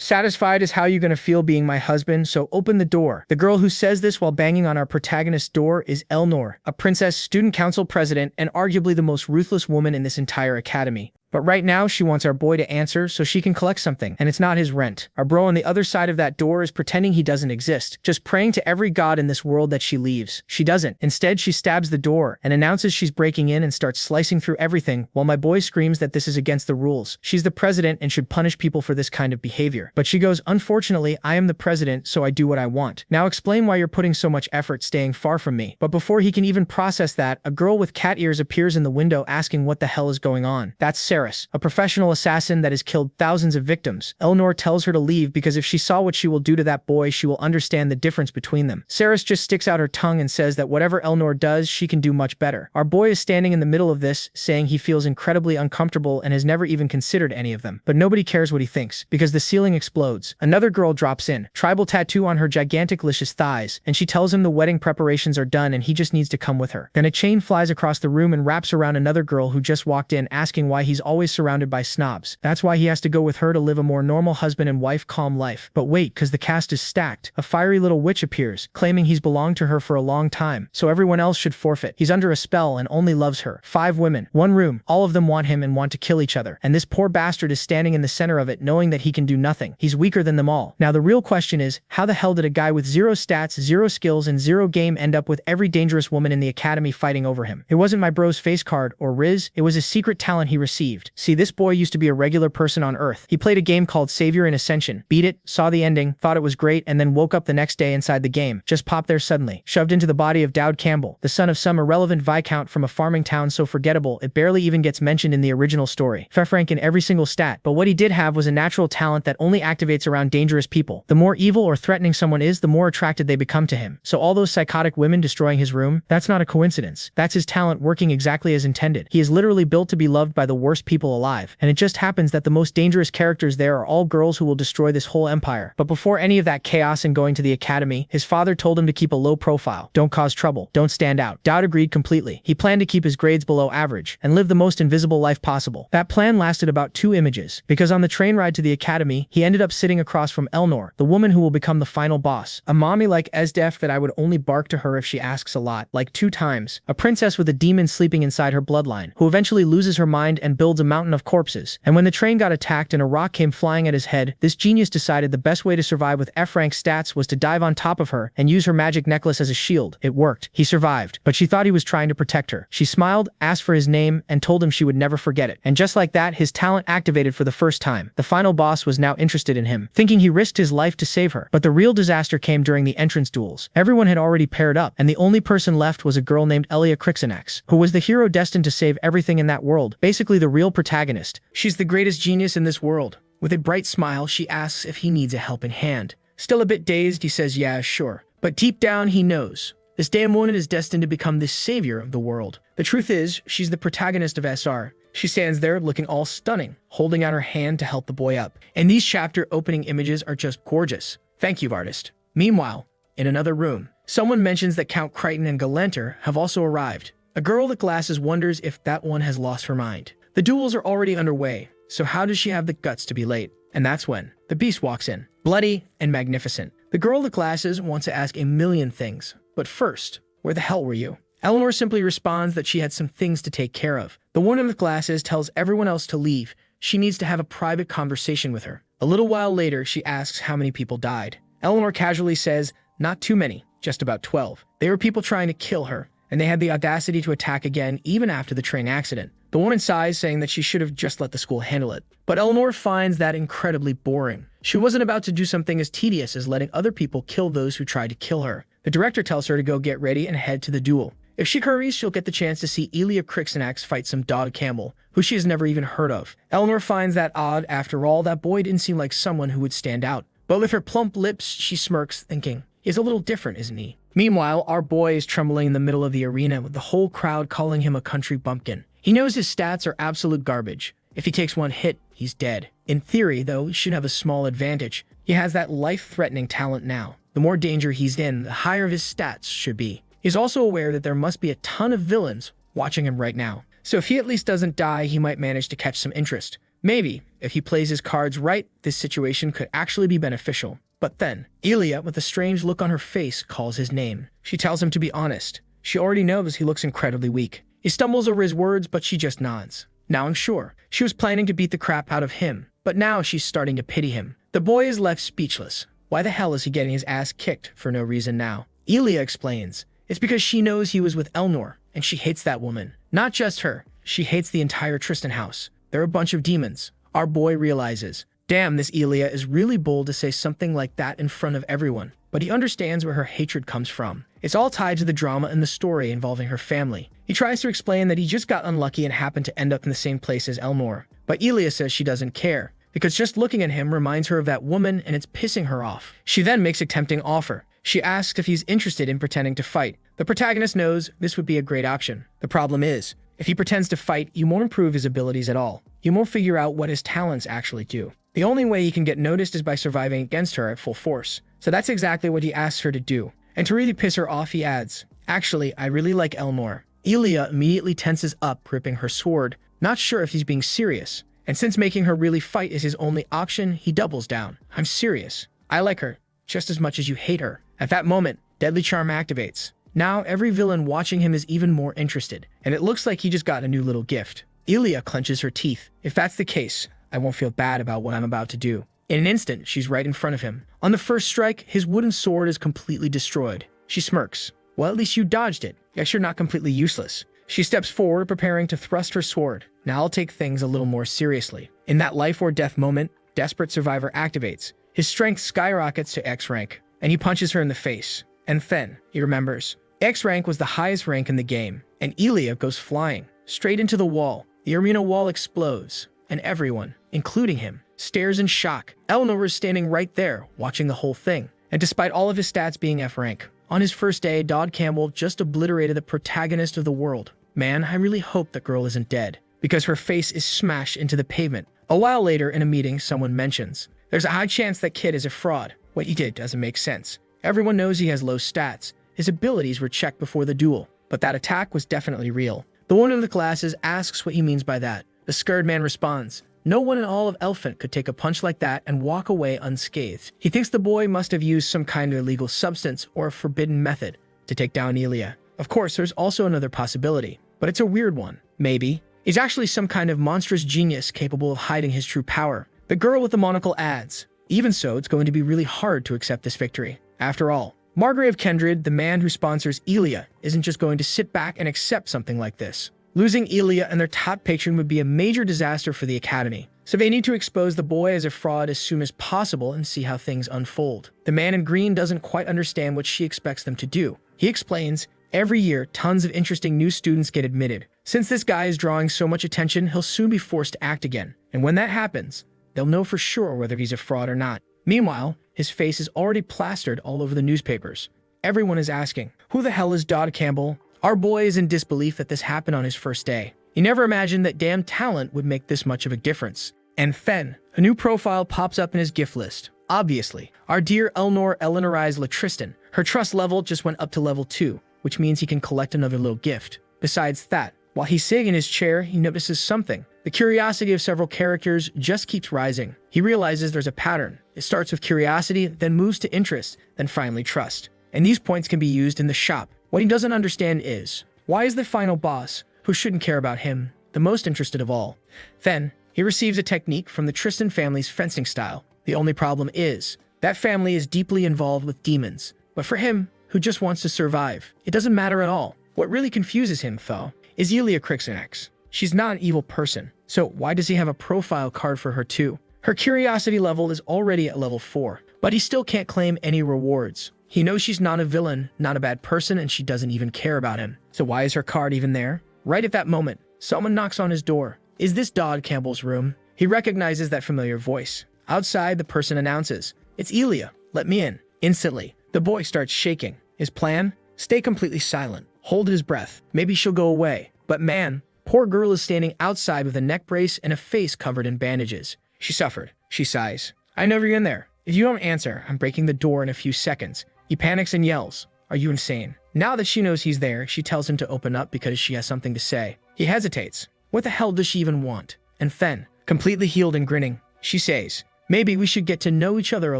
Satisfied is how you gonna feel being my husband, so open the door. The girl who says this while banging on our protagonist's door is Elnor, a princess, student council president, and arguably the most ruthless woman in this entire academy. But right now, she wants our boy to answer so she can collect something, and it's not his rent. Our bro on the other side of that door is pretending he doesn't exist, just praying to every god in this world that she leaves. She doesn't. Instead, she stabs the door and announces she's breaking in and starts slicing through everything, while my boy screams that this is against the rules. She's the president and should punish people for this kind of behavior. But she goes, unfortunately, I am the president, so I do what I want. Now explain why you're putting so much effort staying far from me. But before he can even process that, a girl with cat ears appears in the window asking what the hell is going on. That's Sarah, a professional assassin that has killed thousands of victims. Elnor tells her to leave because if she saw what she will do to that boy, she will understand the difference between them. Sarah just sticks out her tongue and says that whatever Elnor does, she can do much better. Our boy is standing in the middle of this, saying he feels incredibly uncomfortable and has never even considered any of them. But nobody cares what he thinks, because the ceiling explodes. Another girl drops in, tribal tattoo on her gigantic licious thighs, and she tells him the wedding preparations are done and he just needs to come with her. Then a chain flies across the room and wraps around another girl who just walked in, asking why he's always surrounded by snobs. That's why he has to go with her to live a more normal husband and wife calm life. But wait, cause the cast is stacked. A fiery little witch appears, claiming he's belonged to her for a long time, so everyone else should forfeit. He's under a spell and only loves her. 5 women, 1 room, all of them want him and want to kill each other. And this poor bastard is standing in the center of it, knowing that he can do nothing. He's weaker than them all. Now the real question is, how the hell did a guy with 0 stats, 0 skills, and 0 game end up with every dangerous woman in the academy fighting over him? It wasn't my bro's face card or Riz, it was a secret talent he received. See, this boy used to be a regular person on Earth. He played a game called Savior in Ascension, beat it, saw the ending, thought it was great, and then woke up the next day inside the game. Just popped there suddenly, shoved into the body of Dowd Campbell, the son of some irrelevant viscount from a farming town so forgettable it barely even gets mentioned in the original story. Rank in every single stat, but what he did have was a natural talent that only activates around dangerous people. The more evil or threatening someone is, the more attracted they become to him. So all those psychotic women destroying his room, that's not a coincidence. That's his talent working exactly as intended. He is literally built to be loved by the worst people alive, and it just happens that the most dangerous characters there are all girls who will destroy this whole empire. But before any of that chaos and going to the academy, his father told him to keep a low profile. Don't cause trouble. Don't stand out. Dowd agreed completely. He planned to keep his grades below average and live the most invisible life possible. That plan lasted about 2 images, because on the train ride to the academy, he ended up sitting across from Elnor, the woman who will become the final boss. A mommy like Esdef that I would only bark to her if she asks a lot, like 2 times. A princess with a demon sleeping inside her bloodline, who eventually loses her mind and builds a mountain of corpses. And when the train got attacked and a rock came flying at his head, this genius decided the best way to survive with F-rank stats was to dive on top of her and use her magic necklace as a shield. It worked. He survived, but she thought he was trying to protect her. She smiled, asked for his name, and told him she would never forget it. And just like that, his talent activated for the first time. The final boss was now interested in him, thinking he risked his life to save her. But the real disaster came during the entrance duels. Everyone had already paired up, and the only person left was a girl named Elia and who was the hero destined to save everything in that world, basically the real protagonist. She's the greatest genius in this world. With a bright smile, she asks if he needs a helping hand. Still a bit dazed, he says yeah, sure. But deep down, he knows. This damn woman is destined to become the savior of the world. The truth is, she's the protagonist of SR. She stands there looking all stunning, holding out her hand to help the boy up. And these chapter opening images are just gorgeous. Thank you, artist. Meanwhile, in another room, someone mentions that Count Crichton and Galanter have also arrived. A girl with glasses wonders if that one has lost her mind. The duels are already underway, so how does she have the guts to be late? And that's when the beast walks in, bloody and magnificent. The girl with glasses wants to ask a million things. But first, where the hell were you? Elnor simply responds that she had some things to take care of. The woman with glasses tells everyone else to leave. She needs to have a private conversation with her. A little while later, she asks how many people died. Elnor casually says, not too many, just about 12. They were people trying to kill her, and they had the audacity to attack again even after the train accident. The woman sighs, saying that she should have just let the school handle it. But Elnor finds that incredibly boring. She wasn't about to do something as tedious as letting other people kill those who tried to kill her. The director tells her to go get ready and head to the duel. If she hurries, she'll get the chance to see Elia and fight some Dowd Campbell, who she has never even heard of. Elnor finds that odd. After all, that boy didn't seem like someone who would stand out. But with her plump lips, she smirks, thinking, he's a little different, isn't he? Meanwhile, our boy is trembling in the middle of the arena with the whole crowd calling him a country bumpkin. He knows his stats are absolute garbage. If he takes one hit, he's dead. In theory, though, he should have a small advantage. He has that life-threatening talent now. The more danger he's in, the higher his stats should be. He's also aware that there must be a ton of villains watching him right now. So if he at least doesn't die, he might manage to catch some interest. Maybe, if he plays his cards right, this situation could actually be beneficial. But then, Elia, with a strange look on her face, calls his name. She tells him to be honest. She already knows he looks incredibly weak. He stumbles over his words, but she just nods. Now I'm sure. She was planning to beat the crap out of him, but now she's starting to pity him. The boy is left speechless. Why the hell is he getting his ass kicked for no reason now? Elia explains. It's because she knows he was with Elnor, and she hates that woman. Not just her. She hates the entire Tristan house. They're a bunch of demons. Our boy realizes. Damn, this Elia is really bold to say something like that in front of everyone. But he understands where her hatred comes from. It's all tied to the drama and the story involving her family. He tries to explain that he just got unlucky and happened to end up in the same place as Elnor. But Elia says she doesn't care, because just looking at him reminds her of that woman and it's pissing her off. She then makes a tempting offer. She asks if he's interested in pretending to fight. The protagonist knows this would be a great option. The problem is, if he pretends to fight, you won't improve his abilities at all. You won't figure out what his talents actually do. The only way he can get noticed is by surviving against her at full force. So that's exactly what he asks her to do. And to really piss her off, he adds, actually, I really like Elnor. Elia immediately tenses up, gripping her sword, not sure if he's being serious. And since making her really fight is his only option, he doubles down. I'm serious. I like her, just as much as you hate her. At that moment, Deadly Charm activates. Now, every villain watching him is even more interested, and it looks like he just got a new little gift. Elia clenches her teeth. If that's the case, I won't feel bad about what I'm about to do. In an instant, she's right in front of him. On the first strike, his wooden sword is completely destroyed. She smirks. Well, at least you dodged it. Guess you're not completely useless. She steps forward, preparing to thrust her sword. Now I'll take things a little more seriously. In that life or death moment, Desperate Survivor activates. His strength skyrockets to X rank, and he punches her in the face. And then, he remembers. X rank was the highest rank in the game, and Elia goes flying, straight into the wall. The arena wall explodes, and everyone, including him, stares in shock. Elnor is standing right there, watching the whole thing. And despite all of his stats being F rank, on his first day, Dodd Campbell just obliterated the protagonist of the world. Man, I really hope that girl isn't dead, because her face is smashed into the pavement. A while later, in a meeting, someone mentions, there's a high chance that kid is a fraud. What he did doesn't make sense. Everyone knows he has low stats. His abilities were checked before the duel, but that attack was definitely real. The one in the classes asks what he means by that. The scared man responds, no one in all of Elephant could take a punch like that and walk away unscathed. He thinks the boy must have used some kind of illegal substance or a forbidden method to take down Elia. Of course, there's also another possibility, but it's a weird one. Maybe he's actually some kind of monstrous genius capable of hiding his true power. The girl with the monocle adds, even so, it's going to be really hard to accept this victory. After all, Margrave Kendred, the man who sponsors Elia, isn't just going to sit back and accept something like this. Losing Elia and their top patron would be a major disaster for the Academy, so they need to expose the boy as a fraud as soon as possible and see how things unfold. The man in green doesn't quite understand what she expects them to do. He explains, every year, tons of interesting new students get admitted. Since this guy is drawing so much attention, he'll soon be forced to act again. And when that happens, they'll know for sure whether he's a fraud or not. Meanwhile, his face is already plastered all over the newspapers. Everyone is asking, who the hell is Dodd Campbell? Our boy is in disbelief that this happened on his first day. He never imagined that damn talent would make this much of a difference. And then, a new profile pops up in his gift list. Obviously, our dear Elnor Eleanorized Latristan. Her trust level just went up to level 2, which means he can collect another little gift. Besides that, while he's sitting in his chair, he notices something. The curiosity of several characters just keeps rising. He realizes there's a pattern. It starts with curiosity, then moves to interest, then finally trust. And these points can be used in the shop. What he doesn't understand is, why is the final boss, who shouldn't care about him, the most interested of all? Then, he receives a technique from the Tristan family's fencing style. The only problem is, that family is deeply involved with demons. But for him, who just wants to survive, it doesn't matter at all. What really confuses him, though, is Elia Crixanax. She's not an evil person, so why does he have a profile card for her too? Her curiosity level is already at level 4, but he still can't claim any rewards. He knows she's not a villain, not a bad person, and she doesn't even care about him. So why is her card even there? Right at that moment, someone knocks on his door. Is this Dodd Campbell's room? He recognizes that familiar voice. Outside, the person announces, it's Elia, let me in. Instantly, the boy starts shaking. His plan? Stay completely silent. Hold his breath. Maybe she'll go away. But man, poor girl is standing outside with a neck brace and a face covered in bandages. She suffered. She sighs. I know you're in there. If you don't answer, I'm breaking the door in a few seconds. He panics and yells, are you insane? Now that she knows he's there, she tells him to open up because she has something to say. He hesitates. What the hell does she even want? And then, Completely healed and grinning, she says, "Maybe we should get to know each other a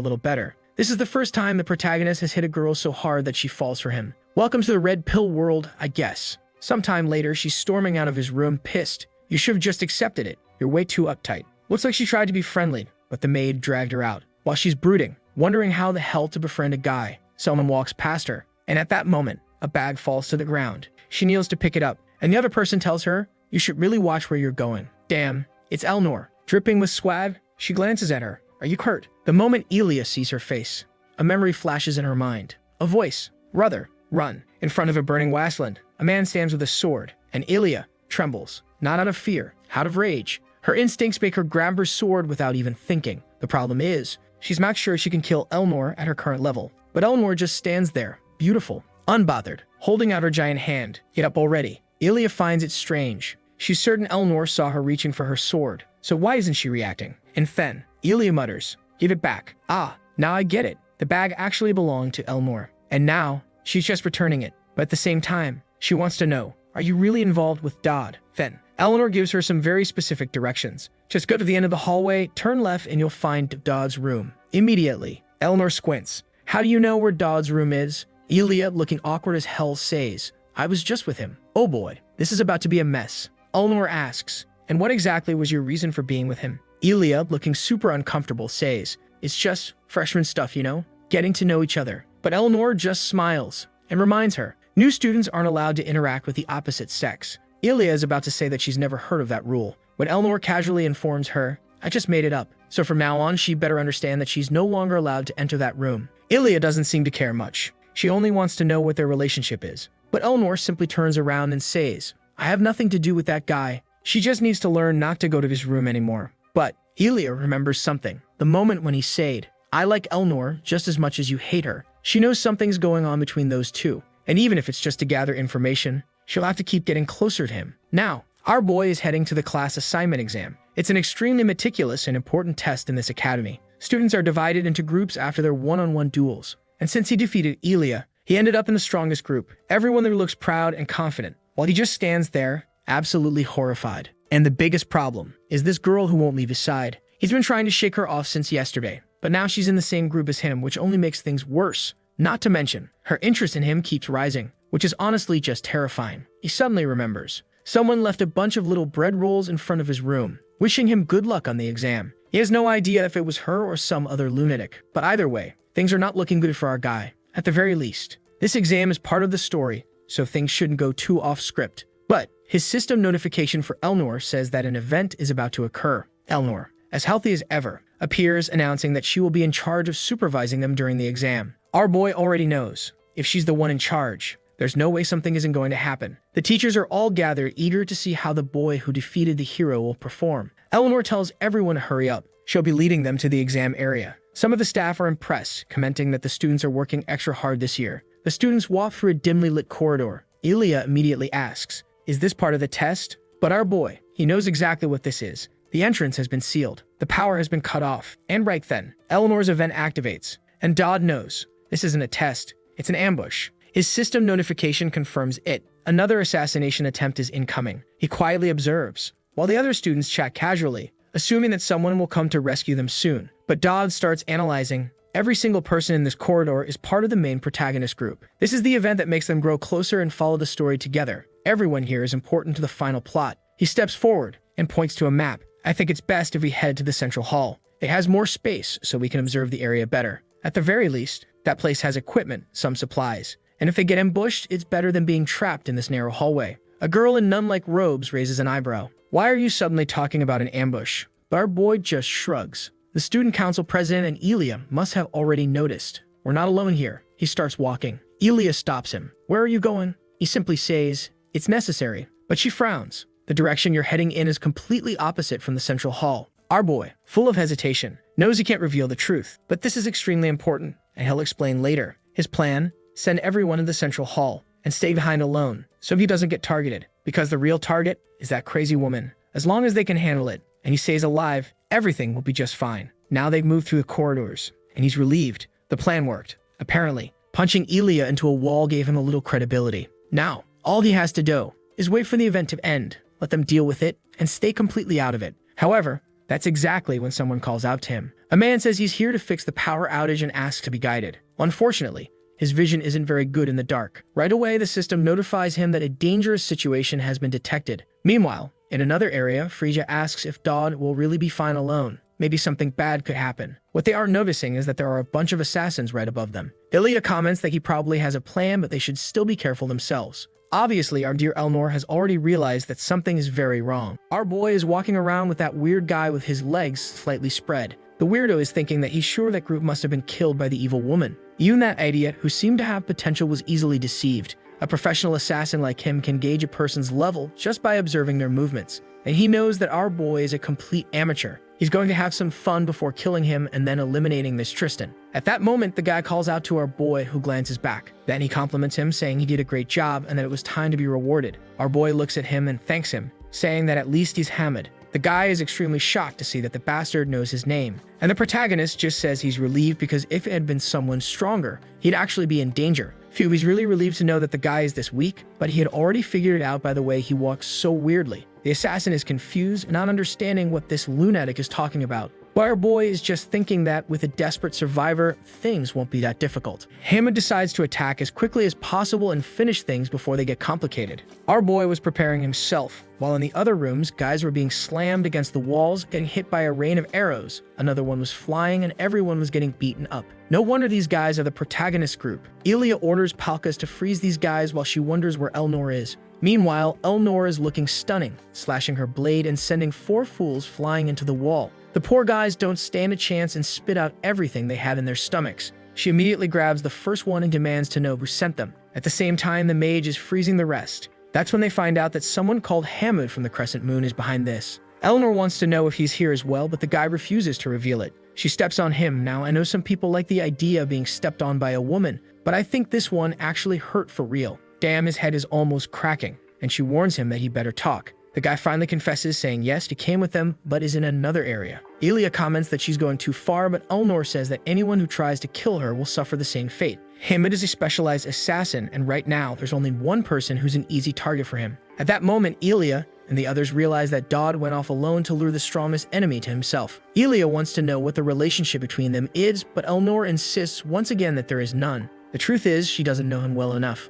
little better." This is the first time the protagonist has hit a girl so hard that she falls for him. Welcome to the red pill world, I guess. Sometime later, she's storming out of his room, pissed. You should have just accepted it. You're way too uptight. Looks like she tried to be friendly, but the maid dragged her out. While she's brooding, wondering how the hell to befriend a guy, someone walks past her, and at that moment, a bag falls to the ground. She kneels to pick it up, and the other person tells her, "You should really watch where you're going." Damn, it's Elnor. Dripping with swag, she glances at her. "Are you hurt?" The moment Elia sees her face, a memory flashes in her mind. A voice. "Brother, run." In front of a burning wasteland, a man stands with a sword, and Elia trembles, not out of fear, out of rage. Her instincts make her grab her sword without even thinking. The problem is, she's not sure she can kill Elnor at her current level. But Elnor just stands there, beautiful, unbothered, holding out her giant hand. Get up already. Elia finds it strange. She's certain Elnor saw her reaching for her sword, so why isn't she reacting? And then, Elia mutters, "Give it back." Ah, now I get it. The bag actually belonged to Elnor, and now she's just returning it. But at the same time, she wants to know, are you really involved with Dodd? Then, Elnor gives her some very specific directions. Just go to the end of the hallway, turn left, and you'll find Dodd's room. Immediately, Elnor squints. "How do you know where Dodd's room is?" Elia, looking awkward as hell, says, "I was just with him." Oh boy, this is about to be a mess. Elnor asks, "And what exactly was your reason for being with him?" Elia, looking super uncomfortable, says, "It's just freshman stuff, you know? Getting to know each other." But Elnor just smiles and reminds her, new students aren't allowed to interact with the opposite sex. Elia is about to say that she's never heard of that rule, when Elnor casually informs her, "I just made it up. So from now on, she better understand that she's no longer allowed to enter that room." Elia doesn't seem to care much. She only wants to know what their relationship is. But Elnor simply turns around and says, "I have nothing to do with that guy. She just needs to learn not to go to his room anymore." But Elia remembers something. The moment when he said, "I like Elnor just as much as you hate her." She knows something's going on between those two. And even if it's just to gather information, she'll have to keep getting closer to him. Now, our boy is heading to the class assignment exam. It's an extremely meticulous and important test in this academy. Students are divided into groups after their one-on-one duels. And since he defeated Elia, he ended up in the strongest group. Everyone there looks proud and confident, while he just stands there, absolutely horrified. And the biggest problem is this girl who won't leave his side. He's been trying to shake her off since yesterday, but now she's in the same group as him, which only makes things worse. Not to mention, her interest in him keeps rising, which is honestly just terrifying. He suddenly remembers. Someone left a bunch of little bread rolls in front of his room, wishing him good luck on the exam. He has no idea if it was her or some other lunatic, but either way, things are not looking good for our guy. At the very least, this exam is part of the story, so things shouldn't go too off script. But his system notification for Elnor says that an event is about to occur. Elnor, as healthy as ever, appears announcing that she will be in charge of supervising them during the exam. Our boy already knows. If she's the one in charge, there's no way something isn't going to happen. The teachers are all gathered, eager to see how the boy who defeated the hero will perform. Elnor tells everyone to hurry up. She'll be leading them to the exam area. Some of the staff are impressed, commenting that the students are working extra hard this year. The students walk through a dimly lit corridor. Elia immediately asks, "Is this part of the test?" But our boy, he knows exactly what this is. The entrance has been sealed. The power has been cut off. And right then, Elnor's event activates. And Dodd knows. This isn't a test. It's an ambush. His system notification confirms it. Another assassination attempt is incoming. He quietly observes, while the other students chat casually, assuming that someone will come to rescue them soon. But Dodd starts analyzing. Every single person in this corridor is part of the main protagonist group. This is the event that makes them grow closer and follow the story together. Everyone here is important to the final plot. He steps forward and points to a map. "I think it's best if we head to the central hall. It has more space so we can observe the area better. At the very least, that place has equipment, some supplies. And if they get ambushed, it's better than being trapped in this narrow hallway." A girl in nun-like robes raises an eyebrow. "Why are you suddenly talking about an ambush?" But our boy just shrugs. The student council president and Elia must have already noticed. "We're not alone here." He starts walking. Elia stops him. "Where are you going?" He simply says, "It's necessary." But she frowns. The direction you're heading in is completely opposite from the central hall. Our boy, full of hesitation, knows he can't reveal the truth, but this is extremely important, and he'll explain later. His plan? Send everyone to the central hall and stay behind alone so he doesn't get targeted, because the real target is that crazy woman. As long as they can handle it and he stays alive, everything will be just fine. Now they've moved through the corridors and he's relieved. The plan worked. Apparently, punching Elia into a wall gave him a little credibility. Now, all he has to do is wait for the event to end, let them deal with it, and stay completely out of it. However, That's exactly when someone calls out to him. A man says he's here to fix the power outage and asks to be guided. Unfortunately, his vision isn't very good in the dark. Right away, the system notifies him that a dangerous situation has been detected. Meanwhile, in another area, Frisia asks if Dodd will really be fine alone. Maybe something bad could happen. What they aren't noticing is that there are a bunch of assassins right above them. Elia comments that he probably has a plan, but they should still be careful themselves. Obviously, our dear Elnor has already realized that something is very wrong. Our boy is walking around with that weird guy with his legs slightly spread. The weirdo is thinking that he's sure that group must have been killed by the evil woman. Even that idiot, who seemed to have potential, was easily deceived. A professional assassin like him can gauge a person's level just by observing their movements. And he knows that our boy is a complete amateur. He's going to have some fun before killing him and then eliminating this Tristan. At that moment, the guy calls out to our boy, who glances back. Then he compliments him, saying he did a great job and that it was time to be rewarded. Our boy looks at him and thanks him, saying that at least he's Hamid. The guy is extremely shocked to see that the bastard knows his name. And the protagonist just says he's relieved because if it had been someone stronger, he'd actually be in danger. Phew, he's really relieved to know that the guy is this weak, but he had already figured it out by the way he walks so weirdly. The assassin is confused, not understanding what this lunatic is talking about. But our boy is just thinking that with a desperate survivor, things won't be that difficult. Hamid decides to attack as quickly as possible and finish things before they get complicated. Our boy was preparing himself, while in the other rooms, guys were being slammed against the walls, getting hit by a rain of arrows. Another one was flying and everyone was getting beaten up. No wonder these guys are the protagonist group. Elia orders Palkas to freeze these guys while she wonders where Elnor is. Meanwhile, Elnor is looking stunning, slashing her blade and sending 4 fools flying into the wall. The poor guys don't stand a chance and spit out everything they had in their stomachs. She immediately grabs the first one and demands to know who sent them. At the same time, the mage is freezing the rest. That's when they find out that someone called Hamid from the Crescent Moon is behind this. Elnor wants to know if he's here as well, but the guy refuses to reveal it. She steps on him. Now, I know some people like the idea of being stepped on by a woman, but I think this one actually hurt for real. Damn, his head is almost cracking, and she warns him that he better talk. The guy finally confesses, saying yes, he came with them, but is in another area. Elia comments that she's going too far, but Elnor says that anyone who tries to kill her will suffer the same fate. Hamid is a specialized assassin, and right now, there's only one person who's an easy target for him. At that moment, Elia and the others realize that Dodd went off alone to lure the strongest enemy to himself. Elia wants to know what the relationship between them is, but Elnor insists once again that there is none. The truth is, she doesn't know him well enough.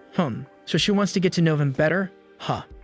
So she wants to get to know him better?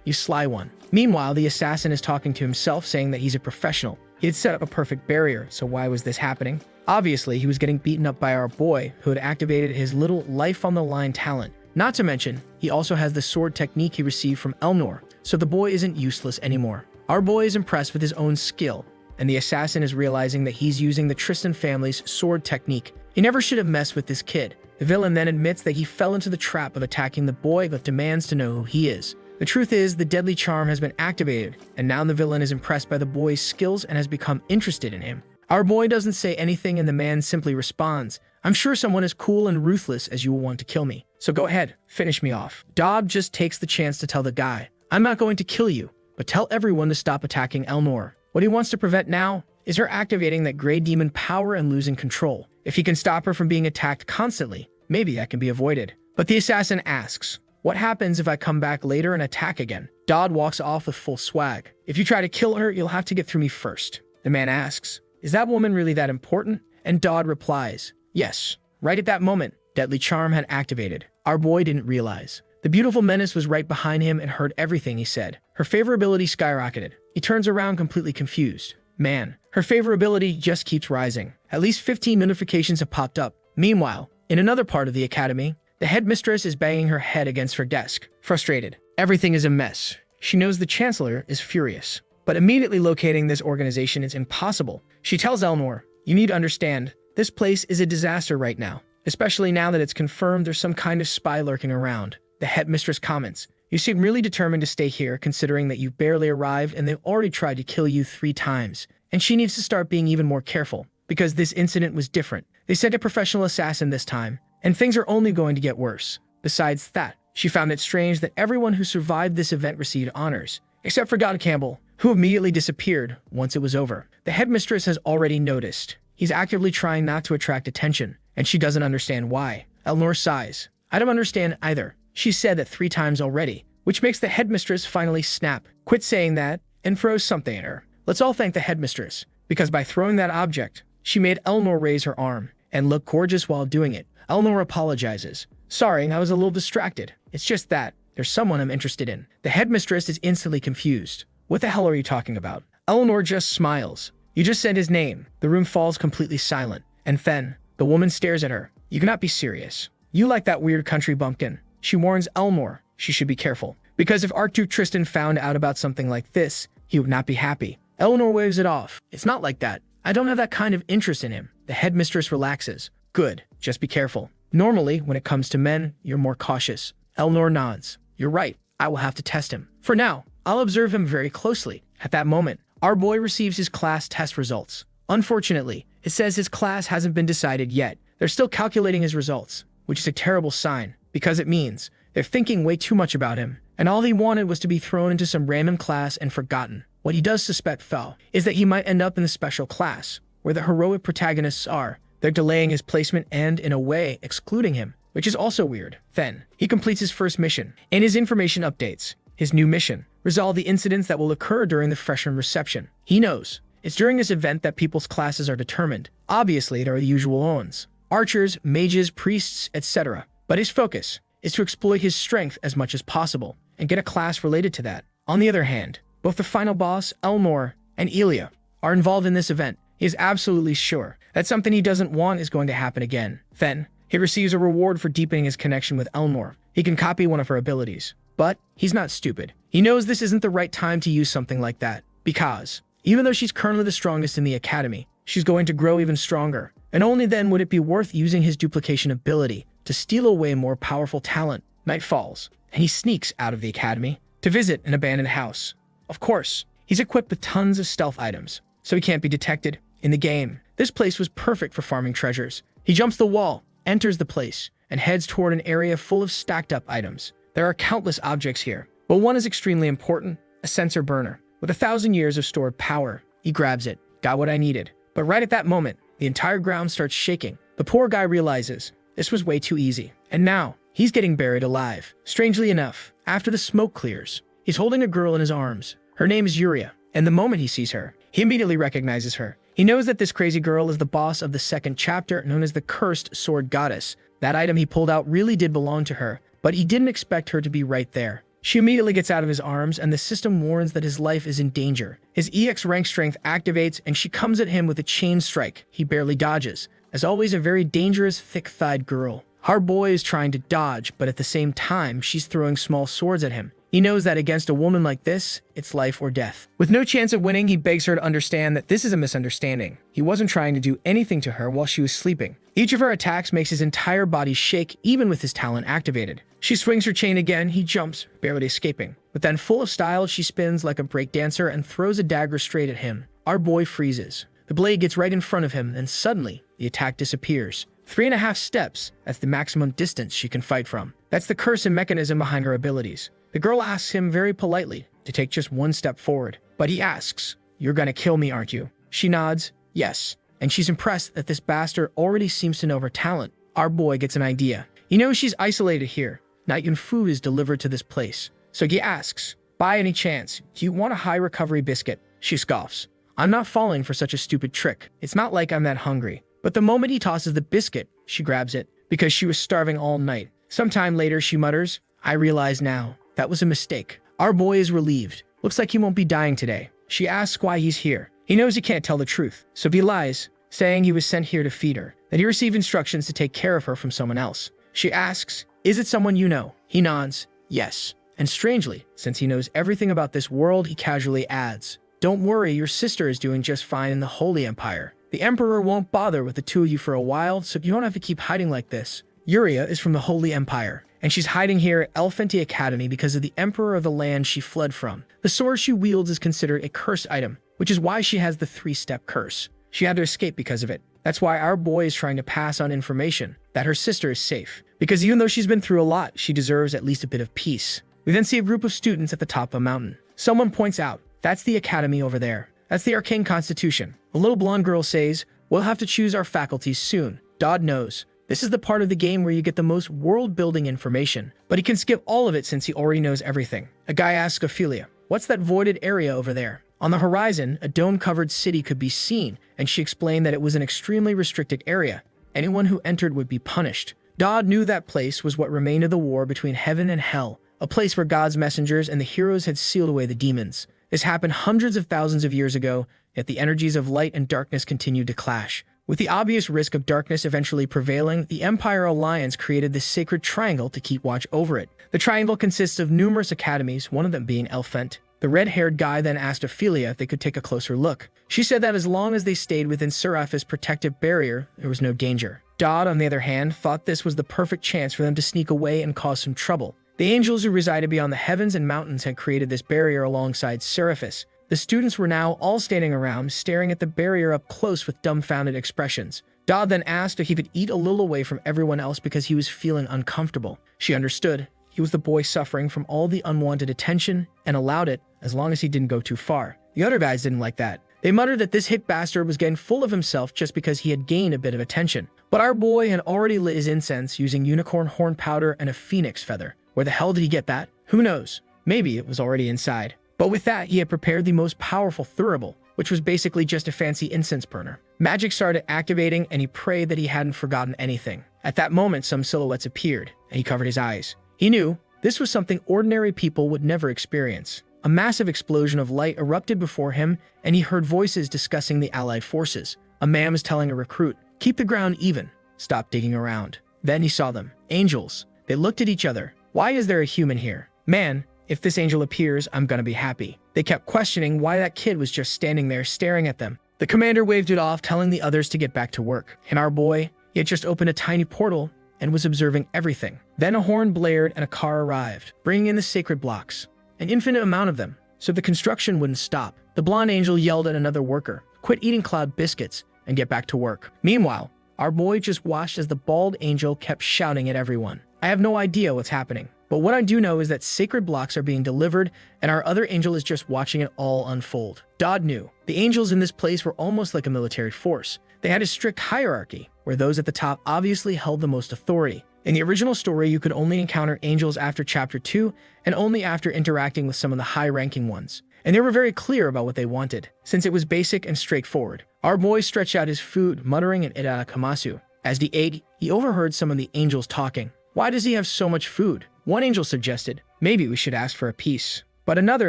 You sly one. Meanwhile, the assassin is talking to himself, saying that he's a professional. He had set up a perfect barrier, so why was this happening? Obviously, he was getting beaten up by our boy, who had activated his little life-on-the-line talent. Not to mention, he also has the sword technique he received from Elnor, so the boy isn't useless anymore. Our boy is impressed with his own skill, and the assassin is realizing that he's using the Tristan family's sword technique. He never should have messed with this kid. The villain then admits that he fell into the trap of attacking the boy, but demands to know who he is. The truth is, the deadly charm has been activated, and now the villain is impressed by the boy's skills and has become interested in him. Our boy doesn't say anything, and the man simply responds, "I'm sure someone as cool and ruthless as you will want to kill me. So go ahead, finish me off." Dodd just takes the chance to tell the guy, "I'm not going to kill you, but tell everyone to stop attacking Elnor." What he wants to prevent now is her activating that gray demon power and losing control. If he can stop her from being attacked constantly, maybe that can be avoided. But the assassin asks, "What happens if I come back later and attack again?" Dodd walks off with full swag. "If you try to kill her, you'll have to get through me first." The man asks, "Is that woman really that important?" And Dodd replies, "Yes." Right at that moment, deadly charm had activated. Our boy didn't realize. The beautiful menace was right behind him and heard everything he said. Her favorability skyrocketed. He turns around completely confused. Man, her favorability just keeps rising. At least 15 notifications have popped up. Meanwhile, in another part of the academy, the headmistress is banging her head against her desk, frustrated. Everything is a mess. She knows the chancellor is furious, but immediately locating this organization is impossible. She tells Elnor, "You need to understand, this place is a disaster right now, especially now that it's confirmed there's some kind of spy lurking around." The headmistress comments, "You seem really determined to stay here, considering that you barely arrived and they've already tried to kill you 3 times. And she needs to start being even more careful, because this incident was different. They sent a professional assassin this time, and things are only going to get worse. Besides that, she found it strange that everyone who survived this event received honors, except for God Campbell, who immediately disappeared once it was over. The headmistress has already noticed. He's actively trying not to attract attention, and she doesn't understand why." Elnor sighs. "I don't understand either. She said that 3 times already," which makes the headmistress finally snap, quit saying that, and throws something at her. Let's all thank the headmistress. because by throwing that object, she made Elnor raise her arm and look gorgeous while doing it. Elnor apologizes. Sorry, I was a little distracted. It's just that there's someone I'm interested in. The headmistress is instantly confused. What the hell are you talking about? Elnor just smiles. You just said his name. The room falls completely silent. And then, the woman stares at her. You cannot be serious. You like that weird country bumpkin. She warns Elnor she should be careful, because if Archduke Tristan found out about something like this, he would not be happy. Elnor waves it off. It's not like that. I don't have that kind of interest in him. The headmistress relaxes. Good, just be careful. Normally, when it comes to men, you're more cautious. Elnor nods. You're right. I will have to test him. For now, I'll observe him very closely. At that moment, our boy receives his class test results. Unfortunately, it says his class hasn't been decided yet. They're still calculating his results, which is a terrible sign, because it means they're thinking way too much about him, and all he wanted was to be thrown into some random class and forgotten. What he does suspect, though, is that he might end up in the special class, where the heroic protagonists are. They're delaying his placement and, in a way, excluding him, which is also weird. Then, he completes his first mission, and his information updates. His new mission: resolve the incidents that will occur during the freshman reception. He knows it's during this event that people's classes are determined. Obviously, there are the usual ones: archers, mages, priests, etc. But his focus is to exploit his strength as much as possible and get a class related to that. On the other hand, both the final boss, Elnor, and Elia are involved in this event. He is absolutely sure that something he doesn't want is going to happen again. Then, he receives a reward for deepening his connection with Elnor. He can copy one of her abilities. But he's not stupid. He knows this isn't the right time to use something like that, because even though she's currently the strongest in the academy, she's going to grow even stronger. And only then would it be worth using his duplication ability to steal away more powerful talent. Night falls, and he sneaks out of the academy to visit an abandoned house. Of course, he's equipped with tons of stealth items, so he can't be detected. In the game, this place was perfect for farming treasures. He jumps the wall, enters the place, and heads toward an area full of stacked up items. There are countless objects here, but one is extremely important: a sensor burner. With 1,000 years of stored power, he grabs it. Got what I needed. But right at that moment, the entire ground starts shaking. The poor guy realizes this was way too easy, and now he's getting buried alive. Strangely enough, after the smoke clears, he's holding a girl in his arms. Her name is Yuria, and the moment he sees her, he immediately recognizes her. He knows that this crazy girl is the boss of the second chapter, known as the Cursed Sword Goddess. That item he pulled out really did belong to her, but he didn't expect her to be right there. She immediately gets out of his arms, and the system warns that his life is in danger. His EX rank strength activates, and she comes at him with a chain strike. He barely dodges. As always, a very dangerous, thick-thighed girl. Our boy is trying to dodge, but at the same time, she's throwing small swords at him. He knows that against a woman like this, it's life or death. With no chance of winning, he begs her to understand that this is a misunderstanding. He wasn't trying to do anything to her while she was sleeping. Each of her attacks makes his entire body shake, even with his talent activated. She swings her chain again, he jumps, barely escaping. But then, full of style, she spins like a breakdancer and throws a dagger straight at him. Our boy freezes. The blade gets right in front of him, and suddenly, the attack disappears. 3.5 steps, that's the maximum distance she can fight from. That's the curse and mechanism behind her abilities. The girl asks him very politely to take just one step forward, but he asks, "You're gonna kill me, aren't you?" She nods, yes, and she's impressed that this bastard already seems to know her talent. Our boy gets an idea. He knows she's isolated here. Not even food is delivered to this place. So he asks, "By any chance, do you want a high recovery biscuit?" She scoffs. "I'm not falling for such a stupid trick. It's not like I'm that hungry." But the moment he tosses the biscuit, she grabs it, because she was starving all night. Sometime later, she mutters, "I realize now. That was a mistake." Our boy is relieved. Looks like he won't be dying today. She asks why he's here. He knows he can't tell the truth, so he lies, saying he was sent here to feed her, that he received instructions to take care of her from someone else. She asks, "Is it someone you know?" He nods, yes. And strangely, since he knows everything about this world, he casually adds, "Don't worry, your sister is doing just fine in the Holy Empire. The Emperor won't bother with the two of you for a while, so you don't have to keep hiding like this." Yuria is from the Holy Empire, and she's hiding here at Elfanti Academy because of the Emperor of the land she fled from. The sword she wields is considered a cursed item, which is why she has the 3-step curse. She had to escape because of it. That's why our boy is trying to pass on information that her sister is safe, because even though she's been through a lot, she deserves at least a bit of peace. We then see a group of students at the top of a mountain. Someone points out, "That's the academy over there. That's the Arcane Constitution." A little blonde girl says, "We'll have to choose our faculties soon." Dodd knows. This is the part of the game where you get the most world-building information, but he can skip all of it since he already knows everything. A guy asks Ophelia, "What's that voided area over there?" On the horizon, a dome-covered city could be seen, and she explained that it was an extremely restricted area. Anyone who entered would be punished. Dodd knew that place was what remained of the war between heaven and hell, a place where God's messengers and the heroes had sealed away the demons. This happened hundreds of thousands of years ago, yet the energies of light and darkness continued to clash. With the obvious risk of darkness eventually prevailing, the Empire Alliance created this sacred triangle to keep watch over it. The triangle consists of numerous academies, one of them being Elfent. The red-haired guy then asked Ophelia if they could take a closer look. She said that as long as they stayed within Seraph's protective barrier, there was no danger. Dodd, on the other hand, thought this was the perfect chance for them to sneak away and cause some trouble. The angels who resided beyond the heavens and mountains had created this barrier alongside Seraphis. The students were now all standing around, staring at the barrier up close with dumbfounded expressions. Dodd then asked if he could eat a little away from everyone else because he was feeling uncomfortable. She understood. He was the boy suffering from all the unwanted attention and allowed it as long as he didn't go too far. The other guys didn't like that. They muttered that this hick bastard was getting full of himself just because he had gained a bit of attention. But our boy had already lit his incense using unicorn horn powder and a phoenix feather. Where the hell did he get that? Who knows? Maybe it was already inside. But with that, he had prepared the most powerful thurible, which was basically just a fancy incense burner. Magic started activating, and he prayed that he hadn't forgotten anything. At that moment, some silhouettes appeared, and he covered his eyes. He knew this was something ordinary people would never experience. A massive explosion of light erupted before him, and he heard voices discussing the allied forces. A man was telling a recruit, "Keep the ground even. Stop digging around." Then he saw them. Angels. They looked at each other. "Why is there a human here? Man, if this angel appears, I'm gonna be happy." They kept questioning why that kid was just standing there staring at them. The commander waved it off, telling the others to get back to work. And our boy, he had just opened a tiny portal and was observing everything. Then a horn blared and a car arrived, bringing in the sacred blocks. An infinite amount of them, so the construction wouldn't stop. The blonde angel yelled at another worker, "Quit eating cloud biscuits and get back to work." Meanwhile, our boy just watched as the bald angel kept shouting at everyone. I have no idea what's happening, but what I do know is that sacred blocks are being delivered and our other angel is just watching it all unfold. Dodd knew. The angels in this place were almost like a military force. They had a strict hierarchy, where those at the top obviously held the most authority. In the original story, you could only encounter angels after Chapter 2 and only after interacting with some of the high-ranking ones. And they were very clear about what they wanted, since it was basic and straightforward. Our boy stretched out his food, muttering an irakamasu. As he ate, he overheard some of the angels talking. "Why does he have so much food?" One angel suggested, "Maybe we should ask for a piece." But another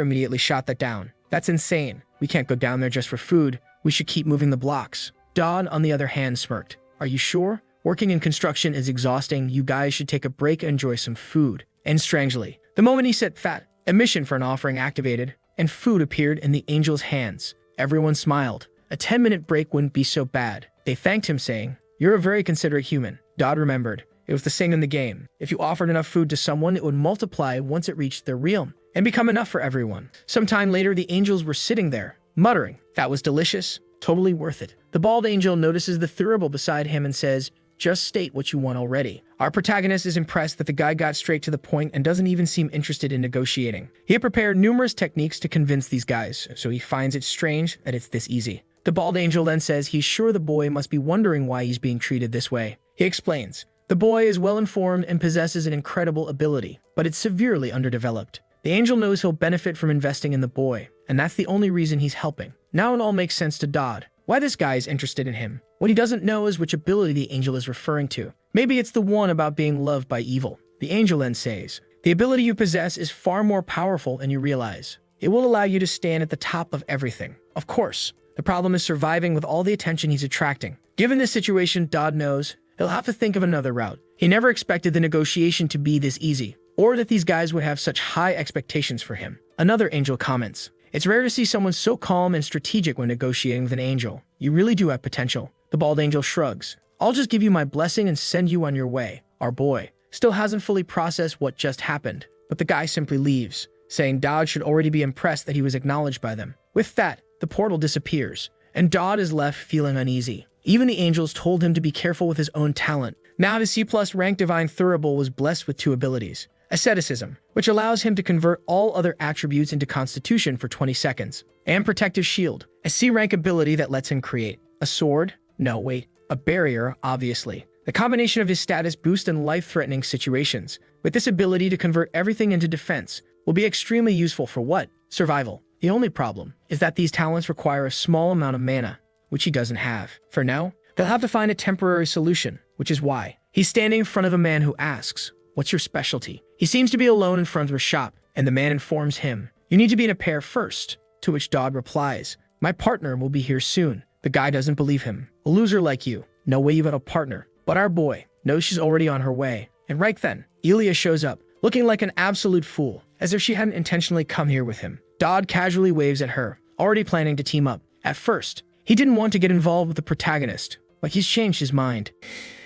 immediately shot that down. "That's insane. We can't go down there just for food. We should keep moving the blocks." Dodd, on the other hand, smirked. "Are you sure? Working in construction is exhausting. You guys should take a break and enjoy some food." And strangely, the moment he said fat, a mission for an offering activated, and food appeared in the angel's hands. Everyone smiled. A 10-minute break wouldn't be so bad. They thanked him, saying, "You're a very considerate human." Dodd remembered. It was the same in the game. If you offered enough food to someone, it would multiply once it reached their realm and become enough for everyone. Sometime later, the angels were sitting there, muttering, "That was delicious. Totally worth it." The bald angel notices the thurible beside him and says, "Just state what you want already." Our protagonist is impressed that the guy got straight to the point and doesn't even seem interested in negotiating. He had prepared numerous techniques to convince these guys, so he finds it strange that it's this easy. The bald angel then says he's sure the boy must be wondering why he's being treated this way. He explains, the boy is well-informed and possesses an incredible ability, but it's severely underdeveloped. The angel knows he'll benefit from investing in the boy, and that's the only reason he's helping. Now it all makes sense to Dodd. Why this guy is interested in him. What he doesn't know is which ability the angel is referring to. Maybe it's the one about being loved by evil. The angel then says, "The ability you possess is far more powerful than you realize. It will allow you to stand at the top of everything. Of course, the problem is surviving with all the attention he's attracting." Given this situation, Dodd knows he'll have to think of another route. He never expected the negotiation to be this easy, or that these guys would have such high expectations for him. Another angel comments, "It's rare to see someone so calm and strategic when negotiating with an angel. You really do have potential." The bald angel shrugs. "I'll just give you my blessing and send you on your way." Our boy still hasn't fully processed what just happened, but the guy simply leaves, saying Dodd should already be impressed that he was acknowledged by them. With that, the portal disappears, and Dodd is left feeling uneasy. Even the angels told him to be careful with his own talent. Now the C+ rank Divine Thurible was blessed with two abilities. Asceticism, which allows him to convert all other attributes into Constitution for 20 seconds, and Protective Shield, a C-rank ability that lets him create a sword, a barrier, obviously. The combination of his status boost in life-threatening situations, with this ability to convert everything into defense, will be extremely useful for what? Survival. The only problem is that these talents require a small amount of mana, which he doesn't have. For now, they'll have to find a temporary solution, which is why he's standing in front of a man who asks, "What's your specialty?" He seems to be alone in front of a shop, and the man informs him, "You need to be in a pair first," to which Dodd replies, "My partner will be here soon." The guy doesn't believe him. "A loser like you, no way you've got a partner." But our boy knows she's already on her way. And right then, Elia shows up, looking like an absolute fool, as if she hadn't intentionally come here with him. Dodd casually waves at her, already planning to team up. At first, he didn't want to get involved with the protagonist, but he's changed his mind.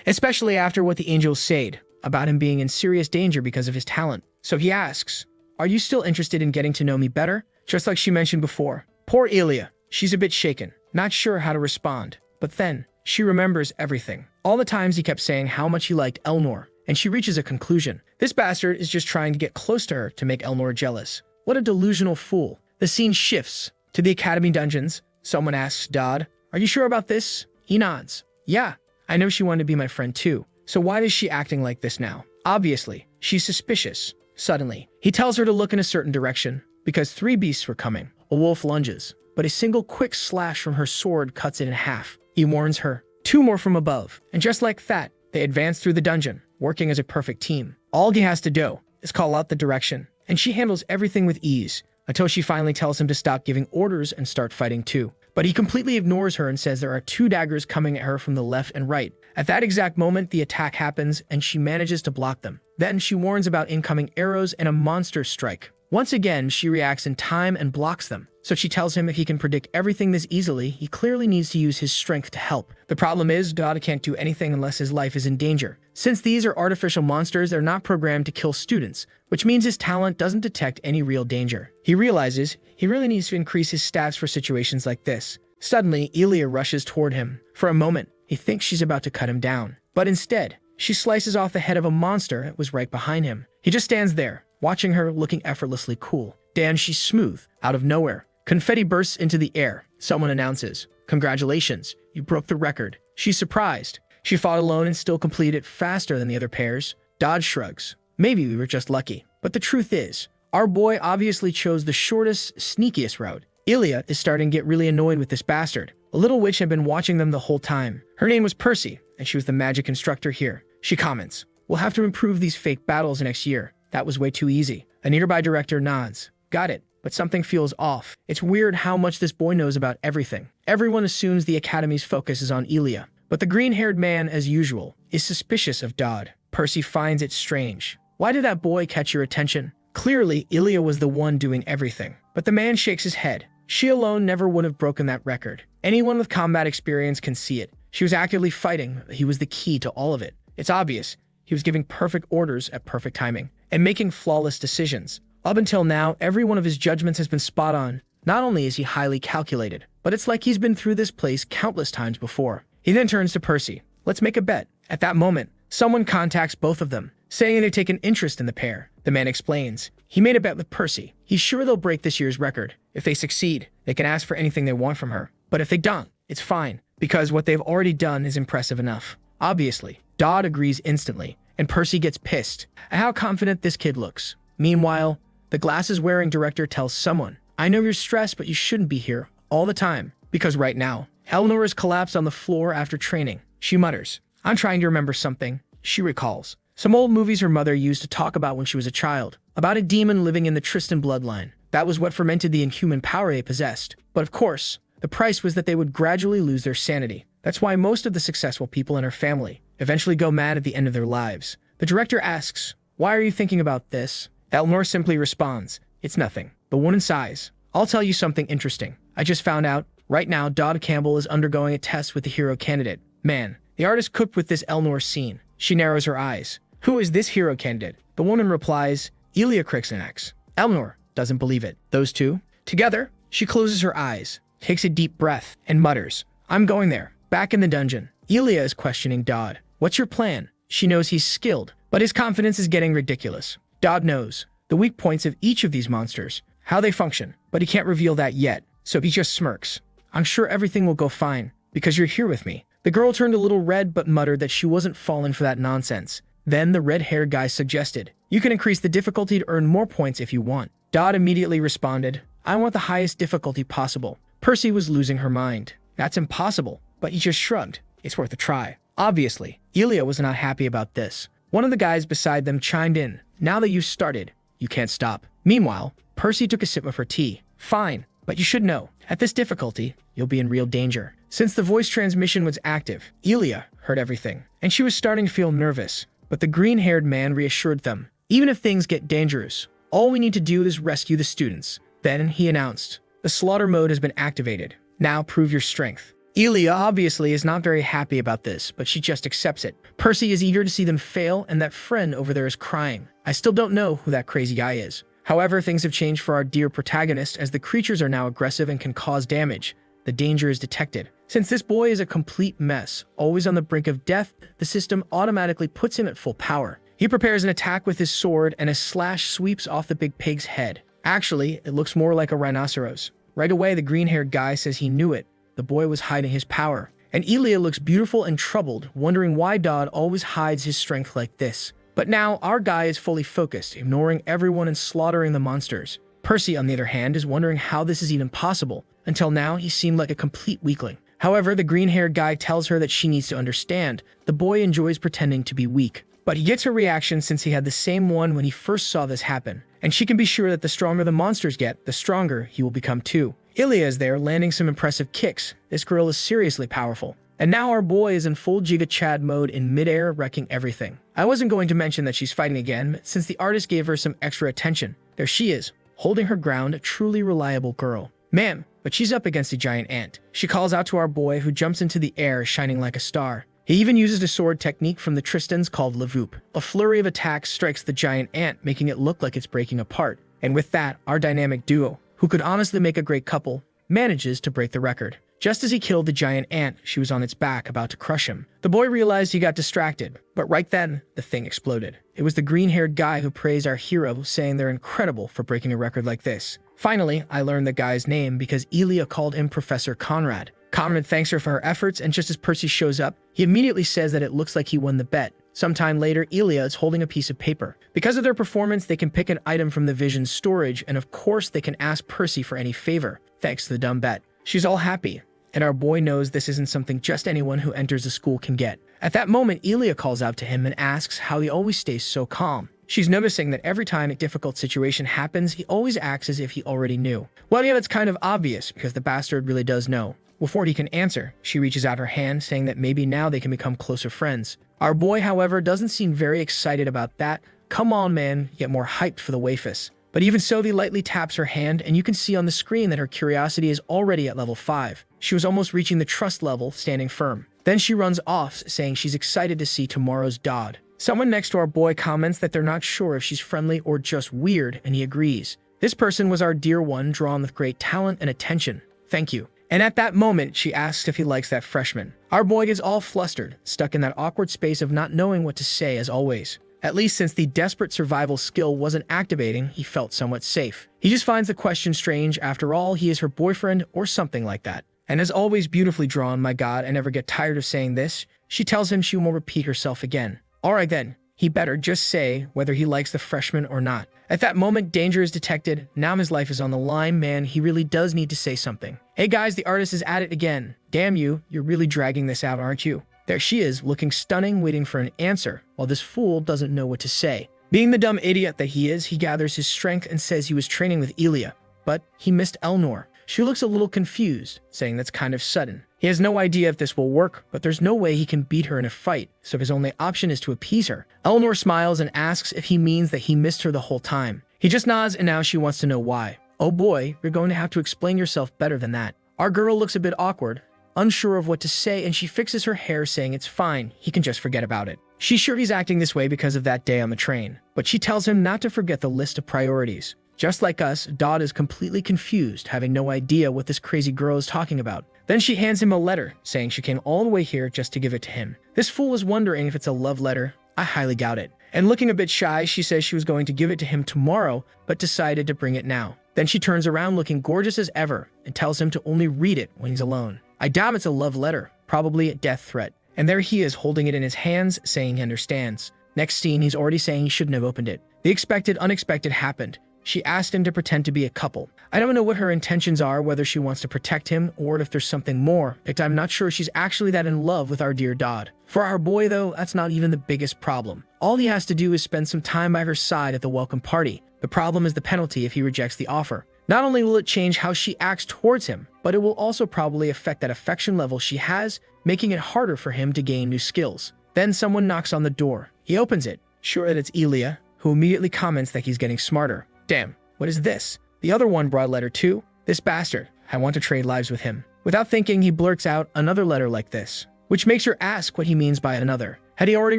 Especially after what the angels said about him being in serious danger because of his talent. So he asks, "Are you still interested in getting to know me better?" Just like she mentioned before. Poor Elia, she's a bit shaken, not sure how to respond. But then, she remembers everything. All the times he kept saying how much he liked Elnor, and she reaches a conclusion. This bastard is just trying to get close to her to make Elnor jealous. What a delusional fool. The scene shifts to the academy dungeons. Someone asks Dodd, "Are you sure about this?" He nods. "Yeah, I know she wanted to be my friend too. So why is she acting like this now?" Obviously, she's suspicious. Suddenly, he tells her to look in a certain direction, because 3 beasts were coming. A wolf lunges, but a single quick slash from her sword cuts it in half. He warns her, 2 more from above. And just like that, they advance through the dungeon, working as a perfect team. All he has to do is call out the direction, and she handles everything with ease, until she finally tells him to stop giving orders and start fighting too. But he completely ignores her and says there are 2 daggers coming at her from the left and right. At that exact moment, the attack happens, and she manages to block them. Then she warns about incoming arrows and a monster strike. Once again, she reacts in time and blocks them. So she tells him if he can predict everything this easily, he clearly needs to use his strength to help. The problem is, Dodd can't do anything unless his life is in danger. Since these are artificial monsters, they're not programmed to kill students, which means his talent doesn't detect any real danger. He realizes he really needs to increase his stats for situations like this. Suddenly, Elia rushes toward him. For a moment, he thinks she's about to cut him down. But instead, she slices off the head of a monster that was right behind him. He just stands there, watching her, looking effortlessly cool. Then she's smooth. Out of nowhere, confetti bursts into the air. Someone announces, "Congratulations, you broke the record." She's surprised. She fought alone and still completed it faster than the other pairs. Dodd shrugs. "Maybe we were just lucky." But the truth is, our boy obviously chose the shortest, sneakiest route. Elia is starting to get really annoyed with this bastard. A little witch had been watching them the whole time. Her name was Percy, and she was the magic instructor here. She comments, "We'll have to improve these fake battles next year. That was way too easy." A nearby director nods. "Got it, but something feels off. It's weird how much this boy knows about everything." Everyone assumes the academy's focus is on Elia, but the green-haired man, as usual, is suspicious of Dodd. Percy finds it strange. "Why did that boy catch your attention?" Clearly, Elia was the one doing everything. But the man shakes his head. She alone never would have broken that record. Anyone with combat experience can see it. She was actively fighting. He was the key to all of it. It's obvious. He was giving perfect orders at perfect timing and making flawless decisions. Up until now, every one of his judgments has been spot on. Not only is he highly calculated, but it's like he's been through this place countless times before. He then turns to Percy. "Let's make a bet." At that moment, someone contacts both of them, saying they take an interest in the pair. The man explains. He made a bet with Percy. He's sure they'll break this year's record. If they succeed, they can ask for anything they want from her. But if they don't, it's fine, because what they've already done is impressive enough. Obviously, Dodd agrees instantly, and Percy gets pissed at how confident this kid looks. Meanwhile, the glasses-wearing director tells someone, "I know you're stressed, but you shouldn't be here all the time, because right now, Elnor has collapsed on the floor after training." She mutters, "I'm trying to remember something." She recalls some old movies her mother used to talk about when she was a child, about a demon living in the Tristan bloodline. That was what fermented the inhuman power they possessed. But of course, the price was that they would gradually lose their sanity. That's why most of the successful people in her family eventually go mad at the end of their lives. The director asks, "Why are you thinking about this?" Elnor simply responds, "It's nothing." The woman sighs. "I'll tell you something interesting. I just found out. Right now, Dodd Campbell is undergoing a test with the hero candidate. Man, the artist cooked with this Elnor scene." She narrows her eyes. "Who is this hero candidate?" The woman replies, "Elia Crixanax." Elnor doesn't believe it. Those two? Together? She closes her eyes, takes a deep breath, and mutters, "I'm going there." Back in the dungeon, Elia is questioning Dodd. "What's your plan?" She knows he's skilled, but his confidence is getting ridiculous. Dodd knows the weak points of each of these monsters, how they function, but he can't reveal that yet, so he just smirks. "I'm sure everything will go fine, because you're here with me." The girl turned a little red but muttered that she wasn't falling for that nonsense. Then the red-haired guy suggested, "You can increase the difficulty to earn more points if you want." Dodd immediately responded, I want the highest difficulty possible. Percy was losing her mind. That's impossible, but he just shrugged. It's worth a try. Obviously, Elia was not happy about this. One of the guys beside them chimed in. Now that you've started, you can't stop. Meanwhile, Percy took a sip of her tea. Fine, but you should know, at this difficulty, you'll be in real danger. Since the voice transmission was active, Elia heard everything, and she was starting to feel nervous. But the green-haired man reassured them. Even if things get dangerous, all we need to do is rescue the students. Then he announced, the slaughter mode has been activated. Now prove your strength. Elia obviously is not very happy about this, but she just accepts it. Percy is eager to see them fail, and that friend over there is crying. I still don't know who that crazy guy is. However, things have changed for our dear protagonist as the creatures are now aggressive and can cause damage. The danger is detected. Since this boy is a complete mess, always on the brink of death, the system automatically puts him at full power. He prepares an attack with his sword, and a slash sweeps off the big pig's head. Actually, it looks more like a rhinoceros. Right away, the green-haired guy says he knew it. The boy was hiding his power. And Elia looks beautiful and troubled, wondering why Dodd always hides his strength like this. But now, our guy is fully focused, ignoring everyone and slaughtering the monsters. Percy, on the other hand, is wondering how this is even possible. Until now, he seemed like a complete weakling. However, the green-haired guy tells her that she needs to understand. The boy enjoys pretending to be weak. But he gets her reaction since he had the same one when he first saw this happen. And she can be sure that the stronger the monsters get, the stronger he will become too. Elia is there, landing some impressive kicks. This girl is seriously powerful. And now our boy is in full Giga Chad mode in midair, wrecking everything. I wasn't going to mention that she's fighting again, since the artist gave her some extra attention. There she is, holding her ground, a truly reliable girl. Ma'am, but she's up against a giant ant. She calls out to our boy, who jumps into the air, shining like a star. He even uses a sword technique from the Tristans called Lavoop. A flurry of attacks strikes the giant ant, making it look like it's breaking apart. And with that, our dynamic duo, who could honestly make a great couple, manages to break the record. Just as he killed the giant ant, she was on its back, about to crush him. The boy realized he got distracted, but right then, the thing exploded. It was the green-haired guy who praised our hero, saying they're incredible for breaking a record like this. Finally, I learned the guy's name because Elia called him Professor Conrad. Conrad thanks her for her efforts, and just as Percy shows up, he immediately says that it looks like he won the bet. Sometime later, Elia is holding a piece of paper. Because of their performance, they can pick an item from the Vision's storage, and of course, they can ask Percy for any favor, thanks to the dumb bet. She's all happy, and our boy knows this isn't something just anyone who enters the school can get. At that moment, Elia calls out to him and asks how he always stays so calm. She's noticing that every time a difficult situation happens, he always acts as if he already knew. Well, yeah, that's kind of obvious, because the bastard really does know. Before he can answer, she reaches out her hand, saying that maybe now they can become closer friends. Our boy, however, doesn't seem very excited about that. Come on, man, get more hyped for the wafus. But even so, he lightly taps her hand, and you can see on the screen that her curiosity is already at level 5. She was almost reaching the trust level, standing firm. Then she runs off, saying she's excited to see tomorrow's Dodd. Someone next to our boy comments that they're not sure if she's friendly or just weird, and he agrees. This person was our dear one, drawn with great talent and attention. Thank you. And at that moment, she asks if he likes that freshman. Our boy gets all flustered, stuck in that awkward space of not knowing what to say as always. At least since the desperate survival skill wasn't activating, he felt somewhat safe. He just finds the question strange. After all, he is her boyfriend or something like that. And as always, beautifully drawn, my god, I never get tired of saying this. She tells him she won't repeat herself again. Alright then, he better just say whether he likes the freshman or not. At that moment, danger is detected. Now his life is on the line, man, he really does need to say something. Hey guys, the artist is at it again. Damn you, you're really dragging this out, aren't you? There she is, looking stunning, waiting for an answer, while this fool doesn't know what to say. Being the dumb idiot that he is, he gathers his strength and says he was training with Elia, but he missed Elnor. She looks a little confused, saying that's kind of sudden. He has no idea if this will work, but there's no way he can beat her in a fight, so his only option is to appease her. Elnor smiles and asks if he means that he missed her the whole time. He just nods, and now she wants to know why. Oh boy, you're going to have to explain yourself better than that. Our girl looks a bit awkward, unsure of what to say, and she fixes her hair, saying it's fine, he can just forget about it. She's sure he's acting this way because of that day on the train, but she tells him not to forget the list of priorities. Just like us, Dodd is completely confused, having no idea what this crazy girl is talking about. Then she hands him a letter, saying she came all the way here just to give it to him. This fool is wondering if it's a love letter. I highly doubt it. And looking a bit shy, she says she was going to give it to him tomorrow, but decided to bring it now. Then she turns around looking gorgeous as ever, and tells him to only read it when he's alone. I doubt it's a love letter, probably a death threat. And there he is, holding it in his hands, saying he understands. Next scene, he's already saying he shouldn't have opened it. The expected unexpected happened. She asked him to pretend to be a couple. I don't know what her intentions are, whether she wants to protect him or if there's something more, but I'm not sure she's actually that in love with our dear Dodd. For our boy though, that's not even the biggest problem. All he has to do is spend some time by her side at the welcome party. The problem is the penalty if he rejects the offer. Not only will it change how she acts towards him, but it will also probably affect that affection level she has, making it harder for him to gain new skills. Then someone knocks on the door. He opens it, sure that it's Elia, who immediately comments that he's getting smarter. Damn, what is this? The other one brought letter 2. This bastard. I want to trade lives with him. Without thinking, he blurts out another letter like this, which makes her ask what he means by another. Had he already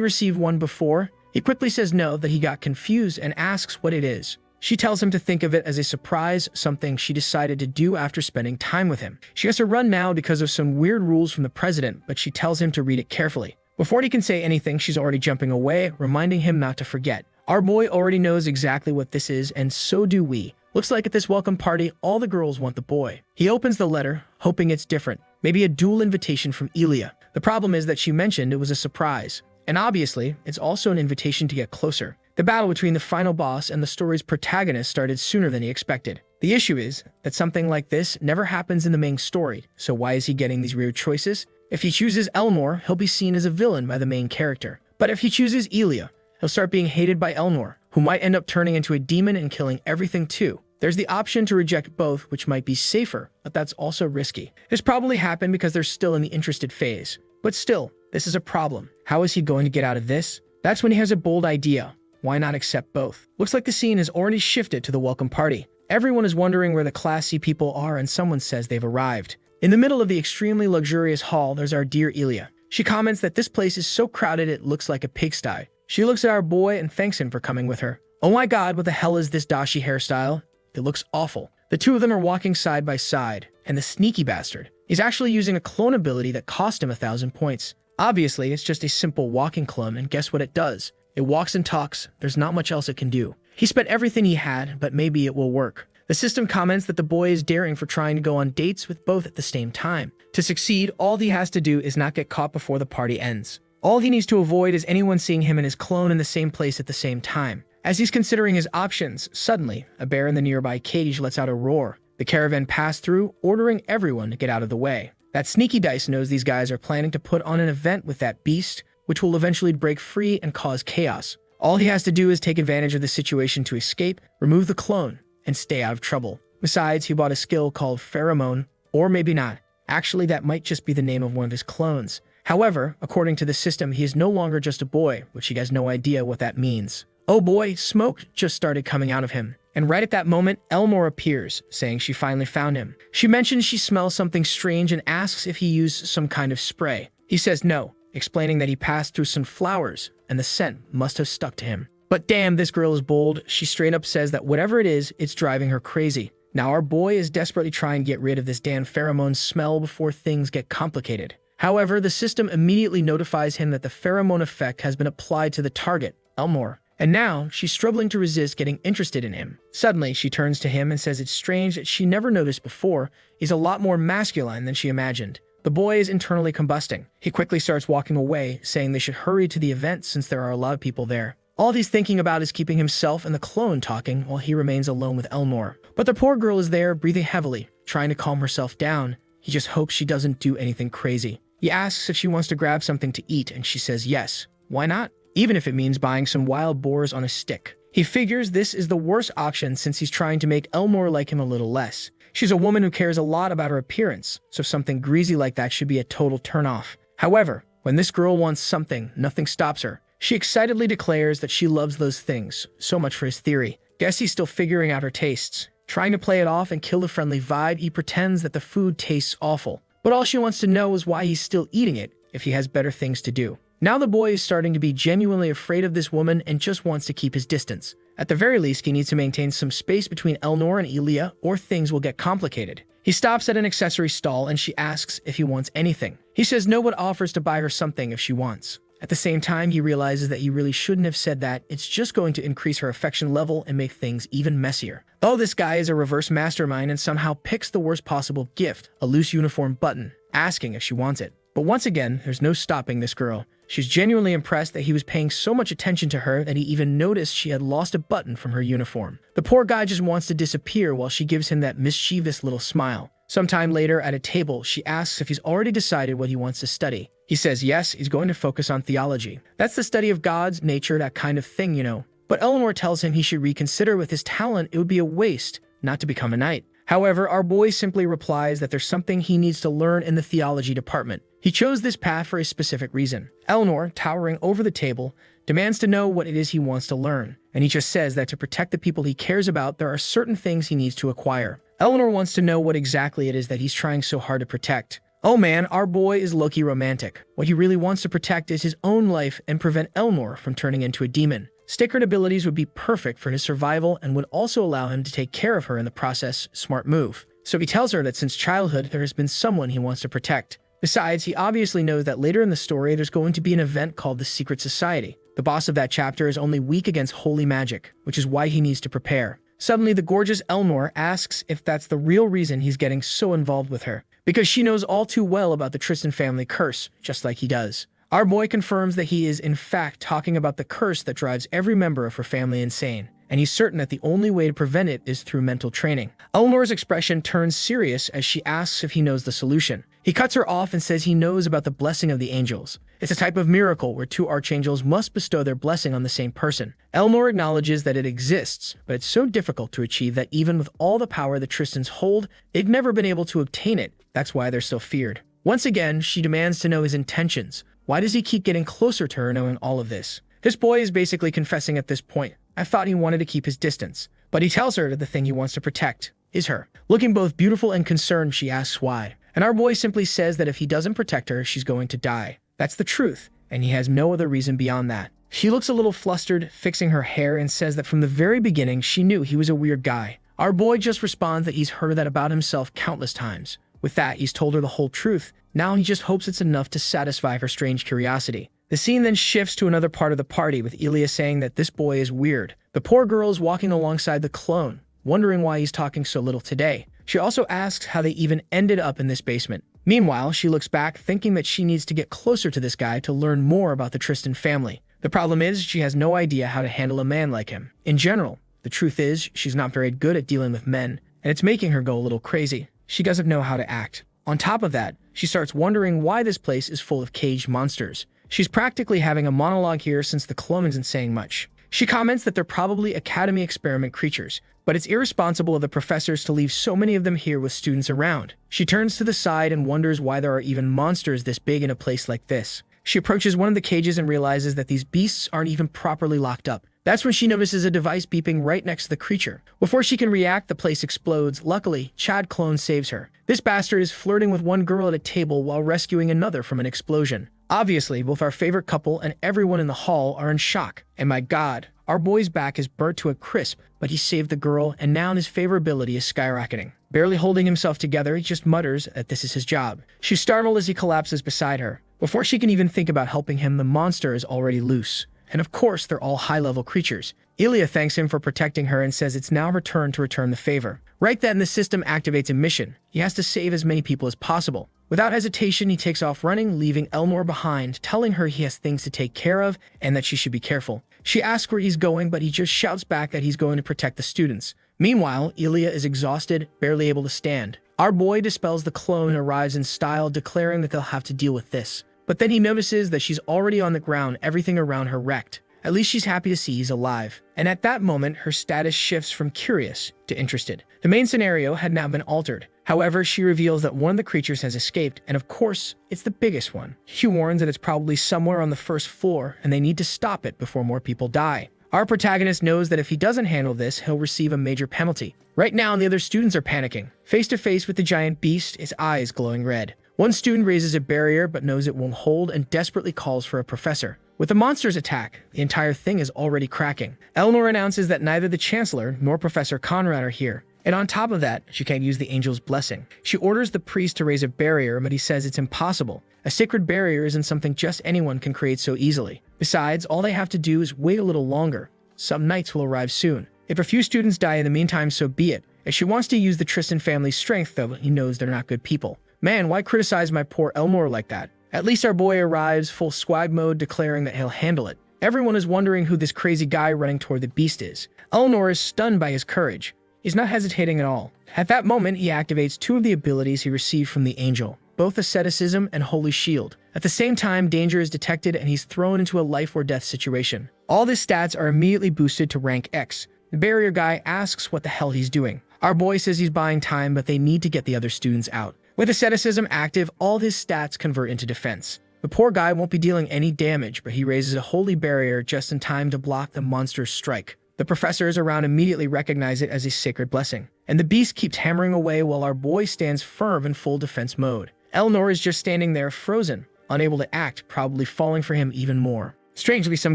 received one before? He quickly says no, that he got confused, and asks what it is. She tells him to think of it as a surprise, something she decided to do after spending time with him. She has to run now because of some weird rules from the president, but she tells him to read it carefully. Before he can say anything, she's already jumping away, reminding him not to forget. Our boy already knows exactly what this is, and so do we. Looks like at this welcome party, all the girls want the boy. He opens the letter, hoping it's different. Maybe a duel invitation from Elia. The problem is that she mentioned it was a surprise. And obviously, it's also an invitation to get closer. The battle between the final boss and the story's protagonist started sooner than he expected. The issue is that something like this never happens in the main story, so why is he getting these weird choices? If he chooses Elnor, he'll be seen as a villain by the main character. But if he chooses Elia, he'll start being hated by Elnor, who might end up turning into a demon and killing everything too. There's the option to reject both, which might be safer, but that's also risky. This probably happened because they're still in the interested phase. But still, this is a problem. How is he going to get out of this? That's when he has a bold idea. Why not accept both? Looks like the scene has already shifted to the welcome party. Everyone is wondering where the Class C people are, and someone says they've arrived. In the middle of the extremely luxurious hall, there's our dear Elia. She comments that this place is so crowded it looks like a pigsty. She looks at our boy and thanks him for coming with her. Oh my god, what the hell is this dashi hairstyle? It looks awful. The two of them are walking side by side, and the sneaky bastard is actually using a clone ability that cost him 1,000 points. Obviously, it's just a simple walking clone, and guess what it does? It walks and talks. There's not much else it can do. He spent everything he had, but maybe it will work. The system comments that the boy is daring for trying to go on dates with both at the same time. To succeed, all he has to do is not get caught before the party ends. All he needs to avoid is anyone seeing him and his clone in the same place at the same time. As he's considering his options, suddenly, a bear in the nearby cage lets out a roar. The caravan passed through, ordering everyone to get out of the way. That sneaky dice knows these guys are planning to put on an event with that beast, which will eventually break free and cause chaos. All he has to do is take advantage of the situation to escape, remove the clone, and stay out of trouble. Besides, he bought a skill called Pheromone, or maybe not. Actually, that might just be the name of one of his clones. However, according to the system, he is no longer just a boy, which he has no idea what that means. Oh boy, smoke just started coming out of him. And right at that moment, Elnor appears, saying she finally found him. She mentions she smells something strange and asks if he used some kind of spray. He says no, explaining that he passed through some flowers, and the scent must have stuck to him. But damn, this girl is bold. She straight up says that whatever it is, it's driving her crazy. Now our boy is desperately trying to get rid of this damn pheromone smell before things get complicated. However, the system immediately notifies him that the pheromone effect has been applied to the target, Elnor. And now, she's struggling to resist getting interested in him. Suddenly, she turns to him and says it's strange that she never noticed before he's a lot more masculine than she imagined. The boy is internally combusting. He quickly starts walking away, saying they should hurry to the event since there are a lot of people there. All he's thinking about is keeping himself and the clone talking while he remains alone with Elnor. But the poor girl is there, breathing heavily, trying to calm herself down. He just hopes she doesn't do anything crazy. He asks if she wants to grab something to eat, and she says yes. Why not? Even if it means buying some wild boars on a stick. He figures this is the worst option since he's trying to make Elnor like him a little less. She's a woman who cares a lot about her appearance, so something greasy like that should be a total turnoff. However, when this girl wants something, nothing stops her. She excitedly declares that she loves those things. So much for his theory. Guess he's still figuring out her tastes. Trying to play it off and kill the friendly vibe, he pretends that the food tastes awful. But all she wants to know is why he's still eating it if he has better things to do. Now the boy is starting to be genuinely afraid of this woman and just wants to keep his distance. At the very least, he needs to maintain some space between Elnor and Elia, or things will get complicated. He stops at an accessory stall and she asks if he wants anything. He says no but offers to buy her something if she wants. At the same time, he realizes that he really shouldn't have said that. It's just going to increase her affection level and make things even messier. Oh, this guy is a reverse mastermind and somehow picks the worst possible gift, a loose uniform button, asking if she wants it. But once again, there's no stopping this girl. She's genuinely impressed that he was paying so much attention to her that he even noticed she had lost a button from her uniform. The poor guy just wants to disappear while she gives him that mischievous little smile. Sometime later at a table, she asks if he's already decided what he wants to study. He says yes, he's going to focus on theology. That's the study of God's nature, that kind of thing, you know. But Elnor tells him he should reconsider. With his talent, it would be a waste not to become a knight. However, our boy simply replies that there's something he needs to learn in the theology department. He chose this path for a specific reason. Elnor, towering over the table, demands to know what it is he wants to learn, and he just says that to protect the people he cares about, there are certain things he needs to acquire. Elnor wants to know what exactly it is that he's trying so hard to protect. Oh man, our boy is low-key romantic. What he really wants to protect is his own life and prevent Elnor from turning into a demon. Sacred abilities would be perfect for his survival and would also allow him to take care of her in the process. Smart move. So he tells her that since childhood, there has been someone he wants to protect. Besides, he obviously knows that later in the story, there's going to be an event called the Secret Society. The boss of that chapter is only weak against holy magic, which is why he needs to prepare. Suddenly, the gorgeous Elnor asks if that's the real reason he's getting so involved with her, because she knows all too well about the Tristan family curse, just like he does. Our boy confirms that he is, in fact, talking about the curse that drives every member of her family insane, and he's certain that the only way to prevent it is through mental training. Elnor's expression turns serious as she asks if he knows the solution. He cuts her off and says he knows about the blessing of the angels. It's a type of miracle where two archangels must bestow their blessing on the same person. Elnor acknowledges that it exists, but it's so difficult to achieve that even with all the power the Tristans hold, they've never been able to obtain it. That's why they're so feared. Once again, she demands to know his intentions. Why does he keep getting closer to her knowing all of this? This boy is basically confessing at this point. I thought he wanted to keep his distance, but he tells her that the thing he wants to protect is her. Looking both beautiful and concerned, she asks why. And our boy simply says that if he doesn't protect her, she's going to die. That's the truth, and he has no other reason beyond that. She looks a little flustered, fixing her hair, and says that from the very beginning, she knew he was a weird guy. Our boy just responds that he's heard that about himself countless times. With that, he's told her the whole truth. Now he just hopes it's enough to satisfy her strange curiosity. The scene then shifts to another part of the party, with Elia saying that this boy is weird. The poor girl is walking alongside the clone, wondering why he's talking so little today. She also asks how they even ended up in this basement. Meanwhile, she looks back, thinking that she needs to get closer to this guy to learn more about the Tristan family. The problem is, she has no idea how to handle a man like him. In general, the truth is, she's not very good at dealing with men, and it's making her go a little crazy. She doesn't know how to act. On top of that, she starts wondering why this place is full of caged monsters. She's practically having a monologue here since the clone isn't saying much. She comments that they're probably Academy experiment creatures, but it's irresponsible of the professors to leave so many of them here with students around. She turns to the side and wonders why there are even monsters this big in a place like this. She approaches one of the cages and realizes that these beasts aren't even properly locked up. That's when she notices a device beeping right next to the creature. Before she can react, the place explodes. Luckily, Chad Clone saves her. This bastard is flirting with one girl at a table while rescuing another from an explosion. Obviously, both our favorite couple and everyone in the hall are in shock. And my god, our boy's back is burnt to a crisp, but he saved the girl, and now his favorability is skyrocketing. Barely holding himself together, he just mutters that this is his job. She's startled as he collapses beside her. Before she can even think about helping him, the monster is already loose. And of course, they're all high-level creatures. Elia thanks him for protecting her and says it's now her turn to return the favor. Right then, the system activates a mission. He has to save as many people as possible. Without hesitation, he takes off running, leaving Elnor behind, telling her he has things to take care of and that she should be careful. She asks where he's going, but he just shouts back that he's going to protect the students. Meanwhile, Elia is exhausted, barely able to stand. Our boy dispels the clone and arrives in style, declaring that they'll have to deal with this. But then he notices that she's already on the ground, everything around her wrecked. At least she's happy to see he's alive. And at that moment, her status shifts from curious to interested. The main scenario had now been altered. However, she reveals that one of the creatures has escaped, and of course, it's the biggest one. She warns that it's probably somewhere on the first floor, and they need to stop it before more people die. Our protagonist knows that if he doesn't handle this, he'll receive a major penalty. Right now, the other students are panicking. Face to face with the giant beast, its eyes glowing red. One student raises a barrier but knows it won't hold and desperately calls for a professor. With the monster's attack, the entire thing is already cracking. Elnor announces that neither the Chancellor nor Professor Conrad are here. And on top of that, she can't use the angel's blessing. She orders the priest to raise a barrier, but he says it's impossible. A sacred barrier isn't something just anyone can create so easily. Besides, all they have to do is wait a little longer. Some knights will arrive soon. If a few students die in the meantime, so be it. If she wants to use the Tristan family's strength, though, he knows they're not good people. Man, why criticize my poor Elnor like that? At least our boy arrives full swag mode, declaring that he'll handle it. Everyone is wondering who this crazy guy running toward the beast is. Elnor is stunned by his courage. He's not hesitating at all. At that moment, he activates two of the abilities he received from the angel, both asceticism and holy shield. At the same time, danger is detected and he's thrown into a life or death situation. All his stats are immediately boosted to rank X. The barrier guy asks what the hell he's doing. Our boy says he's buying time, but they need to get the other students out. With asceticism active, all his stats convert into defense. The poor guy won't be dealing any damage, but he raises a holy barrier just in time to block the monster's strike. The professors around immediately recognize it as a sacred blessing, and the beast keeps hammering away while our boy stands firm in full defense mode. Elnor is just standing there frozen, unable to act, probably falling for him even more. Strangely, some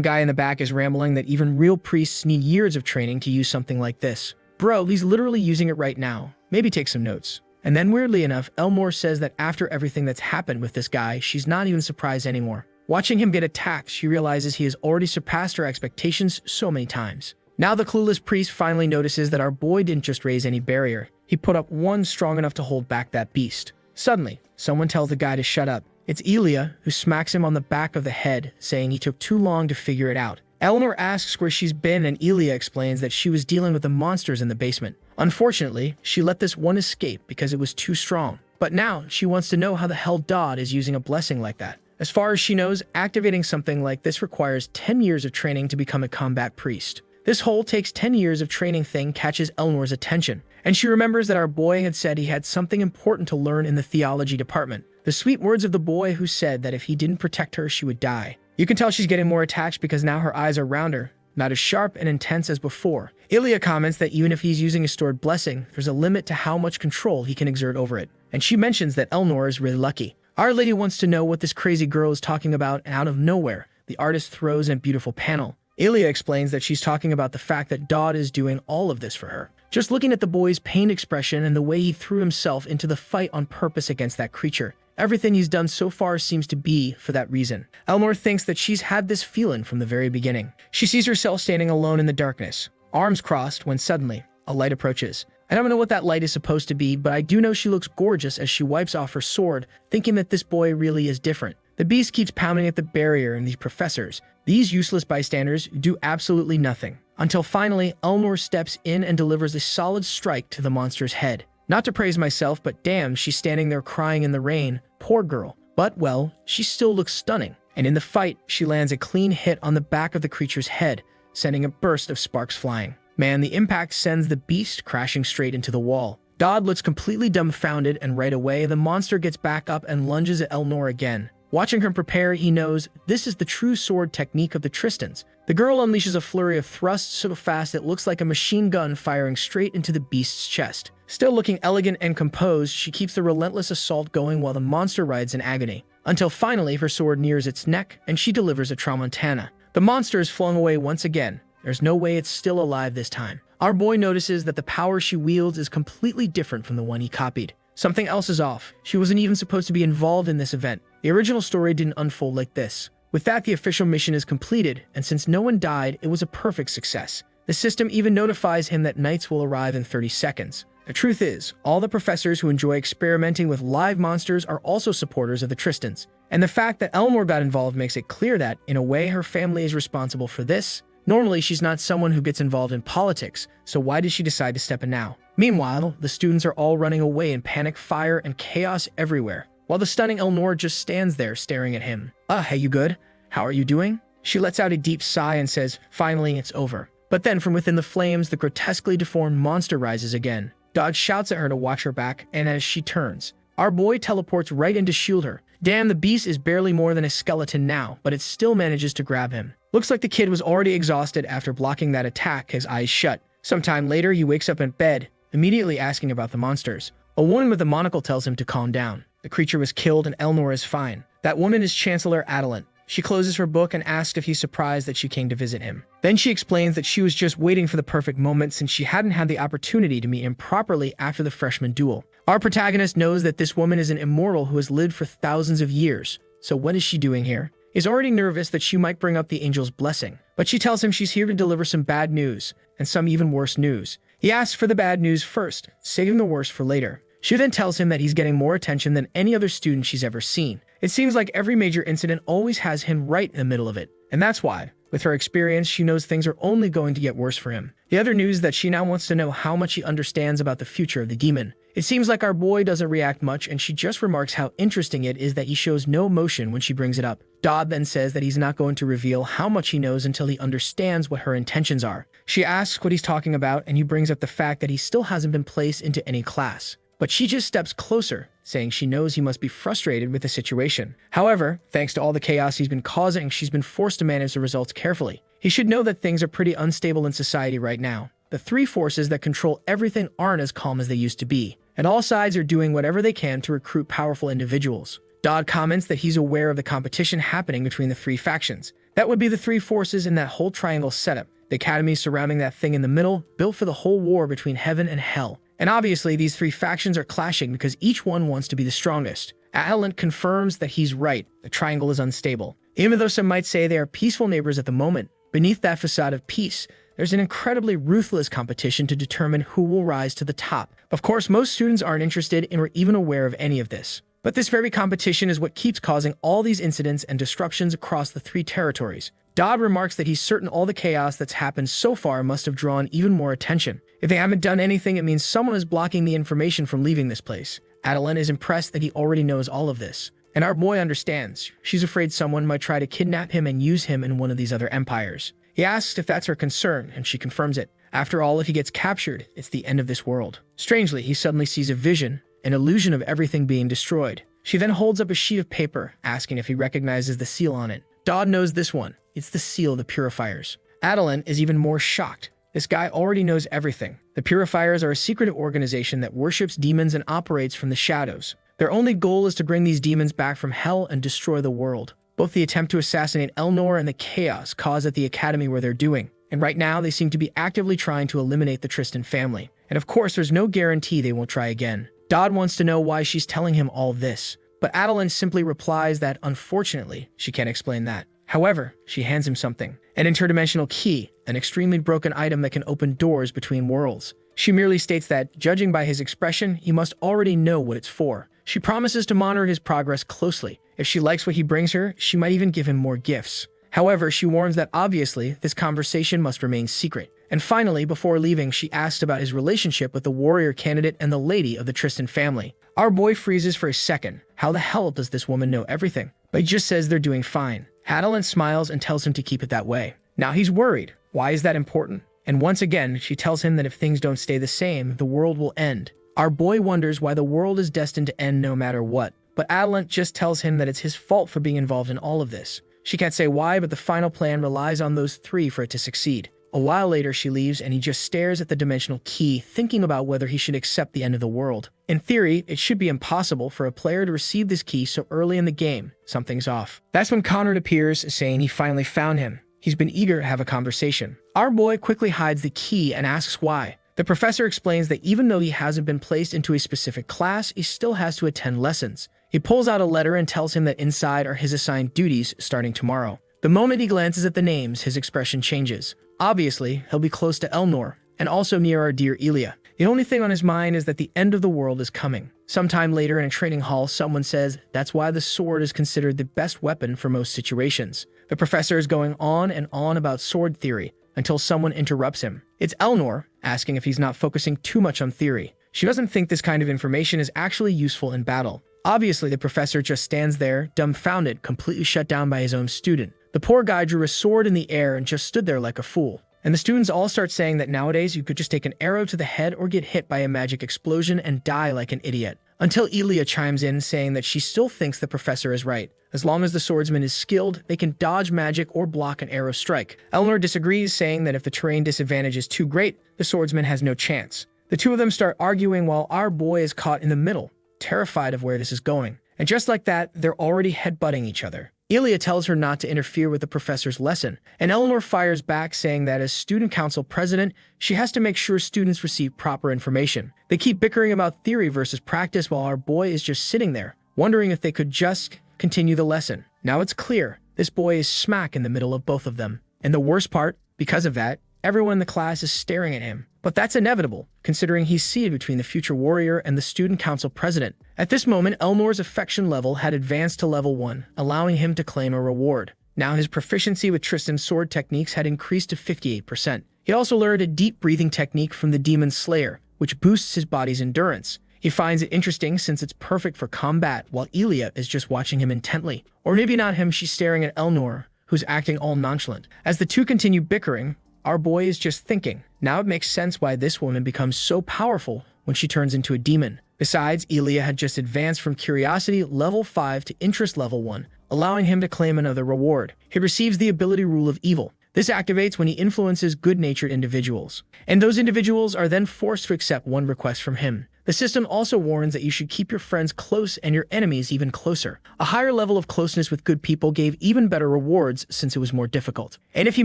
guy in the back is rambling that even real priests need years of training to use something like this. Bro, he's literally using it right now. Maybe take some notes. And then weirdly enough, Elnor says that after everything that's happened with this guy, she's not even surprised anymore. Watching him get attacked, she realizes he has already surpassed her expectations so many times. Now the clueless priest finally notices that our boy didn't just raise any barrier. He put up one strong enough to hold back that beast. Suddenly, someone tells the guy to shut up. It's Elia, who smacks him on the back of the head, saying he took too long to figure it out. Elnor asks where she's been, and Elia explains that she was dealing with the monsters in the basement. Unfortunately, she let this one escape because it was too strong. But now, she wants to know how the hell Dodd is using a blessing like that. As far as she knows, activating something like this requires 10 years of training to become a combat priest. This whole takes 10 years of training thing catches Elnor's attention, and she remembers that our boy had said he had something important to learn in the theology department. The sweet words of the boy who said that if he didn't protect her, she would die. You can tell she's getting more attached because now her eyes are rounder, not as sharp and intense as before. Elia comments that even if he's using a stored blessing, there's a limit to how much control he can exert over it. And she mentions that Elnor is really lucky. Our lady wants to know what this crazy girl is talking about, and out of nowhere, the artist throws in a beautiful panel. Elia explains that she's talking about the fact that Dodd is doing all of this for her. Just looking at the boy's pained expression and the way he threw himself into the fight on purpose against that creature, everything he's done so far seems to be for that reason. Elnor thinks that she's had this feeling from the very beginning. She sees herself standing alone in the darkness, arms crossed, when suddenly, a light approaches. I don't know what that light is supposed to be, but I do know she looks gorgeous as she wipes off her sword, thinking that this boy really is different. The beast keeps pounding at the barrier, and these professors, these useless bystanders, do absolutely nothing. Until finally, Elnor steps in and delivers a solid strike to the monster's head. Not to praise myself, but damn, she's standing there crying in the rain. Poor girl. But, well, she still looks stunning. And in the fight, she lands a clean hit on the back of the creature's head, sending a burst of sparks flying. Man, the impact sends the beast crashing straight into the wall. Dodd looks completely dumbfounded, and right away, the monster gets back up and lunges at Elnor again. Watching her prepare, he knows this is the true sword technique of the Tristans. The girl unleashes a flurry of thrusts so fast it looks like a machine gun firing straight into the beast's chest. Still looking elegant and composed, she keeps the relentless assault going while the monster rides in agony. Until finally, her sword nears its neck, and she delivers a tramontana. The monster is flung away once again. There's no way it's still alive this time. Our boy notices that the power she wields is completely different from the one he copied. Something else is off. She wasn't even supposed to be involved in this event. The original story didn't unfold like this. With that, the official mission is completed, and since no one died, it was a perfect success. The system even notifies him that knights will arrive in 30 seconds. The truth is, all the professors who enjoy experimenting with live monsters are also supporters of the Tristans. And the fact that Elnor got involved makes it clear that, in a way, her family is responsible for this. Normally, she's not someone who gets involved in politics, so why did she decide to step in now? Meanwhile, the students are all running away in panic, fire, and chaos everywhere, while the stunning Elnor just stands there staring at him. Hey, you good? How are you doing? She lets out a deep sigh and says, finally, it's over. But then from within the flames, the grotesquely deformed monster rises again. Dodd shouts at her to watch her back, and as she turns, our boy teleports right in to shield her. Damn, the beast is barely more than a skeleton now, but it still manages to grab him. Looks like the kid was already exhausted after blocking that attack, his eyes shut. Sometime later, he wakes up in bed, immediately asking about the monsters. A woman with a monocle tells him to calm down. The creature was killed and Elnor is fine. That woman is Chancellor Adelant. She closes her book and asks if he's surprised that she came to visit him. Then she explains that she was just waiting for the perfect moment since she hadn't had the opportunity to meet him properly after the freshman duel. Our protagonist knows that this woman is an immortal who has lived for thousands of years. So what is she doing here? He's already nervous that she might bring up the angel's blessing, but she tells him she's here to deliver some bad news, and some even worse news. He asks for the bad news first, saving the worst for later. She then tells him that he's getting more attention than any other student she's ever seen, It seems like every major incident always has him right in the middle of it, and that's why, with her experience, she knows things are only going to get worse for him. The other news is that she now wants to know how much he understands about the future of the demon. It seems like our boy doesn't react much, and she just remarks how interesting it is that he shows no emotion when she brings it up. Dodd then says that he's not going to reveal how much he knows until he understands what her intentions are. She asks what he's talking about, and he brings up the fact that he still hasn't been placed into any class. But she just steps closer, saying she knows he must be frustrated with the situation. However, thanks to all the chaos he's been causing, she's been forced to manage the results carefully. He should know that things are pretty unstable in society right now. The three forces that control everything aren't as calm as they used to be, and all sides are doing whatever they can to recruit powerful individuals. Dodd comments that he's aware of the competition happening between the three factions. That would be the three forces in that whole triangle setup, the academy surrounding that thing in the middle, built for the whole war between heaven and hell. And obviously, these three factions are clashing because each one wants to be the strongest. Yahello confirms that he's right, the triangle is unstable. Even though some might say they are peaceful neighbors at the moment, beneath that facade of peace, there's an incredibly ruthless competition to determine who will rise to the top. Of course, most students aren't interested in or even aware of any of this. But this very competition is what keeps causing all these incidents and disruptions across the three territories. Dodd remarks that he's certain all the chaos that's happened so far must have drawn even more attention. If they haven't done anything, it means someone is blocking the information from leaving this place. Adeline is impressed that he already knows all of this. And our boy understands. She's afraid someone might try to kidnap him and use him in one of these other empires. He asks if that's her concern, and she confirms it. After all, if he gets captured, it's the end of this world. Strangely, he suddenly sees a vision, an illusion of everything being destroyed. She then holds up a sheet of paper, asking if he recognizes the seal on it. Dodd knows this one. It's the seal of the Purifiers. Adeline is even more shocked. This guy already knows everything. The Purifiers are a secretive organization that worships demons and operates from the shadows. Their only goal is to bring these demons back from hell and destroy the world. Both the attempt to assassinate Elnor and the chaos caused at the academy where they're doing. And right now, they seem to be actively trying to eliminate the Tristan family. And of course, there's no guarantee they won't try again. Dodd wants to know why she's telling him all this. But Adeline simply replies that, unfortunately, she can't explain that. However, she hands him something. An interdimensional key, an extremely broken item that can open doors between worlds. She merely states that, judging by his expression, he must already know what it's for. She promises to monitor his progress closely. If she likes what he brings her, she might even give him more gifts. However, she warns that obviously, this conversation must remain secret. And finally, before leaving, she asks about his relationship with the warrior candidate and the lady of the Tristan family. Our boy freezes for a second. How the hell does this woman know everything? But he just says they're doing fine. Adeline smiles and tells him to keep it that way. Now he's worried. Why is that important? And once again, she tells him that if things don't stay the same, the world will end. Our boy wonders why the world is destined to end no matter what. But Adeline just tells him that it's his fault for being involved in all of this. She can't say why, but the final plan relies on those three for it to succeed. A while later, she leaves and he just stares at the dimensional key, thinking about whether he should accept the end of the world. In theory, it should be impossible for a player to receive this key so early in the game. Something's off. That's when Conrad appears, saying he finally found him. He's been eager to have a conversation. Our boy quickly hides the key and asks why. The professor explains that even though he hasn't been placed into a specific class, he still has to attend lessons. He pulls out a letter and tells him that inside are his assigned duties starting tomorrow. The moment he glances at the names, his expression changes. Obviously, he'll be close to Elnor, and also near our dear Elia. The only thing on his mind is that the end of the world is coming. Sometime later in a training hall, someone says that's why the sword is considered the best weapon for most situations. The professor is going on and on about sword theory, until someone interrupts him. It's Elnor, asking if he's not focusing too much on theory. She doesn't think this kind of information is actually useful in battle. Obviously, the professor just stands there, dumbfounded, completely shut down by his own student. The poor guy drew a sword in the air and just stood there like a fool. And the students all start saying that nowadays you could just take an arrow to the head or get hit by a magic explosion and die like an idiot. Until Elia chimes in, saying that she still thinks the professor is right. As long as the swordsman is skilled, they can dodge magic or block an arrow strike. Elnor disagrees, saying that if the terrain disadvantage is too great, the swordsman has no chance. The two of them start arguing while our boy is caught in the middle, terrified of where this is going. And just like that, they're already headbutting each other. Elia tells her not to interfere with the professor's lesson, and Elnor fires back, saying that as student council president, she has to make sure students receive proper information. They keep bickering about theory versus practice while our boy is just sitting there, wondering if they could just continue the lesson. Now it's clear, this boy is smack in the middle of both of them. And the worst part, because of that, everyone in the class is staring at him. But that's inevitable, considering he's seated between the future warrior and the student council president. At this moment, Elnor's affection level had advanced to level 1, allowing him to claim a reward. Now his proficiency with Tristan's sword techniques had increased to 58%. He also learned a deep breathing technique from the Demon Slayer, which boosts his body's endurance. He finds it interesting since it's perfect for combat, while Elia is just watching him intently. Or maybe not him, she's staring at Elnor, who's acting all nonchalant. As the two continue bickering, our boy is just thinking. Now it makes sense why this woman becomes so powerful when she turns into a demon. Besides, Elia had just advanced from curiosity level 5 to interest level 1, allowing him to claim another reward. He receives the ability Rule of Evil. This activates when he influences good-natured individuals, and those individuals are then forced to accept one request from him. The system also warns that you should keep your friends close and your enemies even closer. A higher level of closeness with good people gave even better rewards since it was more difficult. And if you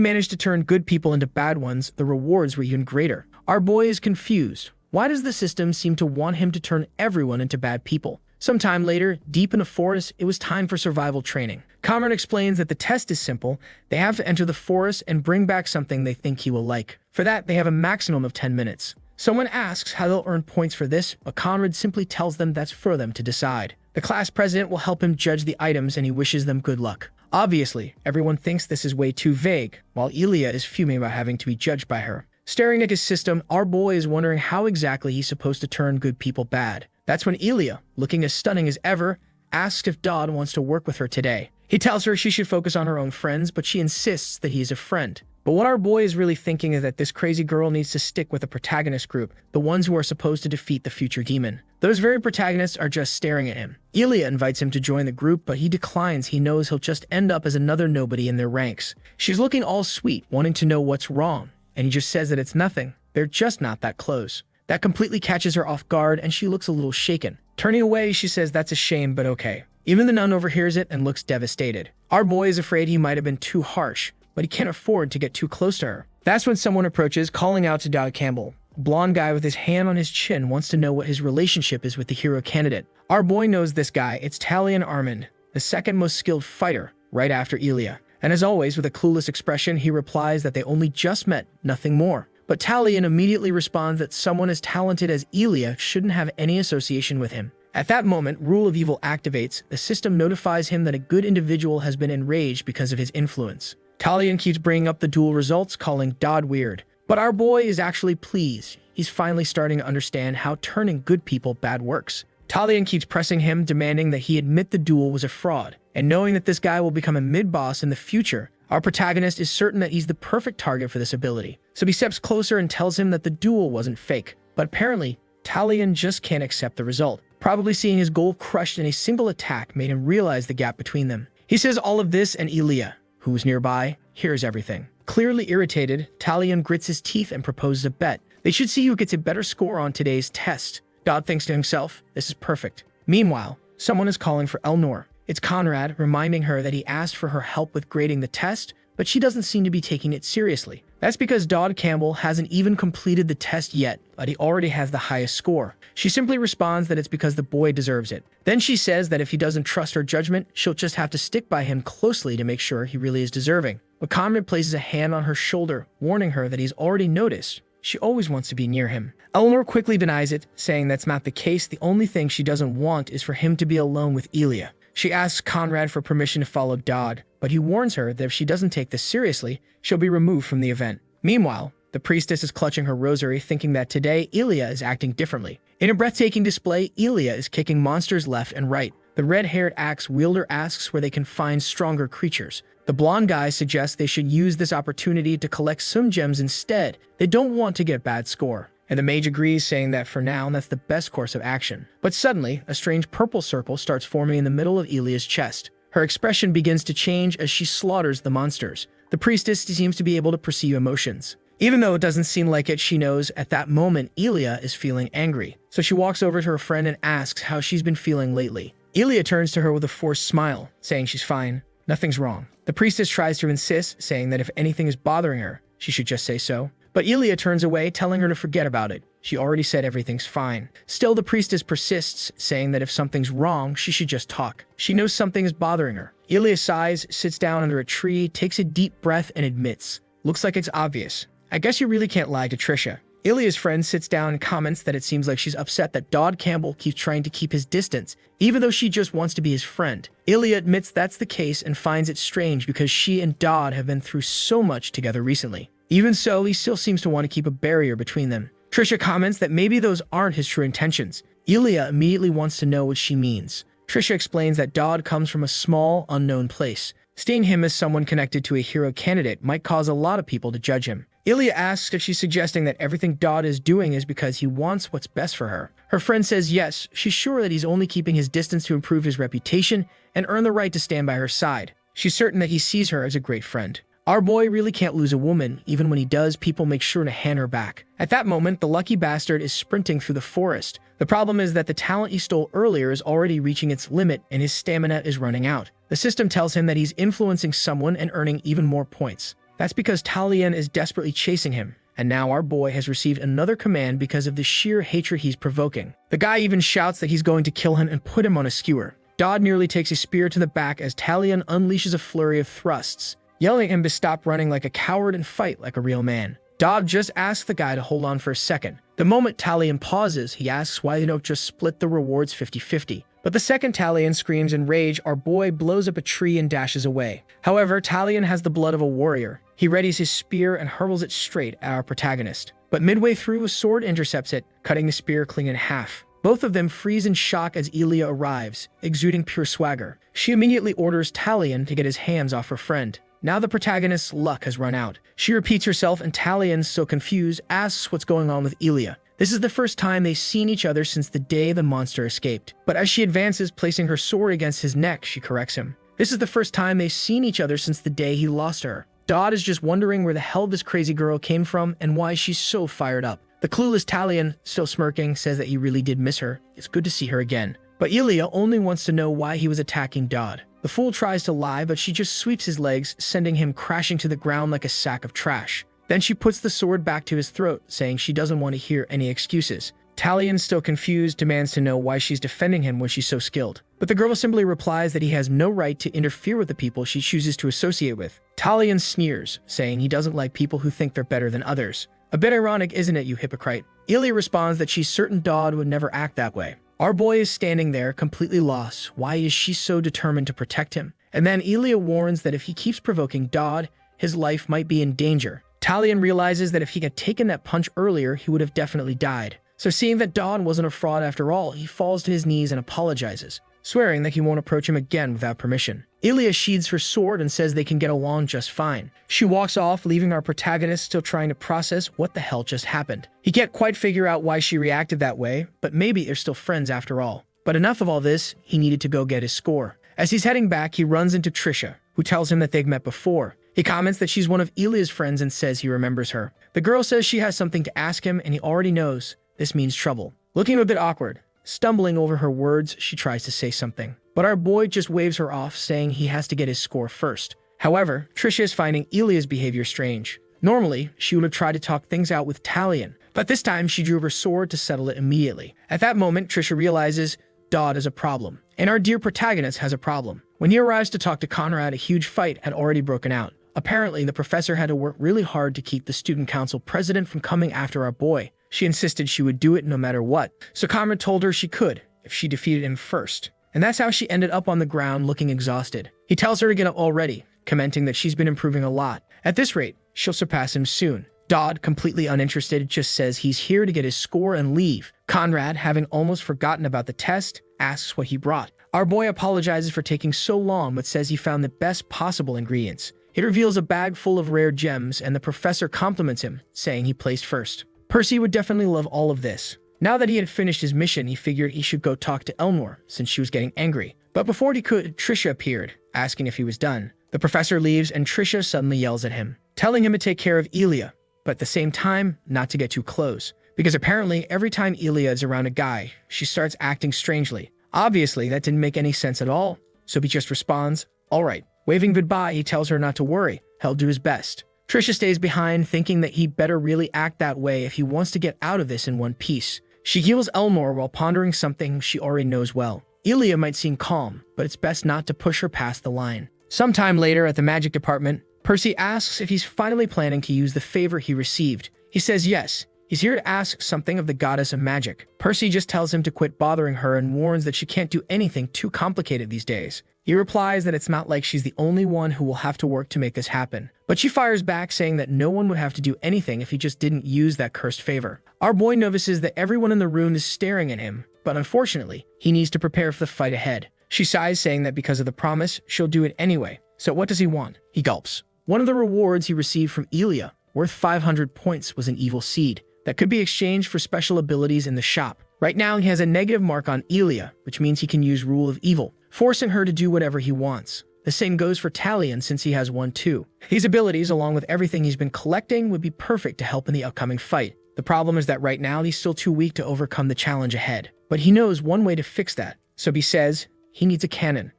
managed to turn good people into bad ones, the rewards were even greater. Our boy is confused. Why does the system seem to want him to turn everyone into bad people? Sometime later, deep in a forest, it was time for survival training. Cameron explains that the test is simple. They have to enter the forest and bring back something they think he will like. For that, they have a maximum of 10 minutes. Someone asks how they'll earn points for this, but Conrad simply tells them that's for them to decide. The class president will help him judge the items and he wishes them good luck. Obviously, everyone thinks this is way too vague, while Elia is fuming about having to be judged by her. Staring at his system, our boy is wondering how exactly he's supposed to turn good people bad. That's when Elia, looking as stunning as ever, asks if Dodd wants to work with her today. He tells her she should focus on her own friends, but she insists that he is a friend. But what our boy is really thinking is that this crazy girl needs to stick with the protagonist group, the ones who are supposed to defeat the future demon. Those very protagonists are just staring at him. Elia invites him to join the group, but he declines. He knows he'll just end up as another nobody in their ranks. She's looking all sweet, wanting to know what's wrong, and he just says that it's nothing. They're just not that close. That completely catches her off guard, and she looks a little shaken. Turning away, she says that's a shame, but okay. Even the nun overhears it and looks devastated. Our boy is afraid he might have been too harsh, but he can't afford to get too close to her. That's when someone approaches, calling out to Dodd Campbell. A blonde guy with his hand on his chin wants to know what his relationship is with the hero candidate. Our boy knows this guy. It's Talion Armand, the second most skilled fighter, right after Elia. And as always, with a clueless expression, he replies that they only just met, nothing more. But Talion immediately responds that someone as talented as Elia shouldn't have any association with him. At that moment, Rule of Evil activates. The system notifies him that a good individual has been enraged because of his influence. Talion keeps bringing up the duel results, calling Dodd weird. But our boy is actually pleased. He's finally starting to understand how turning good people bad works. Talion keeps pressing him, demanding that he admit the duel was a fraud. And knowing that this guy will become a mid-boss in the future, our protagonist is certain that he's the perfect target for this ability. So he steps closer and tells him that the duel wasn't fake. But apparently, Talion just can't accept the result. Probably seeing his goal crushed in a single attack made him realize the gap between them. He says all of this, and Elia, who was nearby, hears everything. Clearly irritated, Talion grits his teeth and proposes a bet. They should see who gets a better score on today's test. Dodd thinks to himself, this is perfect. Meanwhile, someone is calling for Elnor. It's Conrad, reminding her that he asked for her help with grading the test, but she doesn't seem to be taking it seriously. That's because Dodd Campbell hasn't even completed the test yet, but he already has the highest score. She simply responds that it's because the boy deserves it. Then she says that if he doesn't trust her judgment, she'll just have to stick by him closely to make sure he really is deserving. But Conrad places a hand on her shoulder, warning her that he's already noticed. She always wants to be near him. Elnor quickly denies it, saying that's not the case. The only thing she doesn't want is for him to be alone with Elia. She asks Conrad for permission to follow Dodd, but he warns her that if she doesn't take this seriously, she'll be removed from the event. Meanwhile, the priestess is clutching her rosary, thinking that today Elia is acting differently. In a breathtaking display, Elia is kicking monsters left and right. The red-haired axe wielder asks where they can find stronger creatures. The blonde guy suggests they should use this opportunity to collect some gems instead. They don't want to get a bad score. And the mage agrees, saying that for now, that's the best course of action. But suddenly, a strange purple circle starts forming in the middle of Elia's chest. Her expression begins to change as she slaughters the monsters. The priestess seems to be able to perceive emotions. Even though it doesn't seem like it, she knows at that moment Elia is feeling angry. So she walks over to her friend and asks how she's been feeling lately. Elia turns to her with a forced smile, saying she's fine. Nothing's wrong. The priestess tries to insist, saying that if anything is bothering her, she should just say so. But Elia turns away, telling her to forget about it. She already said everything's fine. Still, the priestess persists, saying that if something's wrong, she should just talk. She knows something is bothering her. Elia sighs, sits down under a tree, takes a deep breath, and admits, looks like it's obvious. I guess you really can't lie to Trisha. Elia's friend sits down and comments that it seems like she's upset that Dodd Campbell keeps trying to keep his distance, even though she just wants to be his friend. Elia admits that's the case and finds it strange because she and Dodd have been through so much together recently. Even so, he still seems to want to keep a barrier between them. Trisha comments that maybe those aren't his true intentions. Elia immediately wants to know what she means. Trisha explains that Dodd comes from a small, unknown place. Seeing him as someone connected to a hero candidate might cause a lot of people to judge him. Elia asks if she's suggesting that everything Dodd is doing is because he wants what's best for her. Her friend says yes, she's sure that he's only keeping his distance to improve his reputation and earn the right to stand by her side. She's certain that he sees her as a great friend. Our boy really can't lose a woman. Even when he does, people make sure to hand her back. At that moment, the lucky bastard is sprinting through the forest. The problem is that the talent he stole earlier is already reaching its limit and his stamina is running out. The system tells him that he's influencing someone and earning even more points. That's because Talion is desperately chasing him, and now our boy has received another command because of the sheer hatred he's provoking. The guy even shouts that he's going to kill him and put him on a skewer. Dodd nearly takes a spear to the back as Talion unleashes a flurry of thrusts, yelling at him to stop running like a coward and fight like a real man. Dodd just asks the guy to hold on for a second. The moment Talion pauses, he asks why they don't just split the rewards 50-50. But the second Talion screams in rage, our boy blows up a tree and dashes away. However, Talion has the blood of a warrior. He readies his spear and hurls it straight at our protagonist. But midway through, a sword intercepts it, cutting the spear clean in half. Both of them freeze in shock as Elia arrives, exuding pure swagger. She immediately orders Talion to get his hands off her friend. Now the protagonist's luck has run out. She repeats herself and Talion, so confused, asks what's going on with Elia. This is the first time they've seen each other since the day the monster escaped. But as she advances, placing her sword against his neck, she corrects him. This is the first time they've seen each other since the day he lost her. Dodd is just wondering where the hell this crazy girl came from and why she's so fired up. The clueless Talion, still smirking, says that he really did miss her. It's good to see her again. But Elia only wants to know why he was attacking Dodd. The fool tries to lie, but she just sweeps his legs, sending him crashing to the ground like a sack of trash. Then she puts the sword back to his throat, saying she doesn't want to hear any excuses. Talion, still confused, demands to know why she's defending him when she's so skilled. But the girl simply replies that he has no right to interfere with the people she chooses to associate with. Talion sneers, saying he doesn't like people who think they're better than others. A bit ironic, isn't it, you hypocrite? Elia responds that she's certain Dodd would never act that way. Our boy is standing there, completely lost. Why is she so determined to protect him? And then Elia warns that if he keeps provoking Dodd, his life might be in danger. Talion realizes that if he had taken that punch earlier, he would have definitely died. So seeing that Dodd wasn't a fraud after all, he falls to his knees and apologizes, swearing that he won't approach him again without permission. Elia sheathes her sword and says they can get along just fine. She walks off, leaving our protagonist still trying to process what the hell just happened. He can't quite figure out why she reacted that way, but maybe they're still friends after all. But enough of all this, he needed to go get his score. As he's heading back, he runs into Trisha, who tells him that they've met before. He comments that she's one of Elia's friends and says he remembers her. The girl says she has something to ask him and he already knows this means trouble. Looking a bit awkward, stumbling over her words, she tries to say something. But our boy just waves her off, saying he has to get his score first. However, Trisha is finding Elia's behavior strange. Normally, she would have tried to talk things out with Talion, but this time she drew her sword to settle it immediately. At that moment, Trisha realizes Dodd is a problem, and our dear protagonist has a problem. When he arrives to talk to Conrad, a huge fight had already broken out. Apparently, the professor had to work really hard to keep the student council president from coming after our boy. She insisted she would do it no matter what, so Conrad told her she could if she defeated him first. And that's how she ended up on the ground looking exhausted. He tells her to get up already, commenting that she's been improving a lot. At this rate, she'll surpass him soon. Dodd, completely uninterested, just says he's here to get his score and leave. Conrad, having almost forgotten about the test, asks what he brought. Our boy apologizes for taking so long, but says he found the best possible ingredients. He reveals a bag full of rare gems, and the professor compliments him, saying he placed first. Percy would definitely love all of this. Now that he had finished his mission, he figured he should go talk to Elnor, since she was getting angry. But before he could, Trisha appeared, asking if he was done. The professor leaves, and Trisha suddenly yells at him, telling him to take care of Elia, but at the same time, not to get too close. Because apparently, every time Elia is around a guy, she starts acting strangely. Obviously, that didn't make any sense at all, so he just responds, "All right." Waving goodbye, he tells her not to worry, he'll do his best. Trisha stays behind, thinking that he better really act that way if he wants to get out of this in one piece. She heals Elnor while pondering something she already knows well. Elia might seem calm, but it's best not to push her past the line. Sometime later at the magic department, Percy asks if he's finally planning to use the favor he received. He says yes, He's here to ask something of the goddess of magic. Percy just tells him to quit bothering her and warns that she can't do anything too complicated these days. He replies that it's not like she's the only one who will have to work to make this happen. But she fires back saying that no one would have to do anything if he just didn't use that cursed favor. Our boy notices that everyone in the room is staring at him, but unfortunately, he needs to prepare for the fight ahead. She sighs, saying that because of the promise, she'll do it anyway. So what does he want? He gulps. One of the rewards he received from Elia, worth 500 points, was an evil seed that could be exchanged for special abilities in the shop. Right now, he has a negative mark on Elia, which means he can use Rule of Evil, forcing her to do whatever he wants. The same goes for Talion, since he has one too. These abilities, along with everything he's been collecting, would be perfect to help in the upcoming fight. The problem is that right now, he's still too weak to overcome the challenge ahead. But he knows one way to fix that. So he says he needs a cannon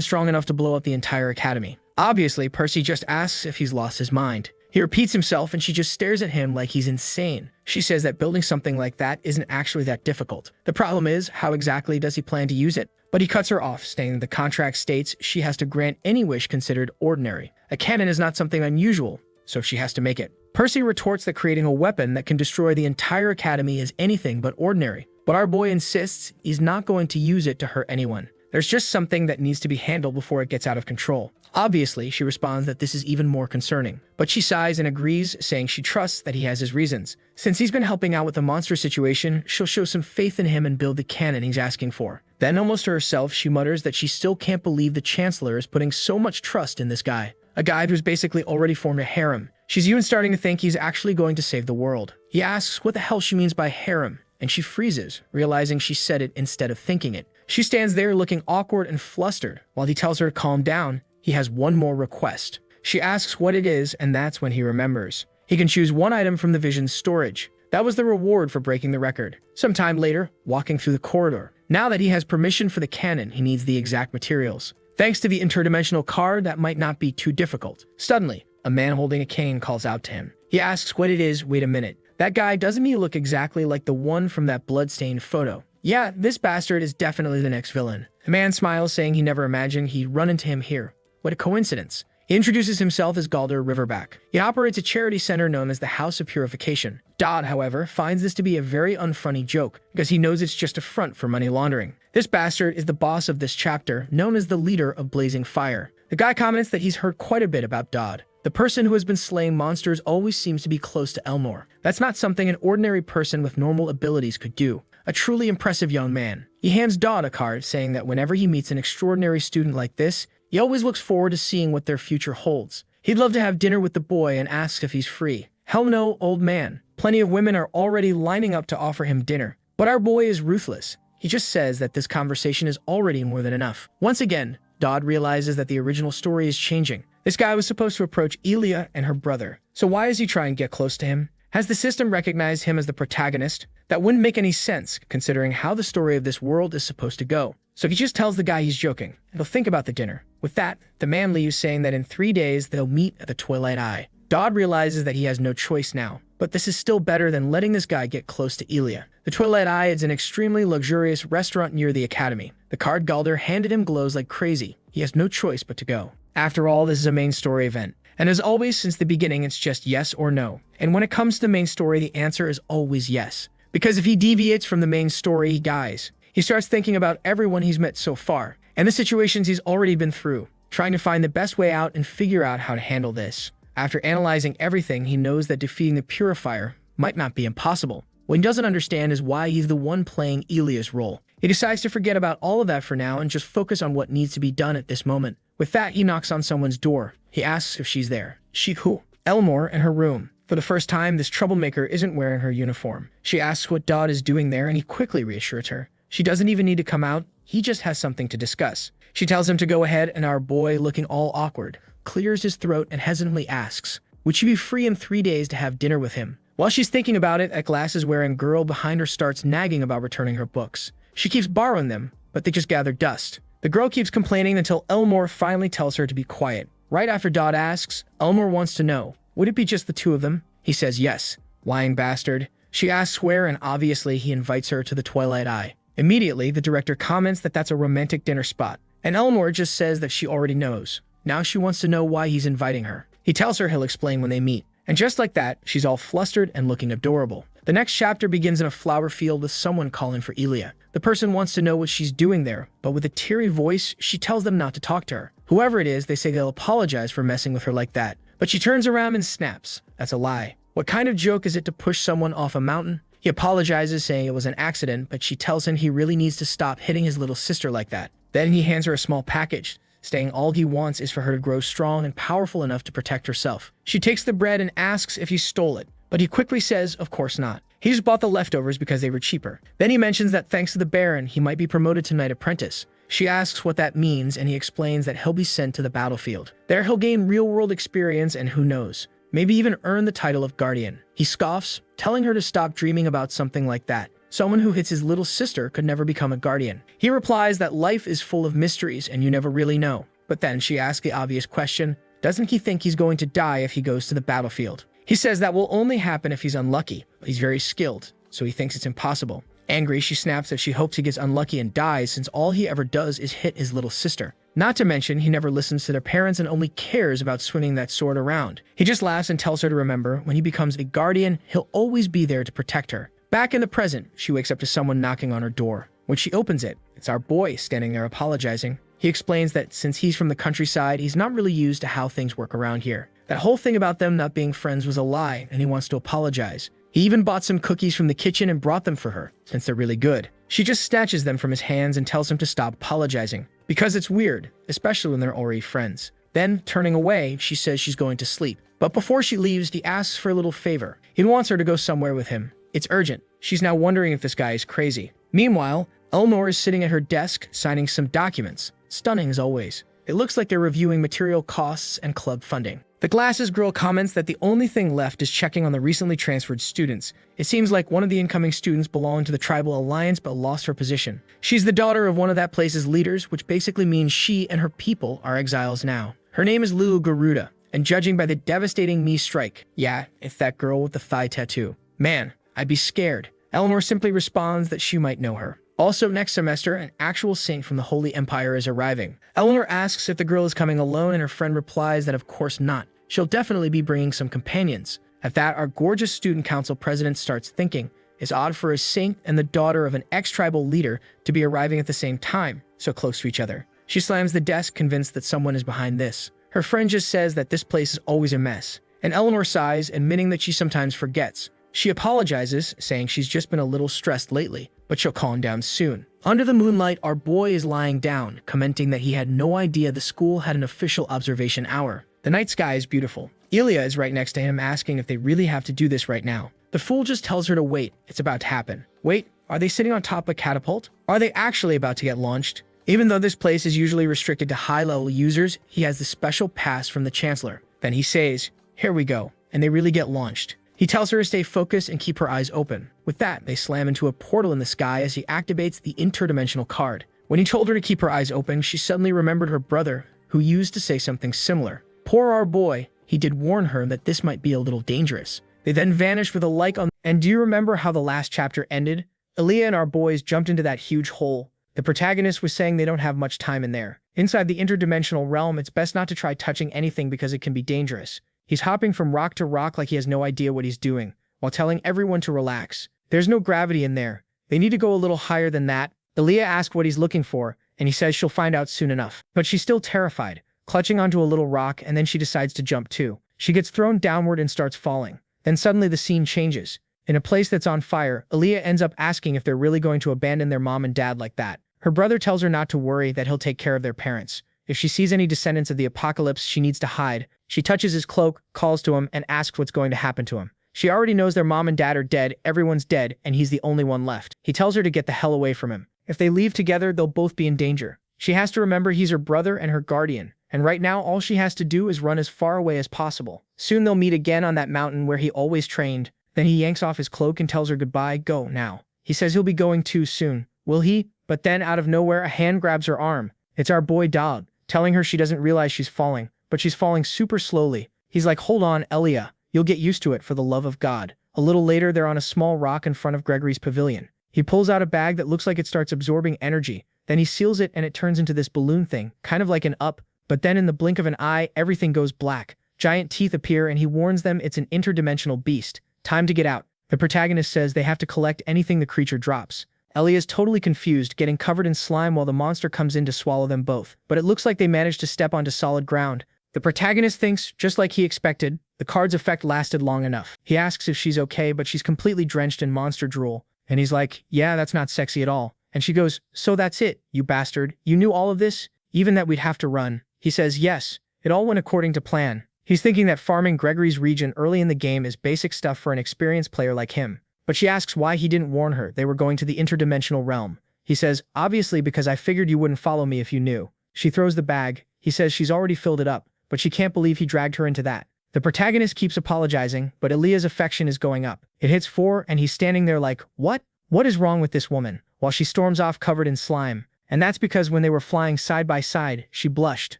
strong enough to blow up the entire academy. Obviously, Percy just asks if he's lost his mind. He repeats himself and she just stares at him like he's insane. She says that building something like that isn't actually that difficult. The problem is, how exactly does he plan to use it? But he cuts her off, saying that the contract states she has to grant any wish considered ordinary. A cannon is not something unusual, so she has to make it. Percy retorts that creating a weapon that can destroy the entire academy is anything but ordinary. But our boy insists he's not going to use it to hurt anyone. There's just something that needs to be handled before it gets out of control. Obviously, she responds that this is even more concerning. But she sighs and agrees, saying she trusts that he has his reasons. Since he's been helping out with the monster situation, she'll show some faith in him and build the cannon he's asking for. Then, almost to herself, she mutters that she still can't believe the Chancellor is putting so much trust in this guy. A guy who's basically already formed a harem. She's even starting to think he's actually going to save the world. He asks what the hell she means by harem, and she freezes, realizing she said it instead of thinking it. She stands there looking awkward and flustered, while he tells her to calm down. He has one more request. She asks what it is, and that's when he remembers. He can choose one item from the Vision's storage. That was the reward for breaking the record. Sometime later, walking through the corridor. Now that he has permission for the cannon, he needs the exact materials. Thanks to the interdimensional card, that might not be too difficult. Suddenly, a man holding a cane calls out to him. He asks what it is. Wait a minute. That guy, doesn't he look exactly like the one from that bloodstained photo? Yeah, this bastard is definitely the next villain. The man smiles, saying he never imagined he'd run into him here. What a coincidence. He introduces himself as Galder Riverback. He operates a charity center known as the House of Purification. Dodd, however, finds this to be a very unfunny joke, because he knows it's just a front for money laundering. This bastard is the boss of this chapter, known as the leader of Blazing Fire. The guy comments that he's heard quite a bit about Dodd. The person who has been slaying monsters always seems to be close to Elnor. That's not something an ordinary person with normal abilities could do. A truly impressive young man. He hands Dodd a card, saying that whenever he meets an extraordinary student like this, he always looks forward to seeing what their future holds. He'd love to have dinner with the boy and asks if he's free. Hell no, old man. Plenty of women are already lining up to offer him dinner. But our boy is ruthless. He just says that this conversation is already more than enough. Once again, Dodd realizes that the original story is changing. This guy was supposed to approach Elia and her brother. So why is he trying to get close to him? Has the system recognized him as the protagonist? That wouldn't make any sense, considering how the story of this world is supposed to go. So he just tells the guy he's joking. He'll think about the dinner. With that, the man leaves, saying that in 3 days they'll meet at the Twilight Eye. Dodd realizes that he has no choice now, but this is still better than letting this guy get close to Elia. The Twilight Eye is an extremely luxurious restaurant near the academy. The card Galder handed him glows like crazy. He has no choice but to go. After all, this is a main story event. And as always, since the beginning, it's just yes or no. And when it comes to the main story, the answer is always yes. Because if he deviates from the main story, he dies. He starts thinking about everyone he's met so far, and the situations he's already been through, trying to find the best way out and figure out how to handle this. After analyzing everything, he knows that defeating the Purifier might not be impossible. What he doesn't understand is why he's the one playing Elia's role. He decides to forget about all of that for now and just focus on what needs to be done at this moment. With that, he knocks on someone's door. He asks if she's there. She who? Elnor in her room. For the first time, this troublemaker isn't wearing her uniform. She asks what Dodd is doing there, and he quickly reassures her. She doesn't even need to come out. He just has something to discuss. She tells him to go ahead, and our boy, looking all awkward, clears his throat and hesitantly asks, would she be free in 3 days to have dinner with him? While she's thinking about it, a glasses-wearing girl behind her starts nagging about returning her books. She keeps borrowing them, but they just gather dust. The girl keeps complaining until Elnor finally tells her to be quiet. Right after Dodd asks, Elnor wants to know, would it be just the two of them? He says yes. Lying bastard. She asks where, and obviously he invites her to the Twilight Eye. Immediately, the director comments that that's a romantic dinner spot, and Elnor just says that she already knows. Now she wants to know why he's inviting her. He tells her he'll explain when they meet. And just like that, she's all flustered and looking adorable. The next chapter begins in a flower field with someone calling for Elia. The person wants to know what she's doing there, but with a teary voice, she tells them not to talk to her. Whoever it is, they say they'll apologize for messing with her like that. But she turns around and snaps. That's a lie. What kind of joke is it to push someone off a mountain? He apologizes, saying it was an accident, but she tells him he really needs to stop hitting his little sister like that. Then he hands her a small package, saying all he wants is for her to grow strong and powerful enough to protect herself. She takes the bread and asks if he stole it, but he quickly says, of course not. He just bought the leftovers because they were cheaper. Then he mentions that thanks to the Baron, he might be promoted to Knight Apprentice. She asks what that means, and he explains that he'll be sent to the battlefield. There he'll gain real-world experience and who knows, maybe even earn the title of Guardian. He scoffs, telling her to stop dreaming about something like that. Someone who hits his little sister could never become a Guardian. He replies that life is full of mysteries and you never really know. But then she asks the obvious question, doesn't he think he's going to die if he goes to the battlefield? He says that will only happen if he's unlucky, but he's very skilled, so he thinks it's impossible. Angry, she snaps that she hopes he gets unlucky and dies since all he ever does is hit his little sister. Not to mention, he never listens to their parents and only cares about swinging that sword around. He just laughs and tells her to remember, when he becomes a guardian, he'll always be there to protect her. Back in the present, she wakes up to someone knocking on her door. When she opens it, it's our boy standing there apologizing. He explains that since he's from the countryside, he's not really used to how things work around here. That whole thing about them not being friends was a lie, and he wants to apologize. He even bought some cookies from the kitchen and brought them for her, since they're really good. She just snatches them from his hands and tells him to stop apologizing, because it's weird, especially when they're already friends. Then, turning away, she says she's going to sleep. But before she leaves, he asks for a little favor. He wants her to go somewhere with him. It's urgent. She's now wondering if this guy is crazy. Meanwhile, Elnor is sitting at her desk, signing some documents. Stunning as always. It looks like they're reviewing material costs and club funding. The glasses girl comments that the only thing left is checking on the recently transferred students. It seems like one of the incoming students belonged to the tribal alliance but lost her position. She's the daughter of one of that place's leaders, which basically means she and her people are exiles now. Her name is Lulu Garuda, and judging by the devastating me strike, yeah, it's that girl with the thigh tattoo. Man, I'd be scared. Elnor simply responds that she might know her. Also, next semester, an actual saint from the Holy Empire is arriving. Elnor asks if the girl is coming alone, and her friend replies that of course not. She'll definitely be bringing some companions. At that, our gorgeous student council president starts thinking, it's odd for a saint and the daughter of an ex-tribal leader to be arriving at the same time, so close to each other. She slams the desk, convinced that someone is behind this. Her friend just says that this place is always a mess, and Elnor sighs, admitting that she sometimes forgets. She apologizes, saying she's just been a little stressed lately, but she'll calm down soon. Under the moonlight, our boy is lying down, commenting that he had no idea the school had an official observation hour. The night sky is beautiful. Elia is right next to him, asking if they really have to do this right now. The fool just tells her to wait. It's about to happen. Wait, are they sitting on top of a catapult? Are they actually about to get launched? Even though this place is usually restricted to high-level users, he has the special pass from the Chancellor. Then he says, here we go, and they really get launched. He tells her to stay focused and keep her eyes open. With that, they slam into a portal in the sky as he activates the interdimensional card. When he told her to keep her eyes open, she suddenly remembered her brother, who used to say something similar. Poor our boy, he did warn her that this might be a little dangerous. They then vanished with a like on. And do you remember how the last chapter ended? Elia and our boys jumped into that huge hole. The protagonist was saying they don't have much time in there. Inside the interdimensional realm, it's best not to try touching anything because it can be dangerous. He's hopping from rock to rock like he has no idea what he's doing, while telling everyone to relax. There's no gravity in there. They need to go a little higher than that. Elia asks what he's looking for, and he says she'll find out soon enough. But she's still terrified, clutching onto a little rock, and then she decides to jump too. She gets thrown downward and starts falling. Then suddenly the scene changes. In a place that's on fire, Elia ends up asking if they're really going to abandon their mom and dad like that. Her brother tells her not to worry, that he'll take care of their parents. If she sees any descendants of the apocalypse, she needs to hide. She touches his cloak, calls to him, and asks what's going to happen to him. She already knows their mom and dad are dead, everyone's dead, and he's the only one left. He tells her to get the hell away from him. If they leave together, they'll both be in danger. She has to remember he's her brother and her guardian, and right now all she has to do is run as far away as possible. Soon they'll meet again on that mountain where he always trained. Then he yanks off his cloak and tells her goodbye, go now. He says he'll be going too soon. Will he? But then out of nowhere, a hand grabs her arm. It's our boy Dog, telling her she doesn't realize she's falling, but she's falling super slowly. He's like, hold on, Elia. You'll get used to it, for the love of God. A little later, they're on a small rock in front of Gregory's pavilion. He pulls out a bag that looks like it starts absorbing energy. Then he seals it and it turns into this balloon thing, kind of like an up. But then in the blink of an eye, everything goes black. Giant teeth appear and he warns them it's an interdimensional beast. Time to get out. The protagonist says they have to collect anything the creature drops. Elia is totally confused, getting covered in slime while the monster comes in to swallow them both. But it looks like they managed to step onto solid ground. The protagonist thinks, just like he expected, the card's effect lasted long enough. He asks if she's okay, but she's completely drenched in monster drool. And he's like, yeah, that's not sexy at all. And she goes, so that's it, you bastard. You knew all of this? Even that we'd have to run? He says, yes. It all went according to plan. He's thinking that farming Gregory's region early in the game is basic stuff for an experienced player like him. But she asks why he didn't warn her they were going to the interdimensional realm. He says, obviously because I figured you wouldn't follow me if you knew. She throws the bag. He says she's already filled it up, but she can't believe he dragged her into that. The protagonist keeps apologizing, but Elia's affection is going up. It hits 4 and he's standing there like, what? What is wrong with this woman? While she storms off covered in slime. And that's because when they were flying side by side, she blushed.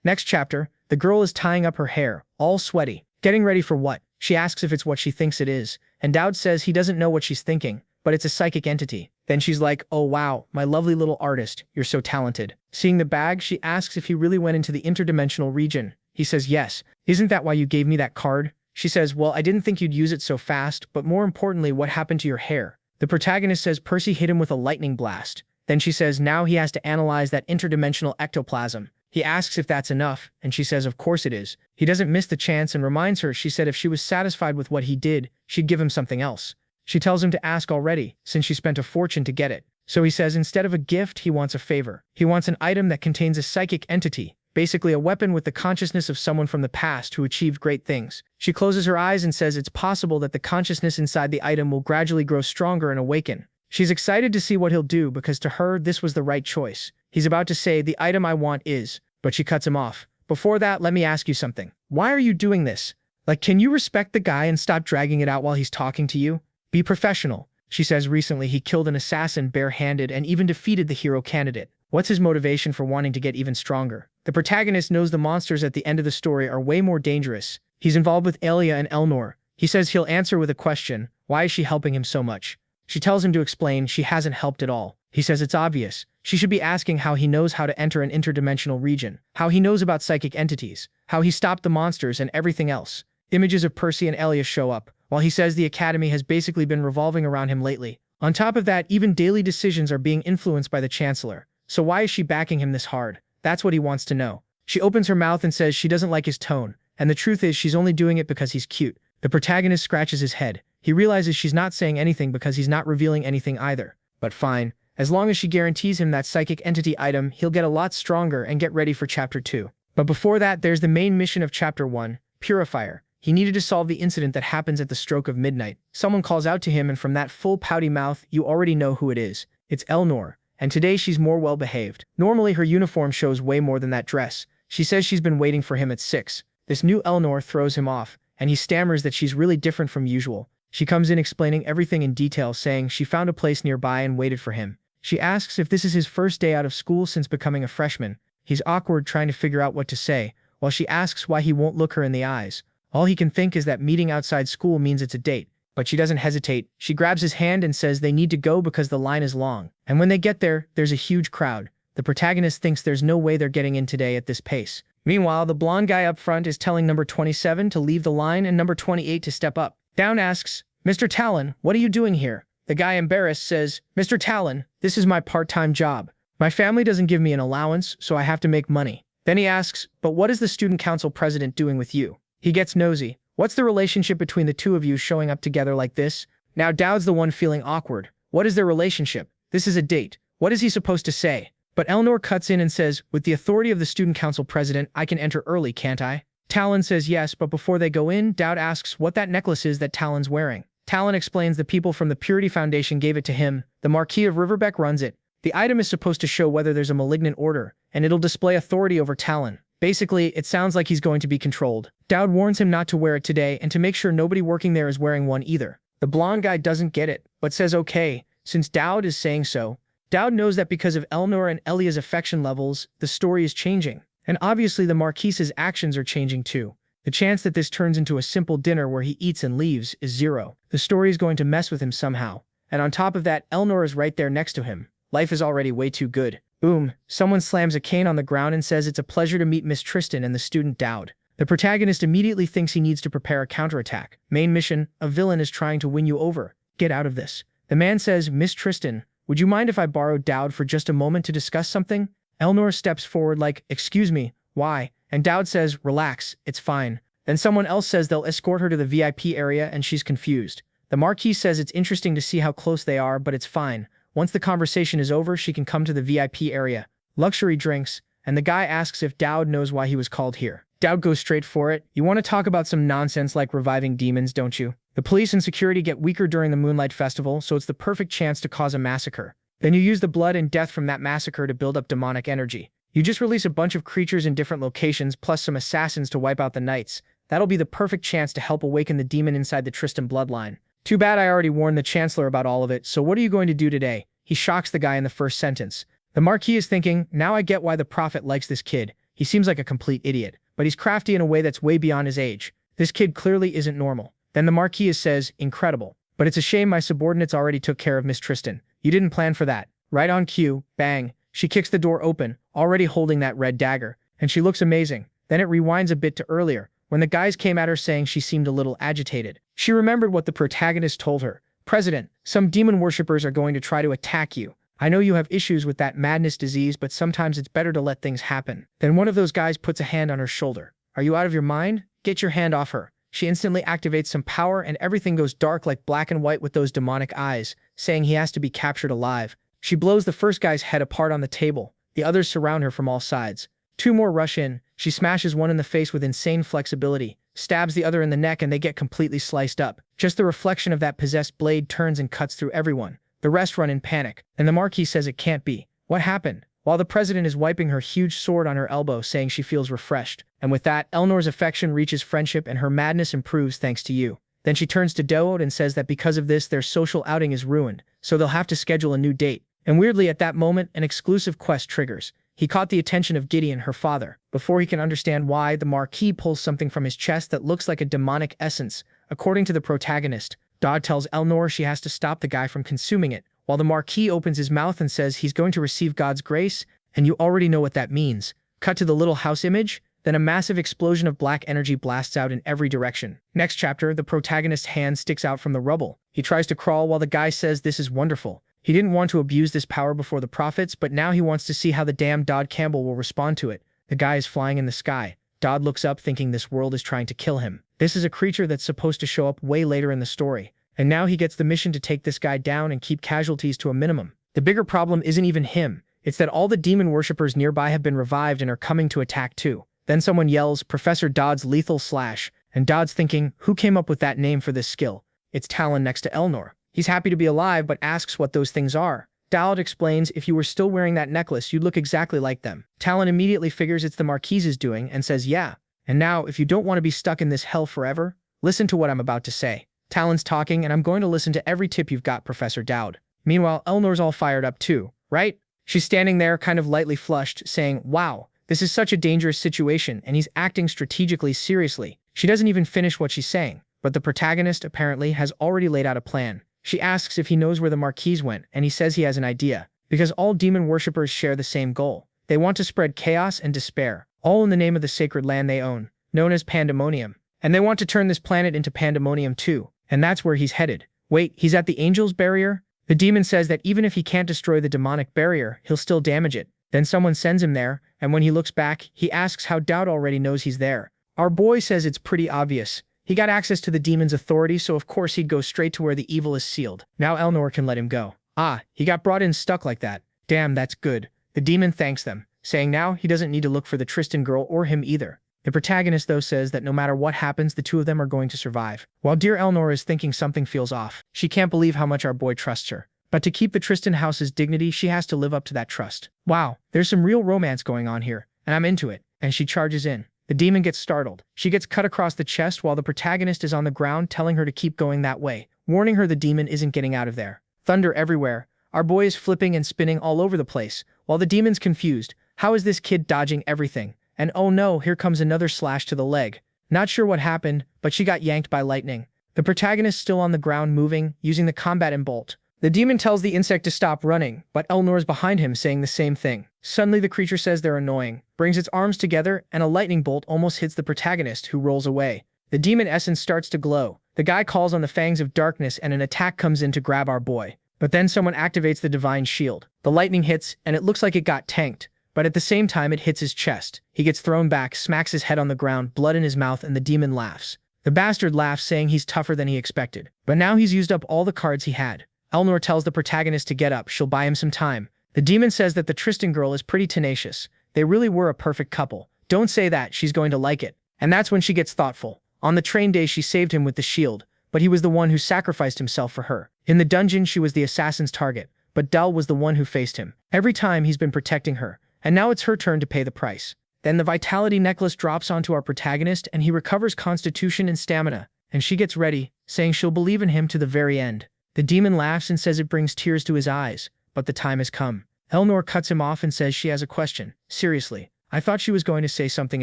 Next chapter, the girl is tying up her hair, all sweaty. Getting ready for what? She asks if it's what she thinks it is, and Dowd says he doesn't know what she's thinking, but it's a psychic entity. Then she's like, oh wow, my lovely little artist, you're so talented. Seeing the bag, she asks if he really went into the interdimensional region. He says yes. Isn't that why you gave me that card? She says, well, I didn't think you'd use it so fast, but more importantly, what happened to your hair? The protagonist says Percy hit him with a lightning blast. Then she says now he has to analyze that interdimensional ectoplasm. He asks if that's enough, and she says of course it is. He doesn't miss the chance and reminds her she said if she was satisfied with what he did, she'd give him something else. She tells him to ask already, since she spent a fortune to get it. So he says instead of a gift, he wants a favor. He wants an item that contains a psychic entity, basically a weapon with the consciousness of someone from the past who achieved great things. She closes her eyes and says it's possible that the consciousness inside the item will gradually grow stronger and awaken. She's excited to see what he'll do because to her, this was the right choice. He's about to say, the item I want is, but she cuts him off. Before that, let me ask you something. Why are you doing this? Like, can you respect the guy and stop dragging it out while he's talking to you? Be professional. She says recently he killed an assassin barehanded and even defeated the hero candidate. What's his motivation for wanting to get even stronger? The protagonist knows the monsters at the end of the story are way more dangerous. He's involved with Elia and Elnor. He says he'll answer with a question. Why is she helping him so much? She tells him to explain she hasn't helped at all. He says it's obvious. She should be asking how he knows how to enter an interdimensional region, how he knows about psychic entities, how he stopped the monsters and everything else. Images of Percy and Elia show up, while he says the academy has basically been revolving around him lately. On top of that, even daily decisions are being influenced by the chancellor. So why is she backing him this hard? That's what he wants to know. She opens her mouth and says she doesn't like his tone, and the truth is she's only doing it because he's cute. The protagonist scratches his head. He realizes she's not saying anything because he's not revealing anything either. But fine. As long as she guarantees him that psychic entity item, he'll get a lot stronger and get ready for Chapter 2. But before that, there's the main mission of Chapter 1, Purifier. He needed to solve the incident that happens at the stroke of midnight. Someone calls out to him and from that full pouty mouth, you already know who it is. It's Elnor. And today she's more well-behaved. Normally her uniform shows way more than that dress. She says she's been waiting for him at 6. This new Elnor throws him off, and he stammers that she's really different from usual. She comes in explaining everything in detail, saying she found a place nearby and waited for him. She asks if this is his first day out of school since becoming a freshman. He's awkward trying to figure out what to say, while she asks why he won't look her in the eyes. All he can think is that meeting outside school means it's a date. But she doesn't hesitate. She grabs his hand and says they need to go because the line is long. And when they get there, there's a huge crowd. The protagonist thinks there's no way they're getting in today at this pace. Meanwhile, the blonde guy up front is telling number 27 to leave the line and number 28 to step up. Down asks, Mr. Talion, what are you doing here? The guy embarrassed says, Mr. Talion, this is my part-time job. My family doesn't give me an allowance, so I have to make money. Then he asks, but what is the student council president doing with you? He gets nosy. What's the relationship between the two of you showing up together like this? Now Dowd's the one feeling awkward. What is their relationship? This is a date. What is he supposed to say? But Elnor cuts in and says, with the authority of the student council president, I can enter early, can't I? Talon says yes, but before they go in, Dowd asks what that necklace is that Talon's wearing. Talon explains the people from the Purity Foundation gave it to him. The Marquis of Riverbeck runs it. The item is supposed to show whether there's a malignant order, and it'll display authority over Talon. Basically, it sounds like he's going to be controlled. Dowd warns him not to wear it today and to make sure nobody working there is wearing one either. The blonde guy doesn't get it, but says okay, since Dowd is saying so. Dowd knows that because of Elnor and Elia's affection levels, the story is changing. And obviously the Marquise's actions are changing too. The chance that this turns into a simple dinner where he eats and leaves is 0. The story is going to mess with him somehow. And on top of that, Elnor is right there next to him. Life is already way too good. Boom, someone slams a cane on the ground and says it's a pleasure to meet Miss Tristan and the student Dowd. The protagonist immediately thinks he needs to prepare a counterattack. Main mission, a villain is trying to win you over. Get out of this. The man says, Miss Tristan, would you mind if I borrowed Dowd for just a moment to discuss something? Elnor steps forward like, excuse me, why? And Dowd says, relax, it's fine. Then someone else says they'll escort her to the VIP area and she's confused. The Marquis says it's interesting to see how close they are, but it's fine. Once the conversation is over, she can come to the VIP area. Luxury drinks, and the guy asks if Dowd knows why he was called here. Dowd goes straight for it. You want to talk about some nonsense like reviving demons, don't you? The police and security get weaker during the Moonlight Festival, so it's the perfect chance to cause a massacre. Then you use the blood and death from that massacre to build up demonic energy. You just release a bunch of creatures in different locations plus some assassins to wipe out the knights. That'll be the perfect chance to help awaken the demon inside the Tristan bloodline. Too bad I already warned the Chancellor about all of it, so what are you going to do today? He shocks the guy in the first sentence. The Marquis is thinking, now I get why the Prophet likes this kid. He seems like a complete idiot, but he's crafty in a way that's way beyond his age. This kid clearly isn't normal. Then the Marquis says, incredible. But it's a shame my subordinates already took care of Miss Tristan. You didn't plan for that. Right on cue, bang. She kicks the door open, already holding that red dagger, and she looks amazing. Then it rewinds a bit to earlier, when the guys came at her saying she seemed a little agitated. She remembered what the protagonist told her. President, some demon worshippers are going to try to attack you. I know you have issues with that madness disease, but sometimes it's better to let things happen. Then one of those guys puts a hand on her shoulder. Are you out of your mind? Get your hand off her. She instantly activates some power and everything goes dark like black and white with those demonic eyes, saying he has to be captured alive. She blows the first guy's head apart on the table. The others surround her from all sides. Two more rush in. She smashes one in the face with insane flexibility, stabs the other in the neck, and they get completely sliced up. Just the reflection of that possessed blade turns and cuts through everyone. The rest run in panic, and the Marquis says it can't be. What happened? While the president is wiping her huge sword on her elbow, saying she feels refreshed. And with that, Elnor's affection reaches friendship and her madness improves thanks to you. Then she turns to Dowd and says that because of this, their social outing is ruined, so they'll have to schedule a new date. And weirdly, at that moment, an exclusive quest triggers. He caught the attention of Gideon, her father. Before he can understand why, the Marquis pulls something from his chest that looks like a demonic essence. According to the protagonist, Dowd tells Elnor she has to stop the guy from consuming it, while the Marquis opens his mouth and says he's going to receive God's grace, and you already know what that means. Cut to the little house image, then a massive explosion of black energy blasts out in every direction. Next chapter, the protagonist's hand sticks out from the rubble. He tries to crawl while the guy says this is wonderful. He didn't want to abuse this power before the prophets, but now he wants to see how the damn Dowd Campbell will respond to it. The guy is flying in the sky. Dowd looks up thinking this world is trying to kill him. This is a creature that's supposed to show up way later in the story. And now he gets the mission to take this guy down and keep casualties to a minimum. The bigger problem isn't even him. It's that all the demon worshippers nearby have been revived and are coming to attack too. Then someone yells, Professor Dowd's lethal slash, and Dowd's thinking, who came up with that name for this skill? It's Talion next to Elnor. He's happy to be alive, but asks what those things are. Dowd explains, if you were still wearing that necklace, you'd look exactly like them. Talion immediately figures it's the Marquise's doing and says, yeah. And now, if you don't want to be stuck in this hell forever, listen to what I'm about to say. Talon's talking, and I'm going to listen to every tip you've got, Professor Dowd. Meanwhile, Elnor's all fired up too, right? She's standing there, kind of lightly flushed, saying, wow, this is such a dangerous situation, and he's acting strategically seriously. She doesn't even finish what she's saying, but the protagonist, apparently, has already laid out a plan. She asks if he knows where the Marquis went, and he says he has an idea. Because all demon worshippers share the same goal. They want to spread chaos and despair, all in the name of the sacred land they own, known as Pandemonium. And they want to turn this planet into Pandemonium too. And that's where he's headed. Wait, he's at the Angel's Barrier? The demon says that even if he can't destroy the demonic barrier, he'll still damage it. Then someone sends him there, and when he looks back, he asks how Dowd already knows he's there. Our boy says it's pretty obvious. He got access to the demon's authority, so of course he'd go straight to where the evil is sealed. Now Elnor can let him go. Ah, he got brought in stuck like that. Damn, that's good. The demon thanks them, saying now he doesn't need to look for the Tristan girl or him either. The protagonist, though, says that no matter what happens, the two of them are going to survive. While dear Elnor is thinking something feels off. She can't believe how much our boy trusts her. But to keep the Tristan house's dignity, she has to live up to that trust. Wow, there's some real romance going on here, and I'm into it. And she charges in. The demon gets startled. She gets cut across the chest while the protagonist is on the ground telling her to keep going that way, warning her the demon isn't getting out of there. Thunder everywhere. Our boy is flipping and spinning all over the place, while the demon's confused. How is this kid dodging everything? And oh no, here comes another slash to the leg. Not sure what happened, but she got yanked by lightning. The protagonist still on the ground moving, using the combat and bolt. The demon tells the insect to stop running, but Elnor is behind him saying the same thing. Suddenly the creature says they're annoying, brings its arms together, and a lightning bolt almost hits the protagonist, who rolls away. The demon essence starts to glow. The guy calls on the fangs of darkness and an attack comes in to grab our boy. But then someone activates the divine shield. The lightning hits, and it looks like it got tanked. But at the same time it hits his chest. He gets thrown back, smacks his head on the ground, blood in his mouth, and the demon laughs. The bastard laughs, saying he's tougher than he expected. But now he's used up all the cards he had. Elnor tells the protagonist to get up, she'll buy him some time. The demon says that the Tristan girl is pretty tenacious. They really were a perfect couple. Don't say that, she's going to like it. And that's when she gets thoughtful. On the train day she saved him with the shield, but he was the one who sacrificed himself for her. In the dungeon she was the assassin's target, but Dal was the one who faced him. Every time he's been protecting her, and now it's her turn to pay the price. Then the vitality necklace drops onto our protagonist and he recovers constitution and stamina, and she gets ready, saying she'll believe in him to the very end. The demon laughs and says it brings tears to his eyes, but the time has come. Elnor cuts him off and says she has a question. Seriously, I thought she was going to say something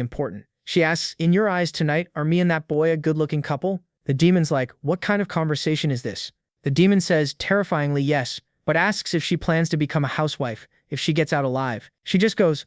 important. She asks, in your eyes tonight, are me and that boy a good-looking couple? The demon's like, what kind of conversation is this? The demon says, terrifyingly yes, but asks if she plans to become a housewife, if she gets out alive. She just goes,